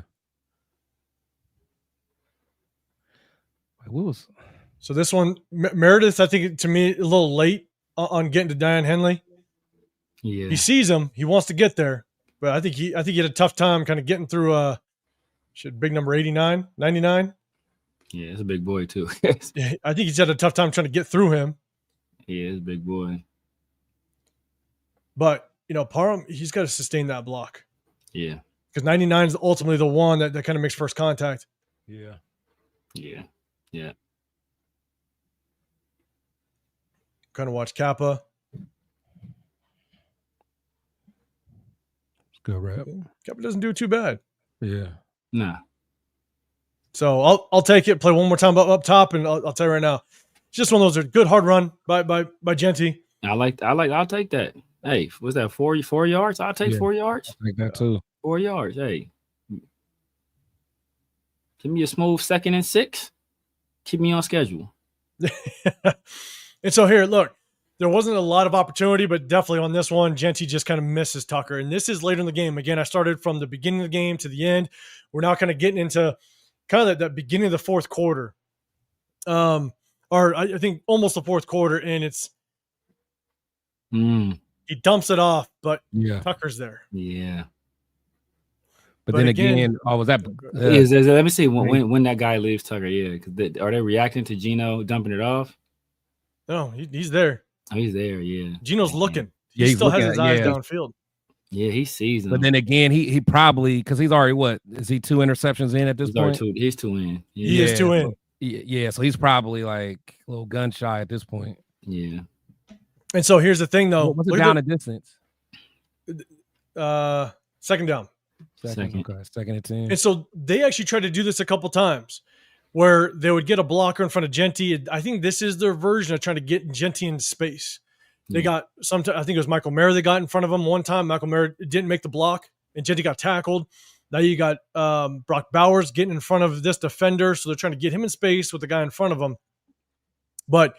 So this one, Meredith, I think to me a little late on getting to Diane Henley. Yeah. He sees him. He wants to get there, but I think he had a tough time kind of getting through. Big number 89, 99. Yeah, it's a big boy too. I think he's had a tough time trying to get through him. Yeah, it's a big boy. But, Parham, he's got to sustain that block. Yeah. Because 99 is ultimately the one that kind of makes first contact. Yeah. Yeah. Yeah. Kind of watch Kappa. It's good rap. Kappa doesn't do too bad. Yeah. Nah. So I'll take it, play one more time up top, and I'll tell you right now. It's just one of those good hard run by Genty. I'll take that. Hey, was that 4 yards? I'll take 4 yards. I think that too. 4 yards. Hey. Give me a smooth 2nd and 6. Keep me on schedule. And so here, look, there wasn't a lot of opportunity, but definitely on this one, Genty just kind of misses Tucker. And this is later in the game. Again, I started from the beginning of the game to the end. We're now kind of getting into kind of that beginning of the fourth quarter. Or I think almost the fourth quarter, and it's he dumps it off, but Tucker's there. Yeah. But then again, was that? Let me see when that guy leaves Tucker. Yeah, because are they reacting to Gino dumping it off? No, he's there. Oh, he's there. Yeah, Gino's looking. He still has his eyes downfield. Yeah, he sees him. But then again, he probably because he's already is he 2 interceptions in at this point? He's 2 in. Yeah. He is 2 in. Yeah, so he's probably like a little gun shy at this point. Yeah. And so here's the thing, though. What's it down a distance? Second down. Second and 10. And so they actually tried to do this a couple times where they would get a blocker in front of Genty. I think this is their version of trying to get Genty into space. They got I think it was Michael Mayer that got in front of him one time. Michael Mayer didn't make the block, and Genty got tackled. Now you got Brock Bowers getting in front of this defender, so they're trying to get him in space with the guy in front of him. But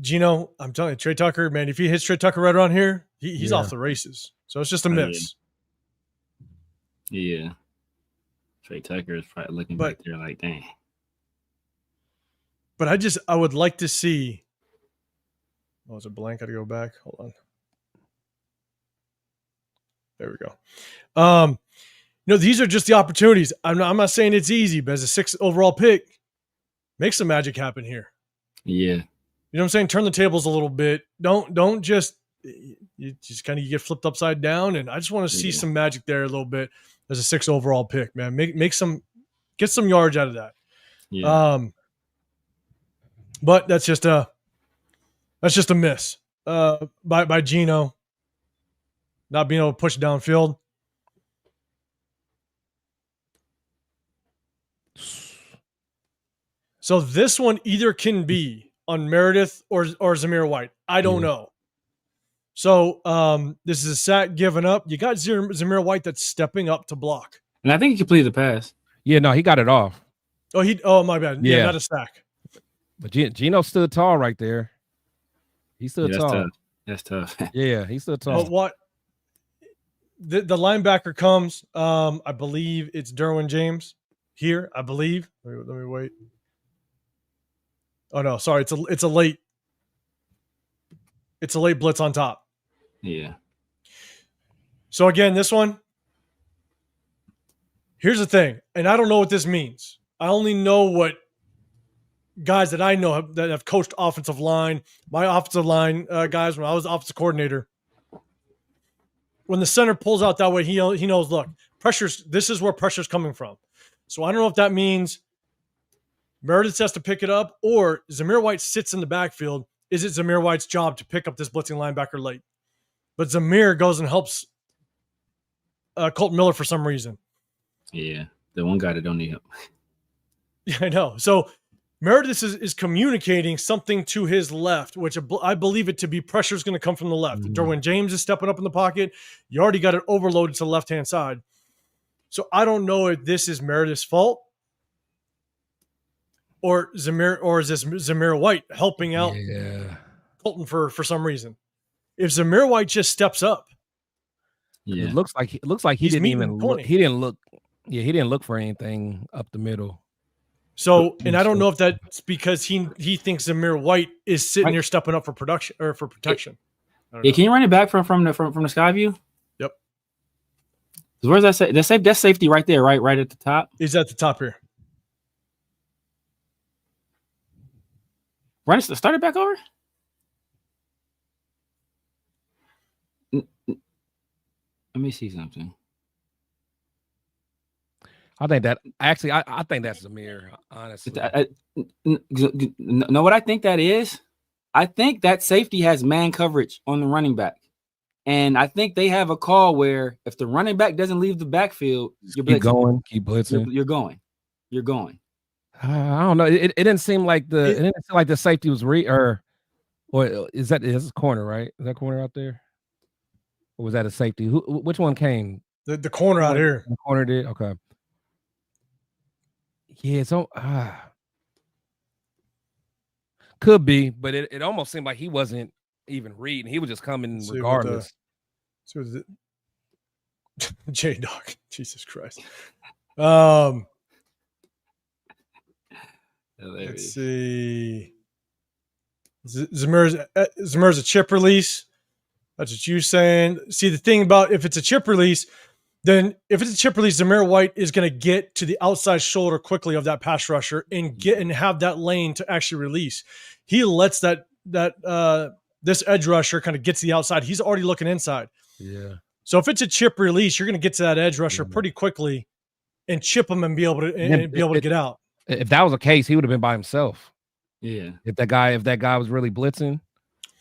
Gino, I'm telling you, Trey Tucker, man, if he hits Trey Tucker right around here, he's off the races. So it's just a miss. Yeah. Trey Tucker is probably looking back there like, dang. But I would like to see. Oh, is it blank? Got to go back. Hold on. There we go. These are just the opportunities. I'm not saying it's easy, but as a 6th overall pick, make some magic happen here. Yeah. You know what I'm saying? Turn the tables a little bit. Don't just kind of get flipped upside down. And I just want to see some magic there a little bit as a 6th overall pick, man. Get some yards out of that. Yeah. But that's just a miss by Gino, not being able to push it downfield. So this one either can be on Meredith or Zamir White. I don't know. So this is a sack given up. You got Zamir White that's stepping up to block. And I think he completed the pass. Yeah, no, he got it off. Oh, my bad. Yeah, not a sack. But Gino stood tall right there. He stood tall. Tough. That's tough. Yeah, he stood tall. But what the linebacker comes, I believe it's Derwin James here, I believe. Let me wait. Oh no, sorry, it's a late blitz on top. Yeah. So again, this one, here's the thing, and I don't know what this means. I only know what guys that I know that have coached offensive line, my offensive line guys, when I was offensive coordinator. When the center pulls out that way, he knows, look, this is where pressure's coming from. So I don't know if that means Meredith has to pick it up or Zamir White sits in the backfield. Is it Zamir White's job to pick up this blitzing linebacker late? But Zamir goes and helps Colton Miller for some reason. Yeah, the one guy that don't need help. Yeah, I know. So Meredith is communicating something to his left, which I believe it to be pressure is going to come from the left. Mm-hmm. Derwin James is stepping up in the pocket. You already got it overloaded to the left-hand side. So I don't know if this is Meredith's fault or is this Zamir White helping out Colton for some reason. If Zamir White just steps up, it looks like he didn't even look. He didn't look. Yeah, he didn't look for anything up the middle. So, and I don't know if that's because he thinks Zamir White is sitting here stepping up for production or for protection. Yeah, can you run it back from the sky view? Yep. Where's that say? That's safety right there, right at the top. He's at the top here. Start it back over. Let me see something. I think that's Zamir, honestly. Know what I think that is? I think that safety has man coverage on the running back. And I think they have a call where if the running back doesn't leave the backfield, keep going, keep blitzing. You're going. I don't know. It didn't seem like the safety was or is that corner, right? Is that corner out there? Or was that a safety? Which one came? The corner out here. The corner did? Okay. Yeah, so could be, but it almost seemed like he wasn't even reading. He was just coming regardless. J-Dog. Jesus Christ. Let's see. Zamir's a chip release. That's what you're saying. See, the thing about if it's a chip release, then if it's a chip release, Zamir White is going to get to the outside shoulder quickly of that pass rusher and have that lane to actually release. He lets this edge rusher kind of get to the outside. He's already looking inside. Yeah. So if it's a chip release, you're going to get to that edge rusher pretty quickly and chip him and be able to get out. If that was the case, he would have been by himself. Yeah. If that guy was really blitzing.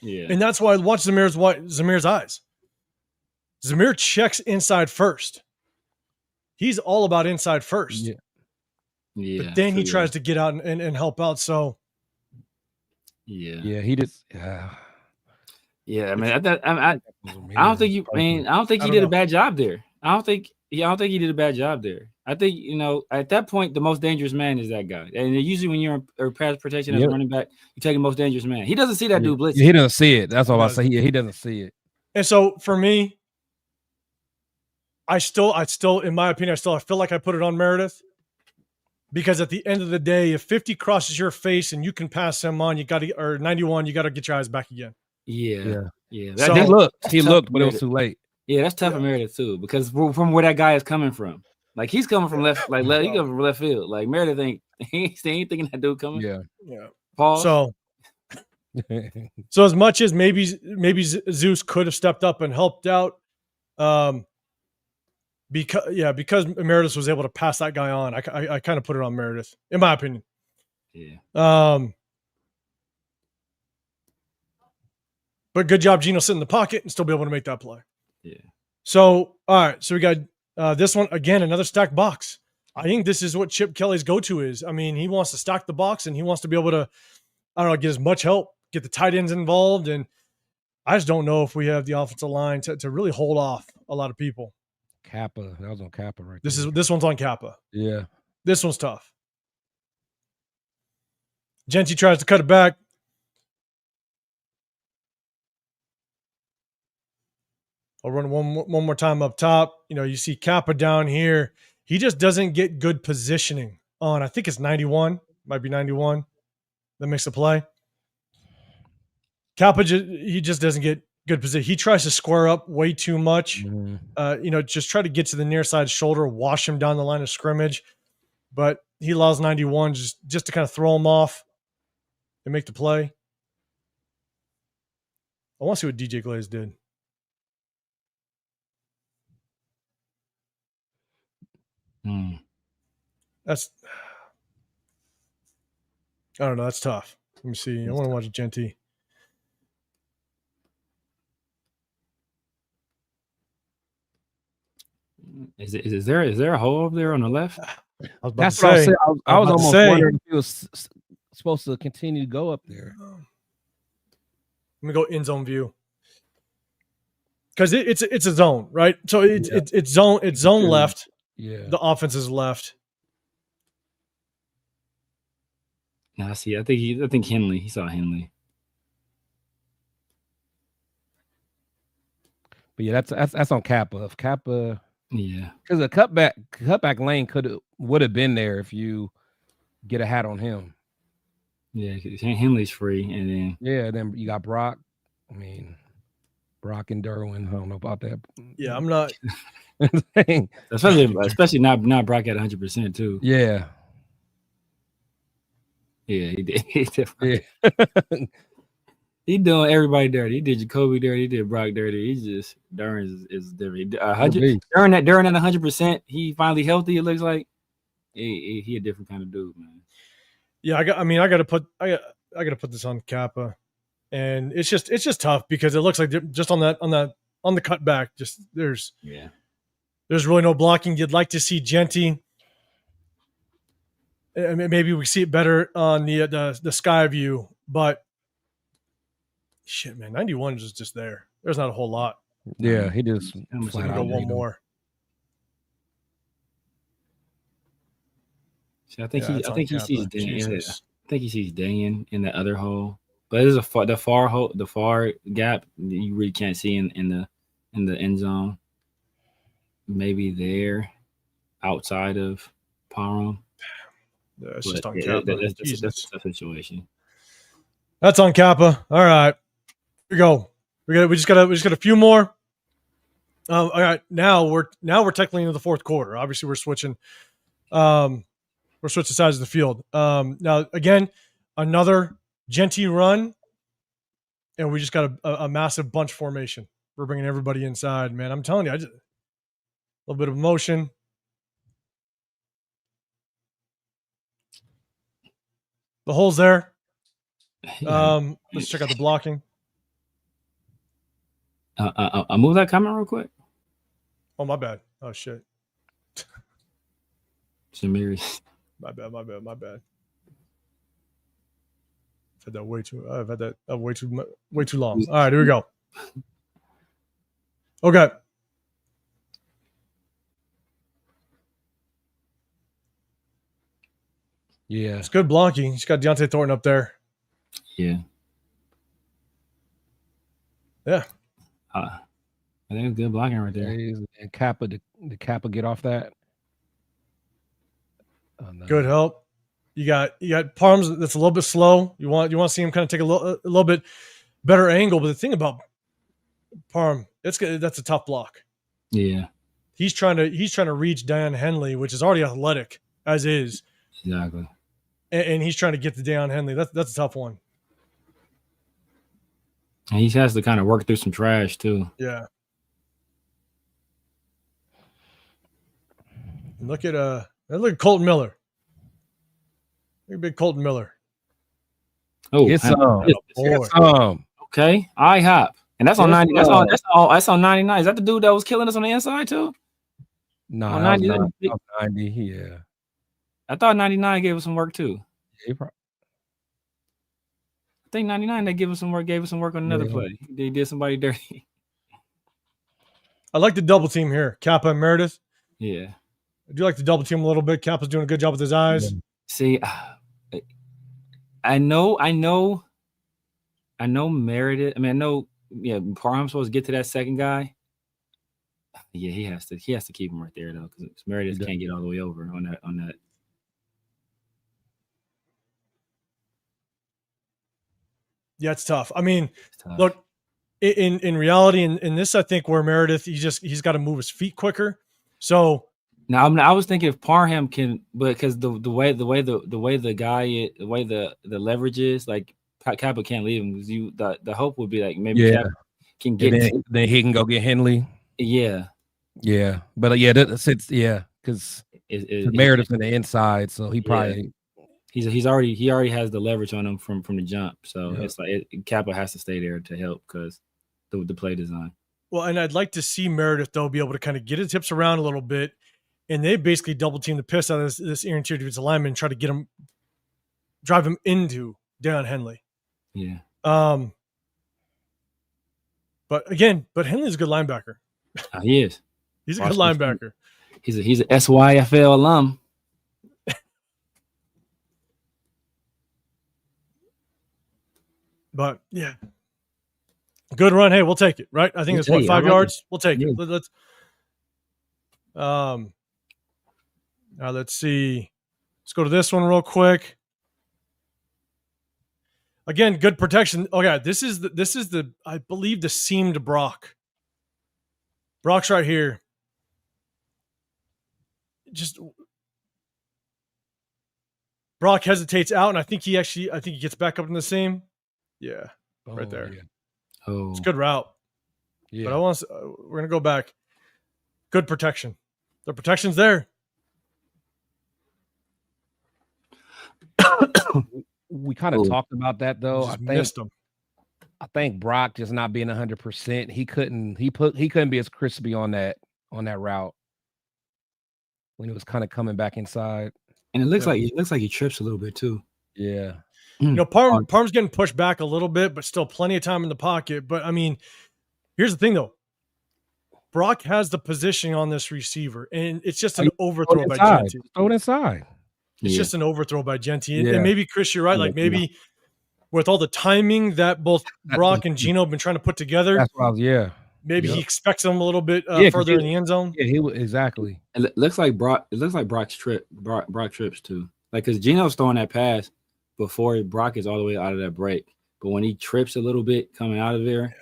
Yeah. And that's why I watch Zamir's eyes. Zamir checks inside first. He's all about inside first. Yeah. Yeah. But then he tries to get out and help out. So yeah. Yeah, he just yeah, I mean, I don't think he did a bad job there. I don't think he did a bad job there. I think, at that point, the most dangerous man is that guy. And usually when you're in pass protection as a running back, you take the most dangerous man. He doesn't see that dude blitzing. He doesn't see it. That's all I say. He doesn't see it. And so for me, I still, in my opinion, I feel like I put it on Meredith. Because at the end of the day, if 50 crosses your face and you can pass him on, or 91, you got to get your eyes back again. Yeah. So, he looked, but it was too late. Yeah, that's tough for Meredith too, because from where that guy is coming from, like he's coming from left, he comes from left field. Like Meredith ain't thinking that dude coming. Yeah. Pause. So as much as maybe Zeus could have stepped up and helped out, because Meredith was able to pass that guy on, I kind of put it on Meredith, in my opinion. Yeah. But good job, Geno, sitting in the pocket and still be able to make that play. Yeah. So, all right. So we got this one again, another stacked box. I think this is what Chip Kelly's go-to is. I mean, he wants to stack the box and he wants to be able to, get as much help, get the tight ends involved. And I just don't know if we have the offensive line to really hold off a lot of people. Kappa. That was on Kappa right This one's on Kappa. Yeah. This one's tough. Genty tries to cut it back. I'll run one more time up top. You see Kappa down here. He just doesn't get good positioning on. I think it's 91. Might be 91. That makes the play. Kappa, he just doesn't get good position. He tries to square up way too much. Mm-hmm. Just try to get to the near side shoulder, wash him down the line of scrimmage. But he allows 91 just to kind of throw him off and make the play. I want to see what DJ Glaze did. That's, I don't know. That's tough. Let me see. I want to watch Genty. Is there a hole over there on the left? That's what I said. I was almost wondering if he was supposed to continue to go up there. Let me go in zone view. Because it's a zone, right? So it's zone left. Yeah. The offense is left. Now see, I think Henley. He saw Henley. But yeah, that's on Kappa. If Kappa, yeah, because the cutback lane would have been there if you get a hat on him. Yeah, Henley's free, and then you got Brock. I mean, Brock and Derwin. I don't know about that. Yeah, I'm not. especially not Brock at 100% too. Yeah. Yeah, he did. He doing everybody dirty. He did Jacoby dirty. He did Brock dirty. He's just Duran is different. During that 100%, he finally healthy. It looks like he a different kind of dude, man. Yeah, I got to put this on Kappa, and it's just tough because it looks like just on the cutback, just there's really no blocking. You'd like to see Genty. Maybe we see it better on the sky view, but shit, man, 91 is just there. There's not a whole lot. Yeah, he just flat out go one more. See, I think he sees Daniel. I think he sees Daniel in the other hole, but there's the far gap you really can't see in the end zone. Maybe there, outside of Parham. Yeah, it's just on Kappa. That's a situation. That's on Kappa. All right, here we go. We just got a few more. All right, now we're technically into the fourth quarter. Obviously, we're switching. We're switching sides of the field. Now again, another Genty run, and we just got a massive bunch formation. We're bringing everybody inside, man. I'm telling you, a little bit of motion. The hole's there. Let's check out the blocking. I'll move that comment real quick. Oh, my bad. Oh, shit. Shamiri. My bad. I've had that way too long. All right, here we go. Okay. Yeah. It's good blocking. He's got Deontay Thornton up there. Yeah. Yeah. I think it's good blocking right there. And Kappa, did Kappa get off that? Oh, no. Good help. You got Parms that's a little bit slow. You want to see him kind of take a little bit better angle. But the thing about Parm, that's a tough block. Yeah. He's trying to reach Dan Henley, which is already athletic as is. Exactly. And he's trying to get to Dan Henley. That's a tough one. And he has to kind of work through some trash too. Yeah. And look at Colton Miller. Look at big Colton Miller. Oh, get some. Okay, IHOP, and that's on 90. That's on 99. Is that the dude that was killing us on the inside too? No, on 90. 90. Yeah, I thought 99 gave us some work too. I think 99 they gave us some work on another play. They did somebody dirty. I like the double team here, Kappa and Meredith. Yeah, I do like the double team a little bit. Kappa's doing a good job with his eyes. Yeah. See, I know Meredith. I mean, I know. Yeah, Parham's supposed to get to that second guy. Yeah, he has to keep him right there though, because Meredith can't get all the way over on that. Yeah, it's tough. I mean, look, in reality, in this, I think where Meredith, he's got to move his feet quicker. So now I was thinking if Parham can, because the way the leverage is, like Kappa can't leave him, because the hope would be like maybe Kappa can get then he can go get Henley. Yeah, but because Meredith's in the inside, so he probably he already has the leverage on him from the jump. So it's like Kappa has to stay there to help because the play design. Well, and I'd like to see Meredith though be able to kind of get his hips around a little bit, and they basically double team the piss out of this interior defensive lineman and try to drive him into Deion Henley. Yeah. But Henley's a good linebacker. He is. He's a good linebacker. He's an SYFL alum. But yeah, good run. Hey, we'll take it, right? I think it's 5 yards. We'll take it. Let's. Now let's see. Let's go to this one real quick. Again, good protection. Okay, this is the I believe the seamed Brock. Brock's right here. Just Brock hesitates out, and I think he gets back up in the seam. Yeah, right there. Yeah. Oh, it's a good route. Yeah, but we're gonna go back. Good protection. The protection's there. We kind of talked about that though. Missed him. I think Brock just not being 100%. He couldn't be as crispy on that route when he was kind of coming back inside. And it looks like he trips a little bit too. Yeah. Parm's getting pushed back a little bit, but still plenty of time in the pocket. But I mean, here's the thing though. Brock has the positioning on this receiver, and it's just an overthrow by Genty. Throw it inside. It's just an overthrow by Genty. And maybe, Chris, you're right. Like maybe with all the timing that both Brock and Gino have been trying to put together. That's what maybe he expects them a little bit further in the end zone. Yeah, exactly. It looks like Brock trips too. Like, because Gino's throwing that pass before Brock is all the way out of that break. But when he trips a little bit coming out of there,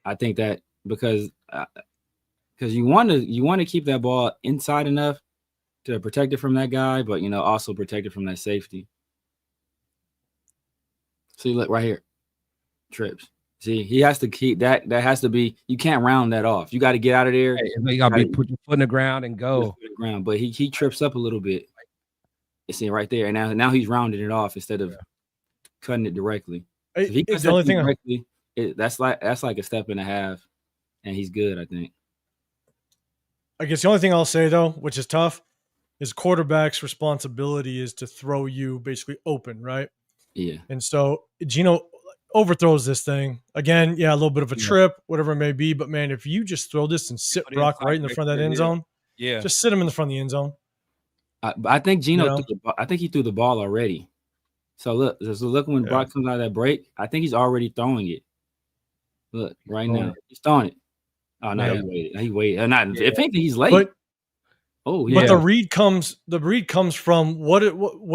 I think that because you want to keep that ball inside enough to protect it from that guy, but also protect it from that safety. See, look right here, trips. See, he has to keep that. That has to be. You can't round that off. You got to get out of there. You got to put your foot in the ground and go. But he trips up a little bit. You see right there, and now he's rounding it off instead of cutting it directly. If he cuts it directly, that's like a step and a half, and he's good, I think. I guess the only thing I'll say though, which is tough, is quarterback's responsibility is to throw you basically open, right? Yeah. And so Gino overthrows this thing again. A little bit of a trip, whatever it may be. But man, if you just throw this and sit Brock right in the front of that end zone, just sit him in the front of the end zone. I think Gino, You know? I think he threw the ball already. So look when Brock comes out of that break. I think he's already throwing it. Look right now, he's throwing it. Oh no, Yeah. he waited. He waited. Not Yeah. if anything, he's late. But yeah. the read comes from what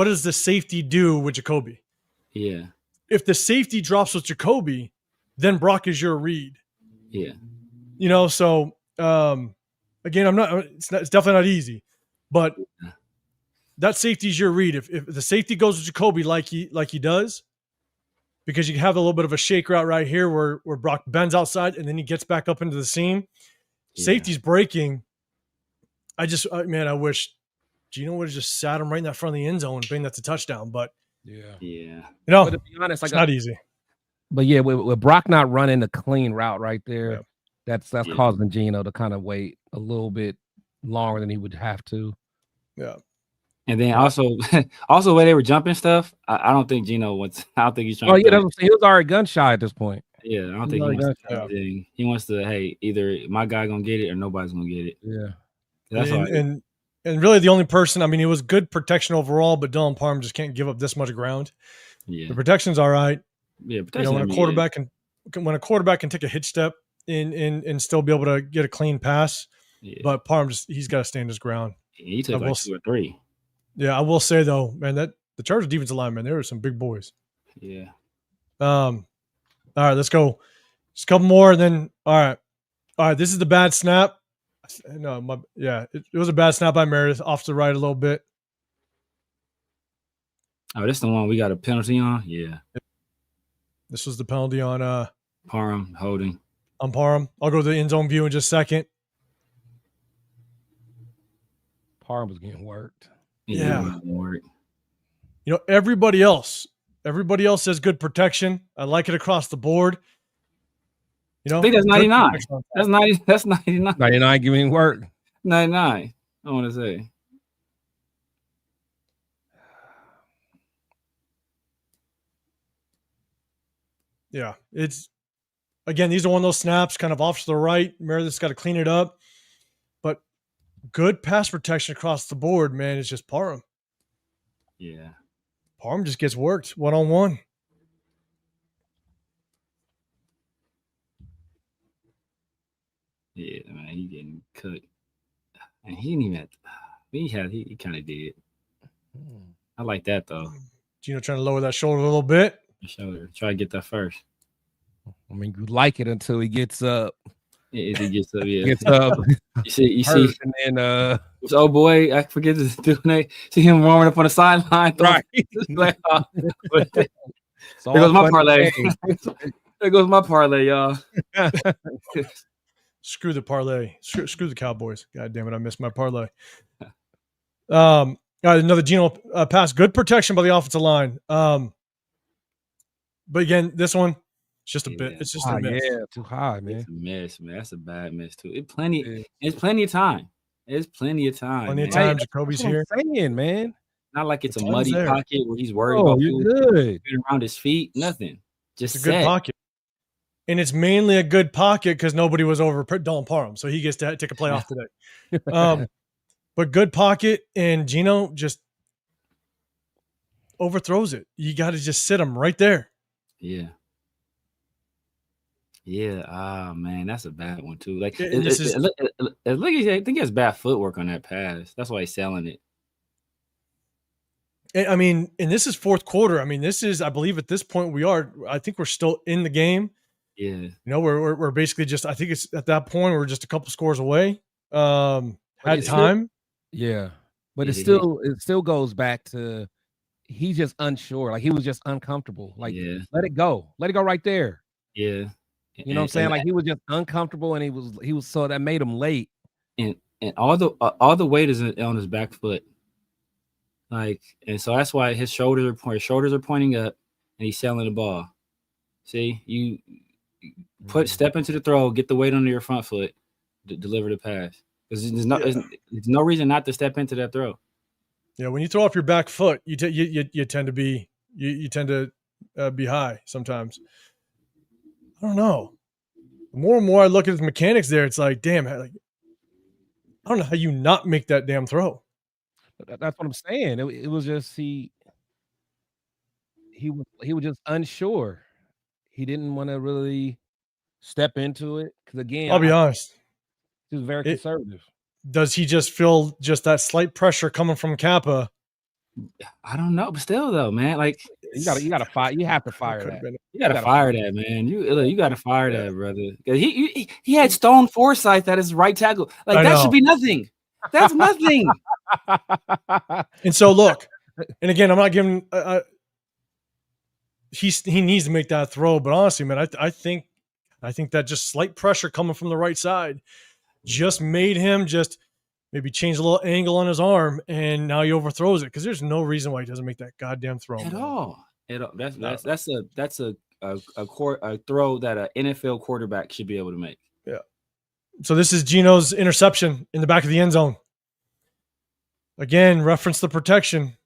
does the safety do with Jacoby? Yeah. If the safety drops with Jacoby, then Brock is your read. Yeah. You know, so again, it's definitely not easy, but that safety is your read. If the safety goes with Jacoby like he does, because you have a little bit of a shake route right here where Brock bends outside and then he gets back up into the seam. Yeah. Safety's breaking. I wish Gino would have just sat him right in that front of the end zone and bring that to touchdown. But yeah, you know, but to be honest, it's not easy. But yeah, with Brock not running the clean route right there, that's Yeah. causing Gino to kind of wait a little bit longer than he would have to. Yeah. And then also the way they were jumping stuff, I don't think Gino wants. I don't think he's trying. Oh yeah, he was already gun shy at this point. Yeah, I don't think he wants to. He wants to. Hey, either my guy gonna get it or nobody's gonna get it. Yeah, that's and really the only person. I mean, it was good protection overall, but Dylan Parham just can't give up this much ground. Yeah, the protection's all right. Yeah, you know, when a quarterback can take a hitch step and still be able to get a clean pass, but Parham he's got to stand his ground. He took like 2 or 3. Yeah, I will say though, man, that the Chargers defensive line, man, there were some big boys. Yeah. All right, let's go. Just a couple more, and then all right. This is the bad snap. No, it was a bad snap by Meredith off to the right a little bit. Oh, this is the one we got a penalty on. Yeah. This was the penalty on Parham holding. On Parham. I'll go to the end zone view in just a second. Parham was getting worked. Yeah. You know, everybody else has good protection. I like it across the board. You know, I think that's 99. That's 90. That's 99. 99 giving work. 99. I want to say. Yeah, it's again. These are one of those snaps, kind of off to the right. Meredith's got to clean it up, but good pass protection across the board. Man, it's just Parham. Yeah, Parham just gets worked 1-on-1. Yeah, man, he getting cooked, and he didn't even. He kind of did. I like that though. Gino trying to lower that shoulder a little bit. Shoulder. Try to get that first. I mean, you like it until he gets up. Yeah, he gets up. Yeah, gets up. You see, and then oh boy, I forget to do it. See him warming up on the sideline. Right. Like, there goes my parlay. There goes my parlay, y'all. Screw the parlay. Screw the Cowboys. God damn it, I missed my parlay. All right, another Gino pass. Good protection by the offensive line. But again, this one, it's just a bit. It's just a miss. Yeah, too high, man. It's a miss, man. That's a bad miss too. It's plenty of time. It's plenty of time. Plenty of time. Jacoby's here. Saying, man. Not like it's a muddy pocket where he's worried about you good around his feet. Nothing. Just it's a good pocket. And it's mainly a good pocket because nobody was over Dylan Parham, so he gets to take a play off today. But good pocket, and Gino just overthrows it. You got to just sit him right there. Yeah. Yeah. Ah, man, that's a bad one too. Like, I think he has bad footwork on that pass. That's why he's selling it. I mean, and this is fourth quarter. I mean, this is, I believe, at this point I think we're still in the game. Yeah. You know, we're basically just. I think it's at that point we're just a couple scores away. Had time. Yeah, but it still goes back to he's just unsure. Like he was just uncomfortable. Like let it go right there. Yeah, you know what I'm saying? Like he was just uncomfortable, and he was so that made him late. And all the weight is on his back foot. Like, and so that's why his shoulders are pointing up, and he's selling the ball. See, you step into the throw, get the weight under your front foot, deliver the pass. Because there's no reason not to step into that throw. Yeah, when you throw off your back foot, you tend to be be high sometimes. I don't know. The more and more I look at the mechanics there, it's like, damn, like, I don't know how you not make that damn throw. That's what I'm saying. It was just he was just unsure. He didn't want to really step into it because again, I'll be honest. he was very conservative. Does he just feel just that slight pressure coming from Kappa? I don't know, but still though, man, like You gotta fire. You have to fire that. you gotta fire that, man. You gotta fire Yeah. that, brother. 'Cause he had Stone Forsythe at his right tackle. Like I that know. should be nothing. That's nothing. And so look, and again, I'm not giving. He needs to make that throw, but honestly, man, I think that just slight pressure coming from the right side just made him just maybe change a little angle on his arm, and now he overthrows it because there's no reason why he doesn't make that goddamn throw At man. all. That's a throw that an NFL quarterback should be able to make. Yeah. So this is Geno's interception in the back of the end zone. Again, reference the protection.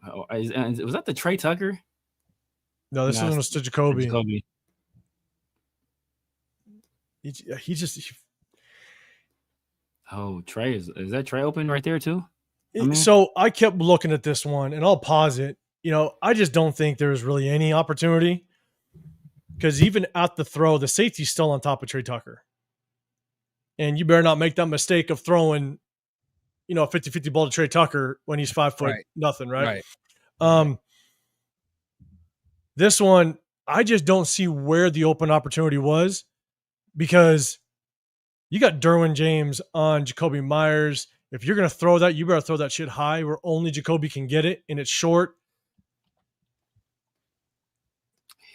Oh, was that the Trey Tucker? No, this one was to Jacoby. Jacoby. He just. Oh, Trey is that Trey open right there too? So I kept looking at this one, and I'll pause it. I just don't think there's really any opportunity because even at the throw, the safety's still on top of Trey Tucker. And you better not make that mistake of throwing, a 50-50 ball to Trey Tucker when he's 5 foot nothing, right? This one, I just don't see where the open opportunity was because you got Derwin James on Jacoby Myers. If you're going to throw that, you better throw that shit high where only Jacoby can get it, and it's short.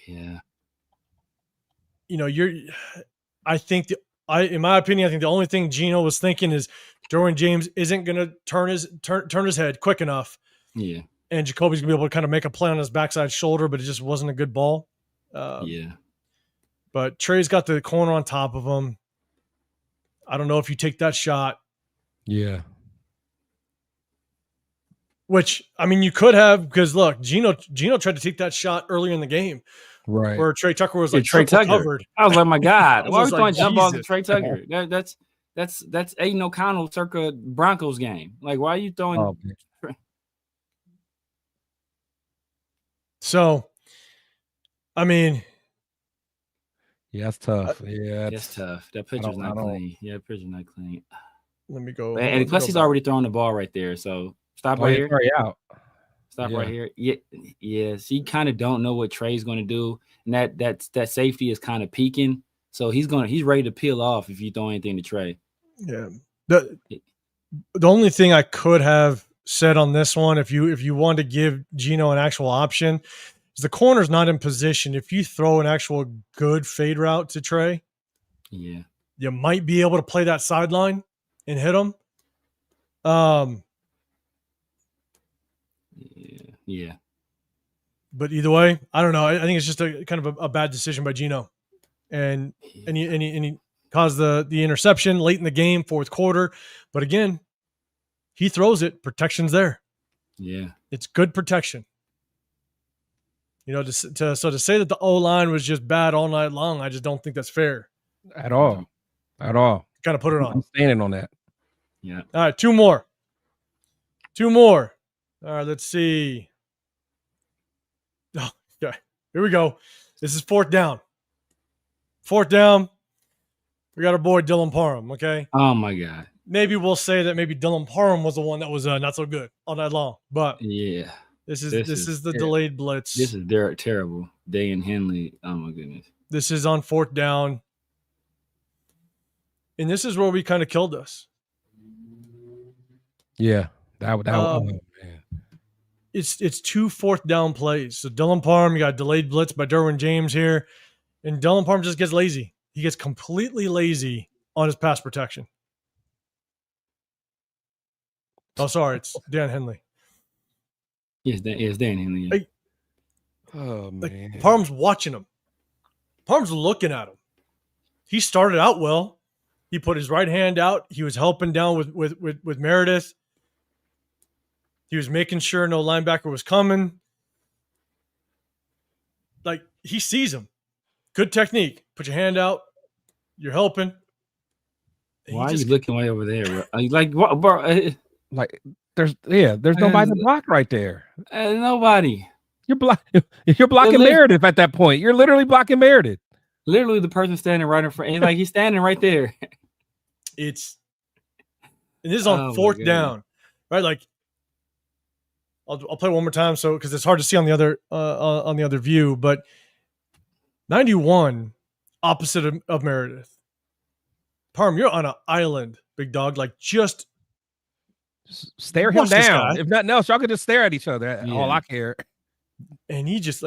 Yeah. In my opinion, I think the only thing Geno was thinking is Derwin James isn't going to turn his head quick enough. Yeah. And Jacoby's going to be able to kind of make a play on his backside shoulder, but it just wasn't a good ball. Yeah. But Trey's got the corner on top of him. I don't know if you take that shot. Yeah. Which, I mean, you could have, because look, Geno tried to take that shot earlier in the game. Right. Where Trey Tucker was like Trey Tucker covered. I was like, my God, why are we throwing jump balls to Jesus. Trey Tucker? That's Aiden O'Connell circa Broncos game. Like, why are you throwing? Oh, so, I mean, yeah, that's tough. Yeah, it's tough. That picture's not clean. Yeah, that picture's not clean. Let me go. And plus, he's already throwing the ball right there. So stop right here. Already out. Stop right here. Yeah. So you kind of don't know what Trey's going to do, and that safety is kind of peaking. So he's ready to peel off if you throw anything to Trey. Yeah. The only thing I could have said on this one, if you want to give Geno an actual option, is the corner's not in position. If you throw an actual good fade route to Trey, yeah, you might be able to play that sideline and hit him. Yeah. But either way, I don't know. I think it's just a kind of a bad decision by Geno, and he caused the interception late in the game, fourth quarter. But again, he throws it. Protection's there. Yeah, it's good protection. To say that the O-line was just bad all night long, I just don't think that's fair at all. At all. Got to put it on. I'm standing on that. Yeah. All right, two more. All right, let's see. Oh, okay. Here we go. This is fourth down. We got our boy Dylan Parham, okay? Oh, my God. Maybe we'll say that maybe Dylan Parham was the one that was not so good all night long. But yeah, this is the delayed blitz. This is terrible. Day and Henley. Oh, my goodness. This is on fourth down. And this is where we kind of killed us. Yeah. That man. It's 2 fourth down plays. So Dylan Parham, you got delayed blitz by Derwin James here. And Dylan Parham just gets lazy. He gets completely lazy on his pass protection. Oh, sorry. It's Dan Henley. Yes, Dan Henley. Yeah. Oh, man. Parham's watching him. Parham's looking at him. He started out well. He put his right hand out. He was helping down with Meredith. He was making sure no linebacker was coming. Like, he sees him. Good technique. Put your hand out. You're helping. Why are you looking way over there, bro? Are you like, what, bro? Like there's nobody to block right there. Nobody. You're blocking Meredith at that point. You're literally blocking Meredith. Literally the person standing right in front. He's standing right there. And this is on fourth down, right? Like, I'll play one more time, so because it's hard to see on the other view, but 91 opposite of Meredith. Parm, you're on an island, big dog. Like, just stare him down. If nothing else, y'all could just stare at each other. Yeah. All I care. And he just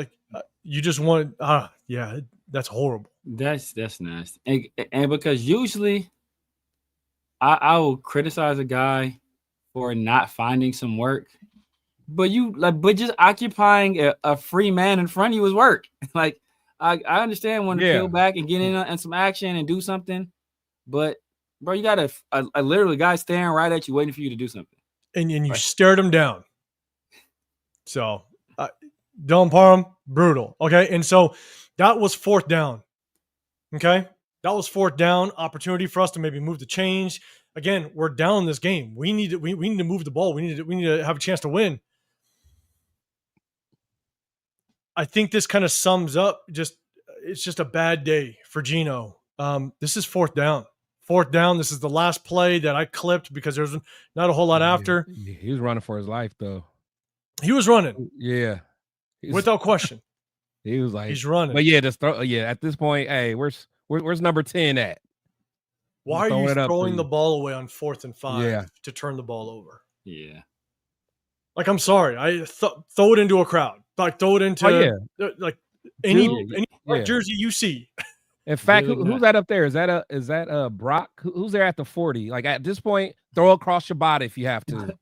you just want, that's horrible. That's nasty. And because usually I will criticize a guy for not finding some work, but just occupying a free man in front of you is work. Like, I understand wanting to peel back and get in and some action and do something, but bro, you got a literally guy staring right at you, waiting for you to do something, and you stared him down. So, Dylan Parham, brutal. Okay, and so that was fourth down. Okay, that was fourth down. Opportunity for us to maybe move the change. Again, we're down this game. We need to move the ball. We need to have a chance to win. I think this kind of sums up it's just a bad day for Gino. This is fourth down. Fourth down. This is the last play that I clipped because there's not a whole lot after. He was running for his life, though. He was running. Yeah. Without question. He was like, he's running. But just throw. Yeah, at this point, hey, where's number 10 at? Why are you throwing the ball away on 4th and 5 to turn the ball over? Yeah. Like, I'm sorry. I throw it into a crowd. Like, throw it into like any jersey you see. In fact, who's that up there? Is that Brock? Who's there at the 40? Like, at this point, throw across your body if you have to.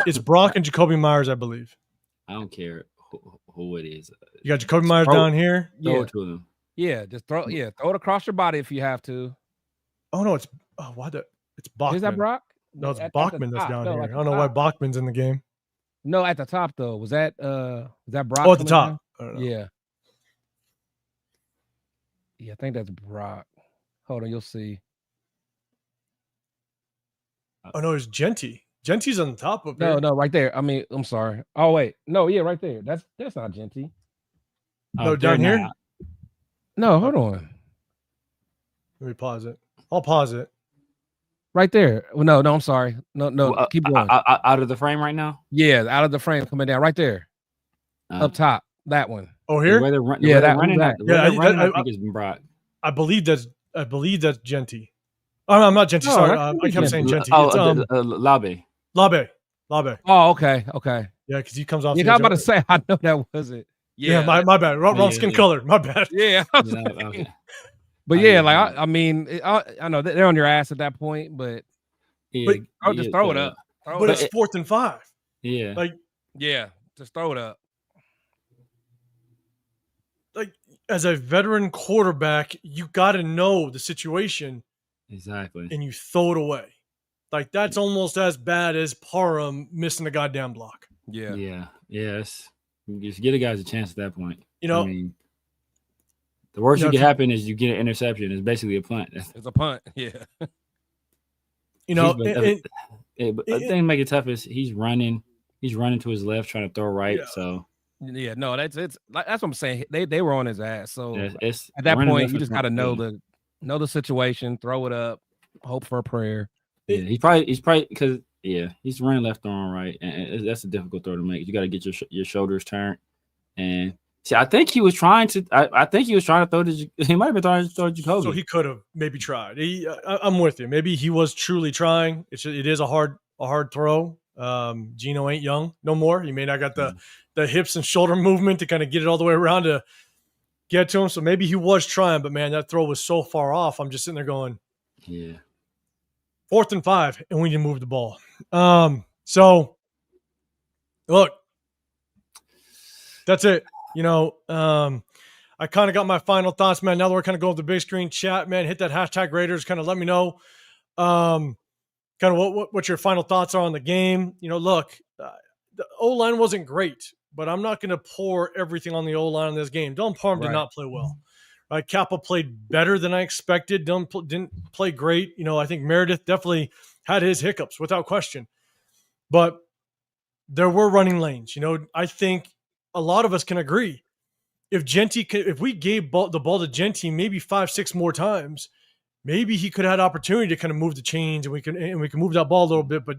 It's Brock and Jacoby Myers, I believe. I don't care who it is. You got Jacoby Myers down here. Throw it to them. Yeah, just throw it across your body if you have to. Oh no, it's Bachman. Is that Brock? No, it's Bachman that's down here. I don't know why Bachman's in the game. No, at the top though. Was that Brock? Oh, at the top. Yeah. Yeah, I think that's Brock. Hold on, you'll see. Oh no, it's Genty. Genty's on the top of there. No, right there. I mean, I'm sorry. Oh wait, no, yeah, right there. That's not Genty. No, down here. No, hold on. Let me pause it. I'll pause it. Right there. No, I'm sorry. No, keep going. Out of the frame right now? Yeah, out of the frame coming down. Right there. Up top. That one. Oh, here? I think it's Brock. I believe that's Genty. Oh, no, I'm not Genty. Sorry. I kept saying Genty. Labe. Oh, okay. Yeah, because he comes off. Yeah, I was about to say, I know that wasn't. Yeah, my bad. Wrong skin color. My bad. Yeah. Okay. But yeah, like I mean, I know they're on your ass at that point, but I'll just throw it up. But it's 4th and 5. Yeah. Just throw it up. Like, as a veteran quarterback, you got to know the situation. Exactly. And you throw it away. Like, that's almost as bad as Parham missing a goddamn block. Yeah. Yes. Just give the guys a chance at that point. I mean, the worst that can happen is you get an interception. It's basically a punt. It's a punt. Yeah. But the thing make it tough is he's running to his left, trying to throw right. Yeah. So that's what I'm saying. They were on his ass. So it's at that point, you just got to know the situation, throw it up, hope for a prayer. Yeah, he's probably because he's running left on right, and that's a difficult throw to make. You got to get your shoulders turned, and see, I think he was trying to. I think he was trying to throw to. He might have been trying to throw to Jacoby. So he could have maybe tried. I'm with you. Maybe he was truly trying. It is a hard throw. Gino ain't young no more. He may not got the hips and shoulder movement to kind of get it all the way around to get to him. So maybe he was trying, but man, that throw was so far off. I'm just sitting there going, 4th and 5, and we need to move the ball. So look, that's it. I kind of got my final thoughts, man. Now that we're kind of going to the big screen chat, man, hit that hashtag Raiders. Kind of let me know kind of what your final thoughts are on the game. Look, the O-line wasn't great, but I'm not going to pour everything on the O-line in this game. Dylan Parham did not play well, Kappa played better than I expected. Didn't play great. I think Meredith definitely had his hiccups without question, but there were running lanes. I think a lot of us can agree. If we gave the ball to Genty maybe 5-6 more times, maybe he could have had opportunity to kind of move the chains, and we can move that ball a little bit. But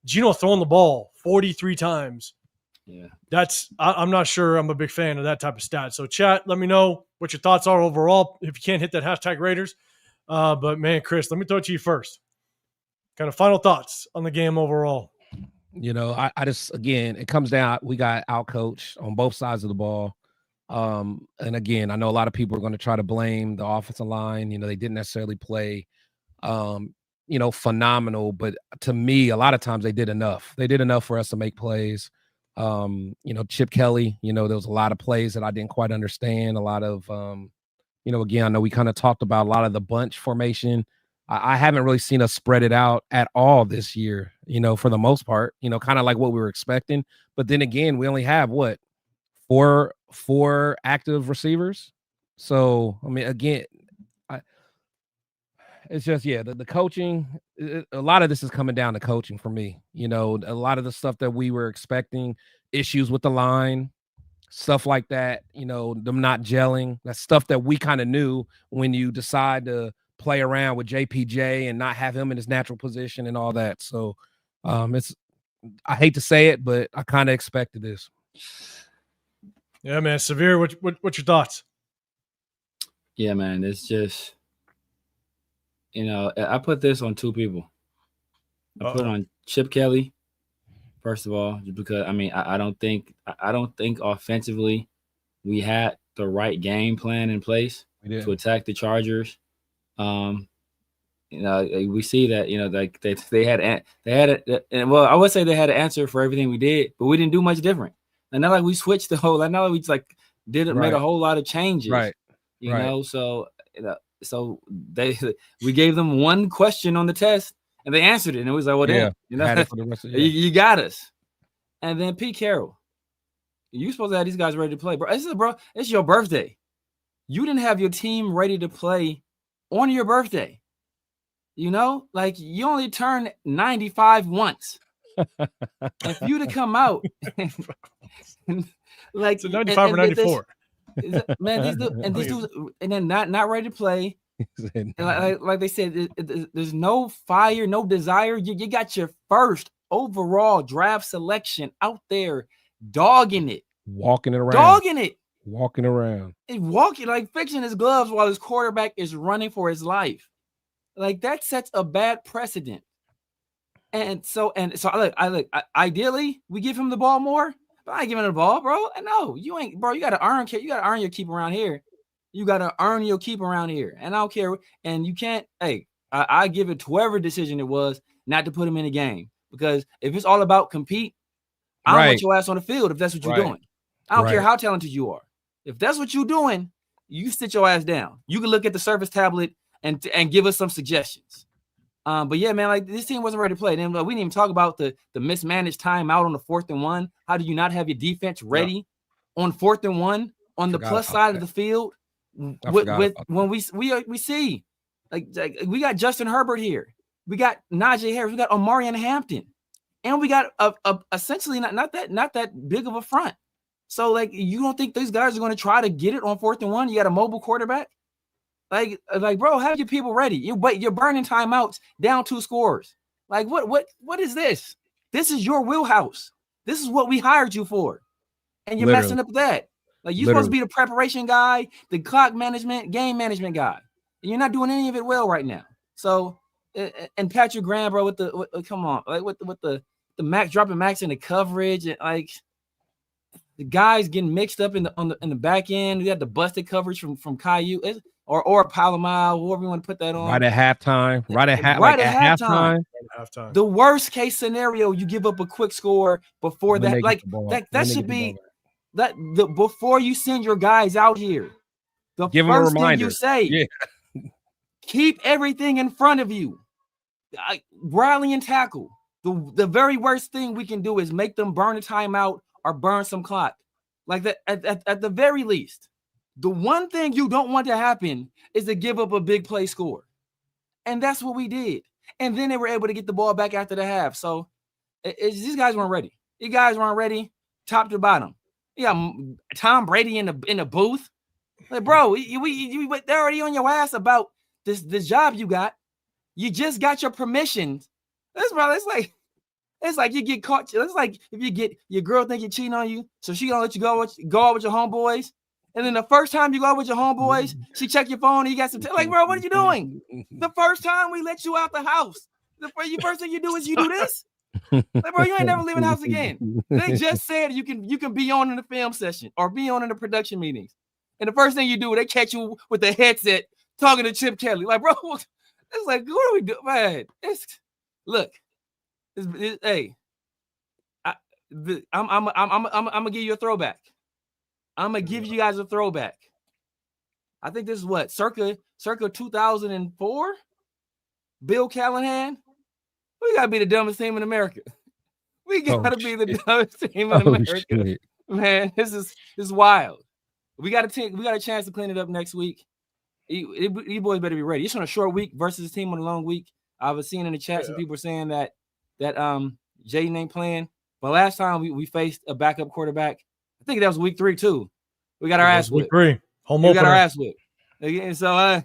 Gino throwing the ball 43 times. Yeah, I'm not sure I'm a big fan of that type of stat. So chat, let me know what your thoughts are overall. If you can't hit that hashtag Raiders. But man, Chris, let me throw it to you first. Kind of final thoughts on the game overall. I just, again, it comes down, we got out-coached on both sides of the ball. And again, I know a lot of people are going to try to blame the offensive line. They didn't necessarily play, phenomenal, but to me, a lot of times they did enough. They did enough for us to make plays. Chip Kelly, there was a lot of plays that I didn't quite understand. A lot of, again, I know we kind of talked about a lot of the bunch formation. I haven't really seen us spread it out at all this year, for the most part, kind of like what we were expecting. But then again, we only have four active receivers. So, I mean, again, it's just, the coaching, a lot of this is coming down to coaching for me. A lot of the stuff that we were expecting, issues with the line, stuff like that, them not gelling, that's stuff that we kind of knew when you decide to play around with JPJ and not have him in his natural position and all that. So I hate to say it, but I kind of expected this. Yeah, man. Severe, what's your thoughts? Yeah, man. It's just, I put this on two people. I put it on Chip Kelly, first of all, because I don't think offensively we had the right game plan in place to attack the Chargers. We see that like they had well, I would say they had an answer for everything we did, but we didn't do much different. And not like we switched the whole. Not like we just made a whole lot of changes. Right. So we gave them one question on the test and they answered it, and it was like, well, damn, had it for the rest of you got us. And then Pete Carroll, you supposed to have these guys ready to play, bro. It's your birthday. You didn't have your team ready to play on your birthday. Like you only turned 95 once. If you to come out, like it's a 95 or 94, man, these dudes, and then not ready to play. And like they said, there's no fire, no desire. You got your first overall draft selection out there, dogging it, walking around, and walking like fixing his gloves while his quarterback is running for his life. Like that sets a bad precedent. And so ideally we give him the ball more, but I ain't giving him the ball, bro. And no, you ain't, bro. You gotta earn your keep around here. You gotta earn your keep around here. And I don't care. And you can't, I give it to whoever decision it was not to put him in the game. Because if it's all about compete, I don't want your ass on the field if that's what you're doing. I don't care how talented you are. If that's what you're doing, you sit your ass down. You can look at the service tablet and give us some suggestions. But yeah, man, like this team wasn't ready to play. Then we didn't even talk about the mismanaged timeout on the 4th and 1. How do you not have your defense ready on 4th and 1 on the plus side of the field? When we see like we got Justin Herbert here, we got Najee Harris, we got Omarion Hampton, and we got essentially not that big of a front. So like, you don't think these guys are going to try to get it on 4th and 1? You got a mobile quarterback. Like, bro, have your people ready. You're burning timeouts down 2 scores. Like, what is this? This is your wheelhouse. This is what we hired you for, and you're messing up with that. Like, you're supposed to be the preparation guy, the clock management, game management guy, and you're not doing any of it well right now. So, and Patrick Graham, bro, come on, like with the max dropping max in the coverage, and like the guys getting mixed up in the back end. We had the busted coverage from Caillou. Or Palomar, whoever you want to put that on. Right at halftime. At halftime. The worst case scenario, you give up a quick score before that. Like that should be before you send your guys out here. Give them a reminder. Thing you say, keep everything in front of you. Rally and tackle. The very worst thing we can do is make them burn a timeout or burn some clock. Like that at the very least. The one thing you don't want to happen is to give up a big play score. And that's what we did. And then they were able to get the ball back after the half. So these guys weren't ready. You guys weren't ready top to bottom. Yeah, Tom Brady in the booth. Like, bro, they're already on your ass about this job you got. You just got your permission. It's like you get caught. It's like if you get your girl think you're cheating on you, so she gonna let you go out with your homeboys. And then the first time you go out with your homeboys, she check your phone and you got some like, bro, what are you doing? The first time we let you out the house, the first thing you do is you do this. Like, bro, you ain't never leaving the house again. They just said you can be on in the film session or be on in the production meetings. And the first thing you do, they catch you with the headset talking to Chip Kelly. Like, bro, it's like, what are we doing, man? Hey, I'm gonna give you a throwback. I'm gonna give you guys a throwback. I think this is what circa 2004. Bill Callahan. We gotta be the dumbest team in America. We gotta be the dumbest team in America. Shit. Man, this is wild. We got a chance to clean it up next week. You boys better be ready. It's on a short week versus a team on a long week. I was seeing in the chat some people saying that Jaden ain't playing. But last time we faced a backup quarterback, I think that was week 3 too. We got our ass whipped. Week 3, home opener. We got our ass whipped. And so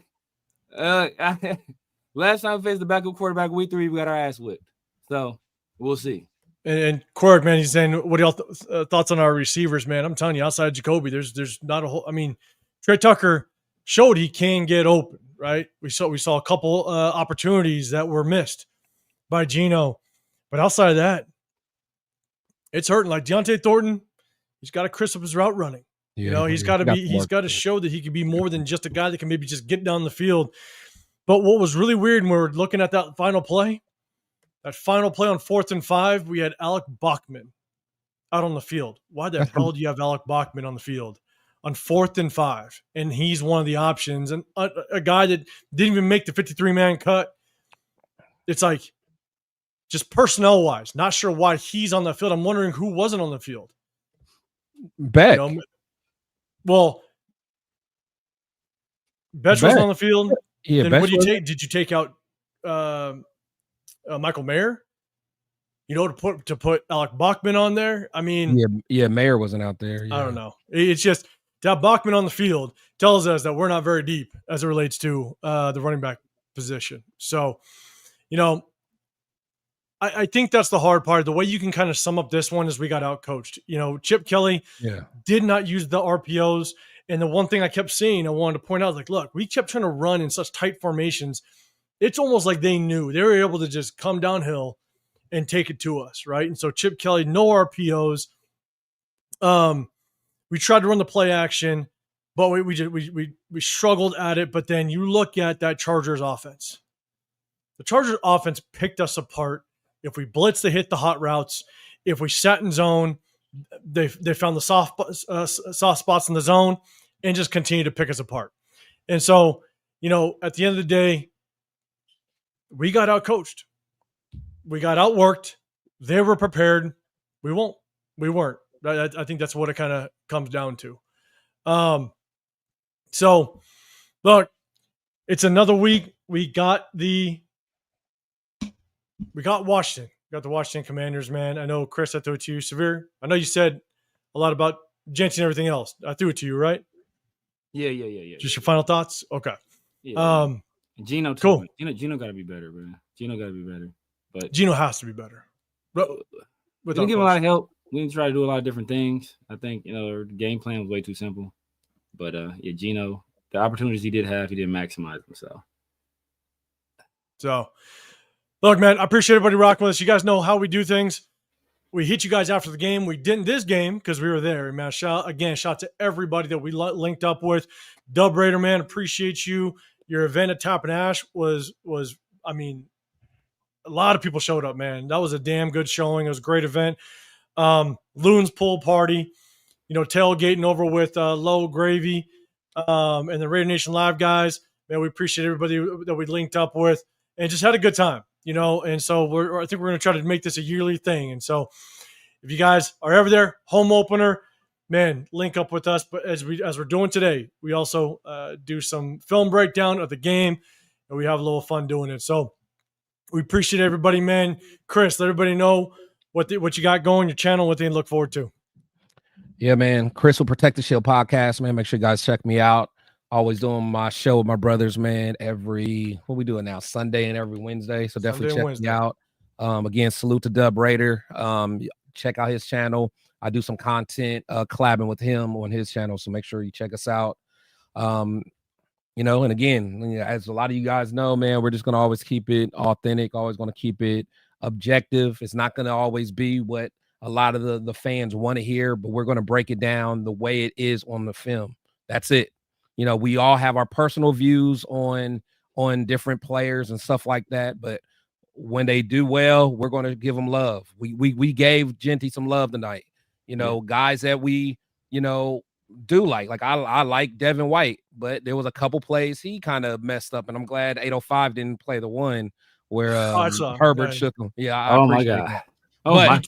last time we faced the backup quarterback, week 3, we got our ass whipped. So we'll see. And Quirk, man, he's saying, what are y'all thoughts on our receivers, man? I'm telling you, outside of Jacoby, there's not a whole. I mean, Trey Tucker showed he can get open, right? We saw a couple opportunities that were missed by Geno, but outside of that, it's hurting. Like Deontay Thornton, he's got to crisp up his route running. Yeah, he's got to show that he can be more than just a guy that can maybe just get down the field. But what was really weird when we were looking at that final play on 4th and 5, we had Alec Bachman out on the field. Why the hell do you have Alec Bachman on the field on 4th and 5? And he's one of the options. And a guy that didn't even make the 53-man cut. It's like, just personnel-wise, not sure why he's on the field. I'm wondering who wasn't on the field. Beck. Well, Betch was on the field. Yeah, then what do you take? Did you take out Michael Mayer? To put Alec Bachman on there? I mean, Mayer wasn't out there. Yeah. I don't know. It's just to have Bachman on the field tells us that we're not very deep as it relates to the running back position. So, I think that's the hard part. The way you can kind of sum up this one is we got outcoached. Chip Kelly did not use the RPOs. And the one thing I kept seeing, I wanted to point out, like, look, we kept trying to run in such tight formations. It's almost like they knew. They were able to just come downhill and take it to us, right? And so Chip Kelly, no RPOs. We tried to run the play action, but we struggled at it. But then you look at that Chargers offense. The Chargers offense picked us apart. If we blitzed, they hit the hot routes. If we sat in zone, they found the soft spots in the zone and just continued to pick us apart. And so, at the end of the day, we got outcoached. We got outworked. They were prepared. We weren't. I think that's what it kind of comes down to. So, look, it's another week. We got Washington. Got the Washington Commanders, man. I know, Chris, I threw it to you. Severe, I know you said a lot about Jensen and everything else. I threw it to you, right? Yeah. Just your final thoughts? Okay. Yeah. Geno, cool. Geno got to be better, man. Geno got to be better. But Geno has to be better. We didn't give him a lot of help. We didn't try to do a lot of different things. I think, the game plan was way too simple. But, Geno, the opportunities he did have, he didn't maximize them. So, look, man, I appreciate everybody rocking with us. You guys know how we do things. We hit you guys after the game. We didn't this game because we were there. Man, shout to everybody that we linked up with. Dub Raider, man, appreciate you. Your event at Tap and Ash was I mean, a lot of people showed up, man. That was a damn good showing. It was a great event. Loon's pool party, tailgating over with Low Gravy and the Raider Nation Live guys. Man, we appreciate everybody that we linked up with and just had a good time, and so I think we're going to try to make this a yearly thing. And so if you guys are ever there, home opener, man, link up with us. But as we're doing today, we also do some film breakdown of the game, and we have a little fun doing it. So we appreciate everybody, man. Chris, let everybody know what you got going, your channel, what they can look forward to. Yeah, man. Chris will Protect the Shield podcast, man. Make sure you guys check me out. Always doing my show with my brothers, man. What we doing now? Sunday and every Wednesday. So definitely check me out. Again, salute to Dub Raider. Check out his channel. I do some content collabing with him on his channel. So make sure you check us out. And again, as a lot of you guys know, man, we're just going to always keep it authentic, always going to keep it objective. It's not going to always be what a lot of the fans want to hear, but we're going to break it down the way it is on the film. That's it. We all have our personal views on different players and stuff like that, but when they do well, we're going to give them love. We gave Genty some love tonight. Guys that we, do like I like Devin White, but there was a couple plays he kind of messed up, and I'm glad 805 didn't play the one where Herbert shook him. Yeah, I appreciate that. Oh my God.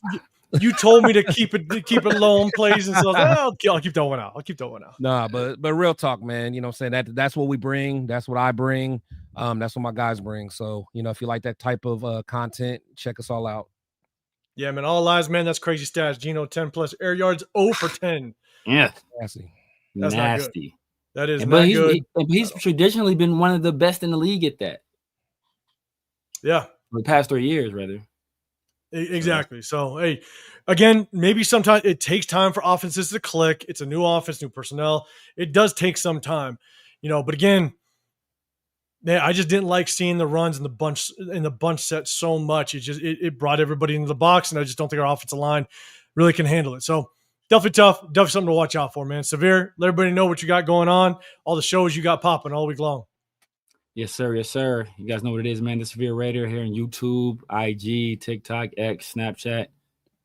You told me to keep it low on plays, and so I'll keep that one out. Nah, but real talk, man. You know what I'm saying? That's what we bring. That's what I bring. That's what my guys bring. So, if you like that type of content, check us all out. Yeah, man. All lies, man. That's crazy stats. Gino 10 plus air yards, 0 for 10. Yeah, nasty. That's nasty. That is not good. He's traditionally been one of the best in the league at that. Yeah, for the past 3 years, rather. Exactly. So, hey, again, maybe sometimes it takes time for offenses to click. It's a new offense, new personnel. It does take some time, but again, man, I just didn't like seeing the runs in the bunch set so much. It brought everybody into the box, and I just don't think our offensive line really can handle it. So definitely tough. Definitely something to watch out for, man. Severe, let everybody know what you got going on, all the shows you got popping all week long. Yes, sir. Yes, sir. You guys know what it is, man. The Severe Raider here on YouTube, IG, TikTok, X, Snapchat,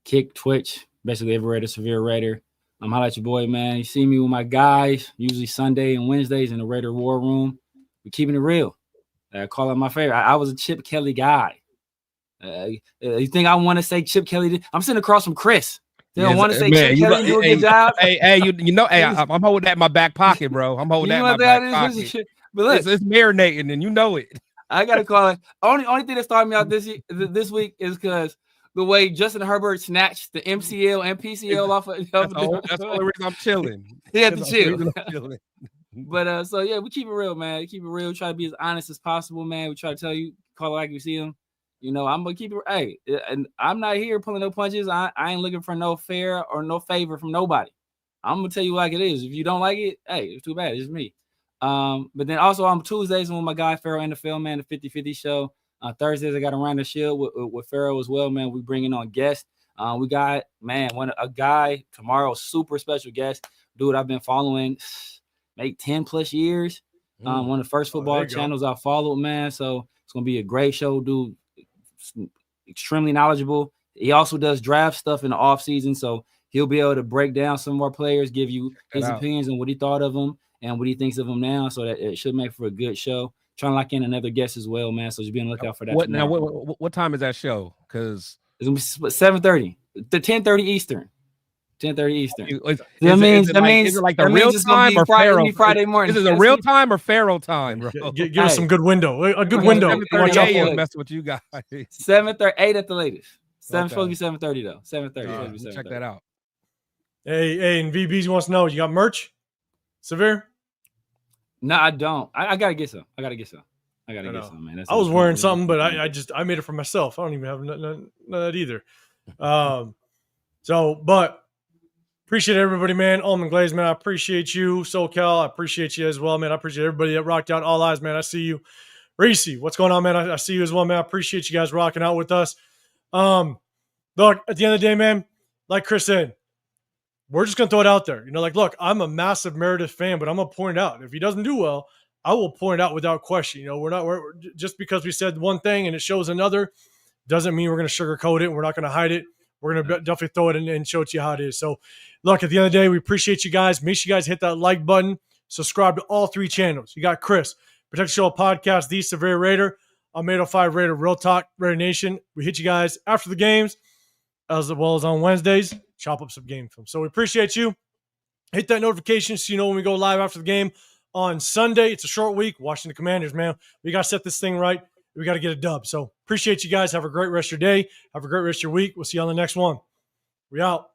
Kick, Twitch, basically every Raider, Severe Raider. I'm holla at your boy, man. You see me with my guys, usually Sunday and Wednesdays in the Raider War Room. We're keeping it real. Call out my favorite. I was a Chip Kelly guy. You think I want to say Chip Kelly? I'm sitting across from Chris. They don't want to say Chip Kelly do a good job. Hey, I'm holding that in my back pocket, bro. I'm holding that in my back pocket. But look, it's marinating, and you know it. I gotta call it. Only thing that started me out this week is because the way Justin Herbert snatched the MCL and PCL off of. That's the only reason I'm chilling. He had to chill. But so yeah, we keep it real, man. Keep it real. Try to be as honest as possible, man. We try to tell you, call it like you see them. I'm gonna keep it. Hey, and I'm not here pulling no punches. I ain't looking for no fair or no favor from nobody. I'm gonna tell you like it is. If you don't like it, hey, it's too bad. It's me. But then also on Tuesdays with my guy Pharaoh and the Film, man, the 50-50 show. Thursdays I got Around the Shield with Pharaoh as well, man. We bringing on guests. We got a guy tomorrow, super special guest, dude. I've been following maybe 10 plus years. One of the first football channels I followed, man. So it's gonna be a great show, dude. Extremely knowledgeable. He also does draft stuff in the off season, so he'll be able to break down some more players, give you his opinions on what he thought of them and what he thinks of them now. So that it should make for a good show. Trying to lock in another guest as well, man. So just be on the lookout for that. What time is that show? Because it's gonna be 7:30 to 10:30 Eastern. 10:30 Eastern. That means the real time or Friday morning. Is it a real time or Pharaoh time, bro? Give us some good window. A good window. Watch out for messing with you guys. 7:30, 8 at the latest. Supposed to be 7:30 though. 7:30. Check that out. Hey, and VBs wants to know, you got merch? Severe? No, I don't. I gotta get some. I gotta get some, man. I was wearing something, but I made it for myself. I don't even have none of that either. But appreciate everybody, man. Almond Glaze, man. I appreciate you. SoCal, I appreciate you as well, man. I appreciate everybody that rocked out. All eyes, man. I see you. Reese, what's going on, man? I see you as well, man. I appreciate you guys rocking out with us. Look, at the end of the day, man, like Chris said, we're just going to throw it out there. Look, I'm a massive Meredith fan, but I'm going to point it out. If he doesn't do well, I will point it out without question. We're just because we said one thing and it shows another doesn't mean we're going to sugarcoat it. And we're not going to hide it. We're going to definitely throw it in and show it to you how it is. So, look, at the end of the day, we appreciate you guys. Make sure you guys hit that like button. Subscribe to all 3 channels. You got Chris, Protect the Show Podcast, The Severe Raider. I'm 805 Raider, Real Talk, Raider Nation. We hit you guys after the games as well as on Wednesdays. Chop up some game film. So we appreciate you. Hit that notification so you know when we go live after the game on Sunday. It's a short week. Washington Commanders, man. We got to set this thing right. We got to get a dub. So appreciate you guys. Have a great rest of your day. Have a great rest of your week. We'll see you on the next one. We out.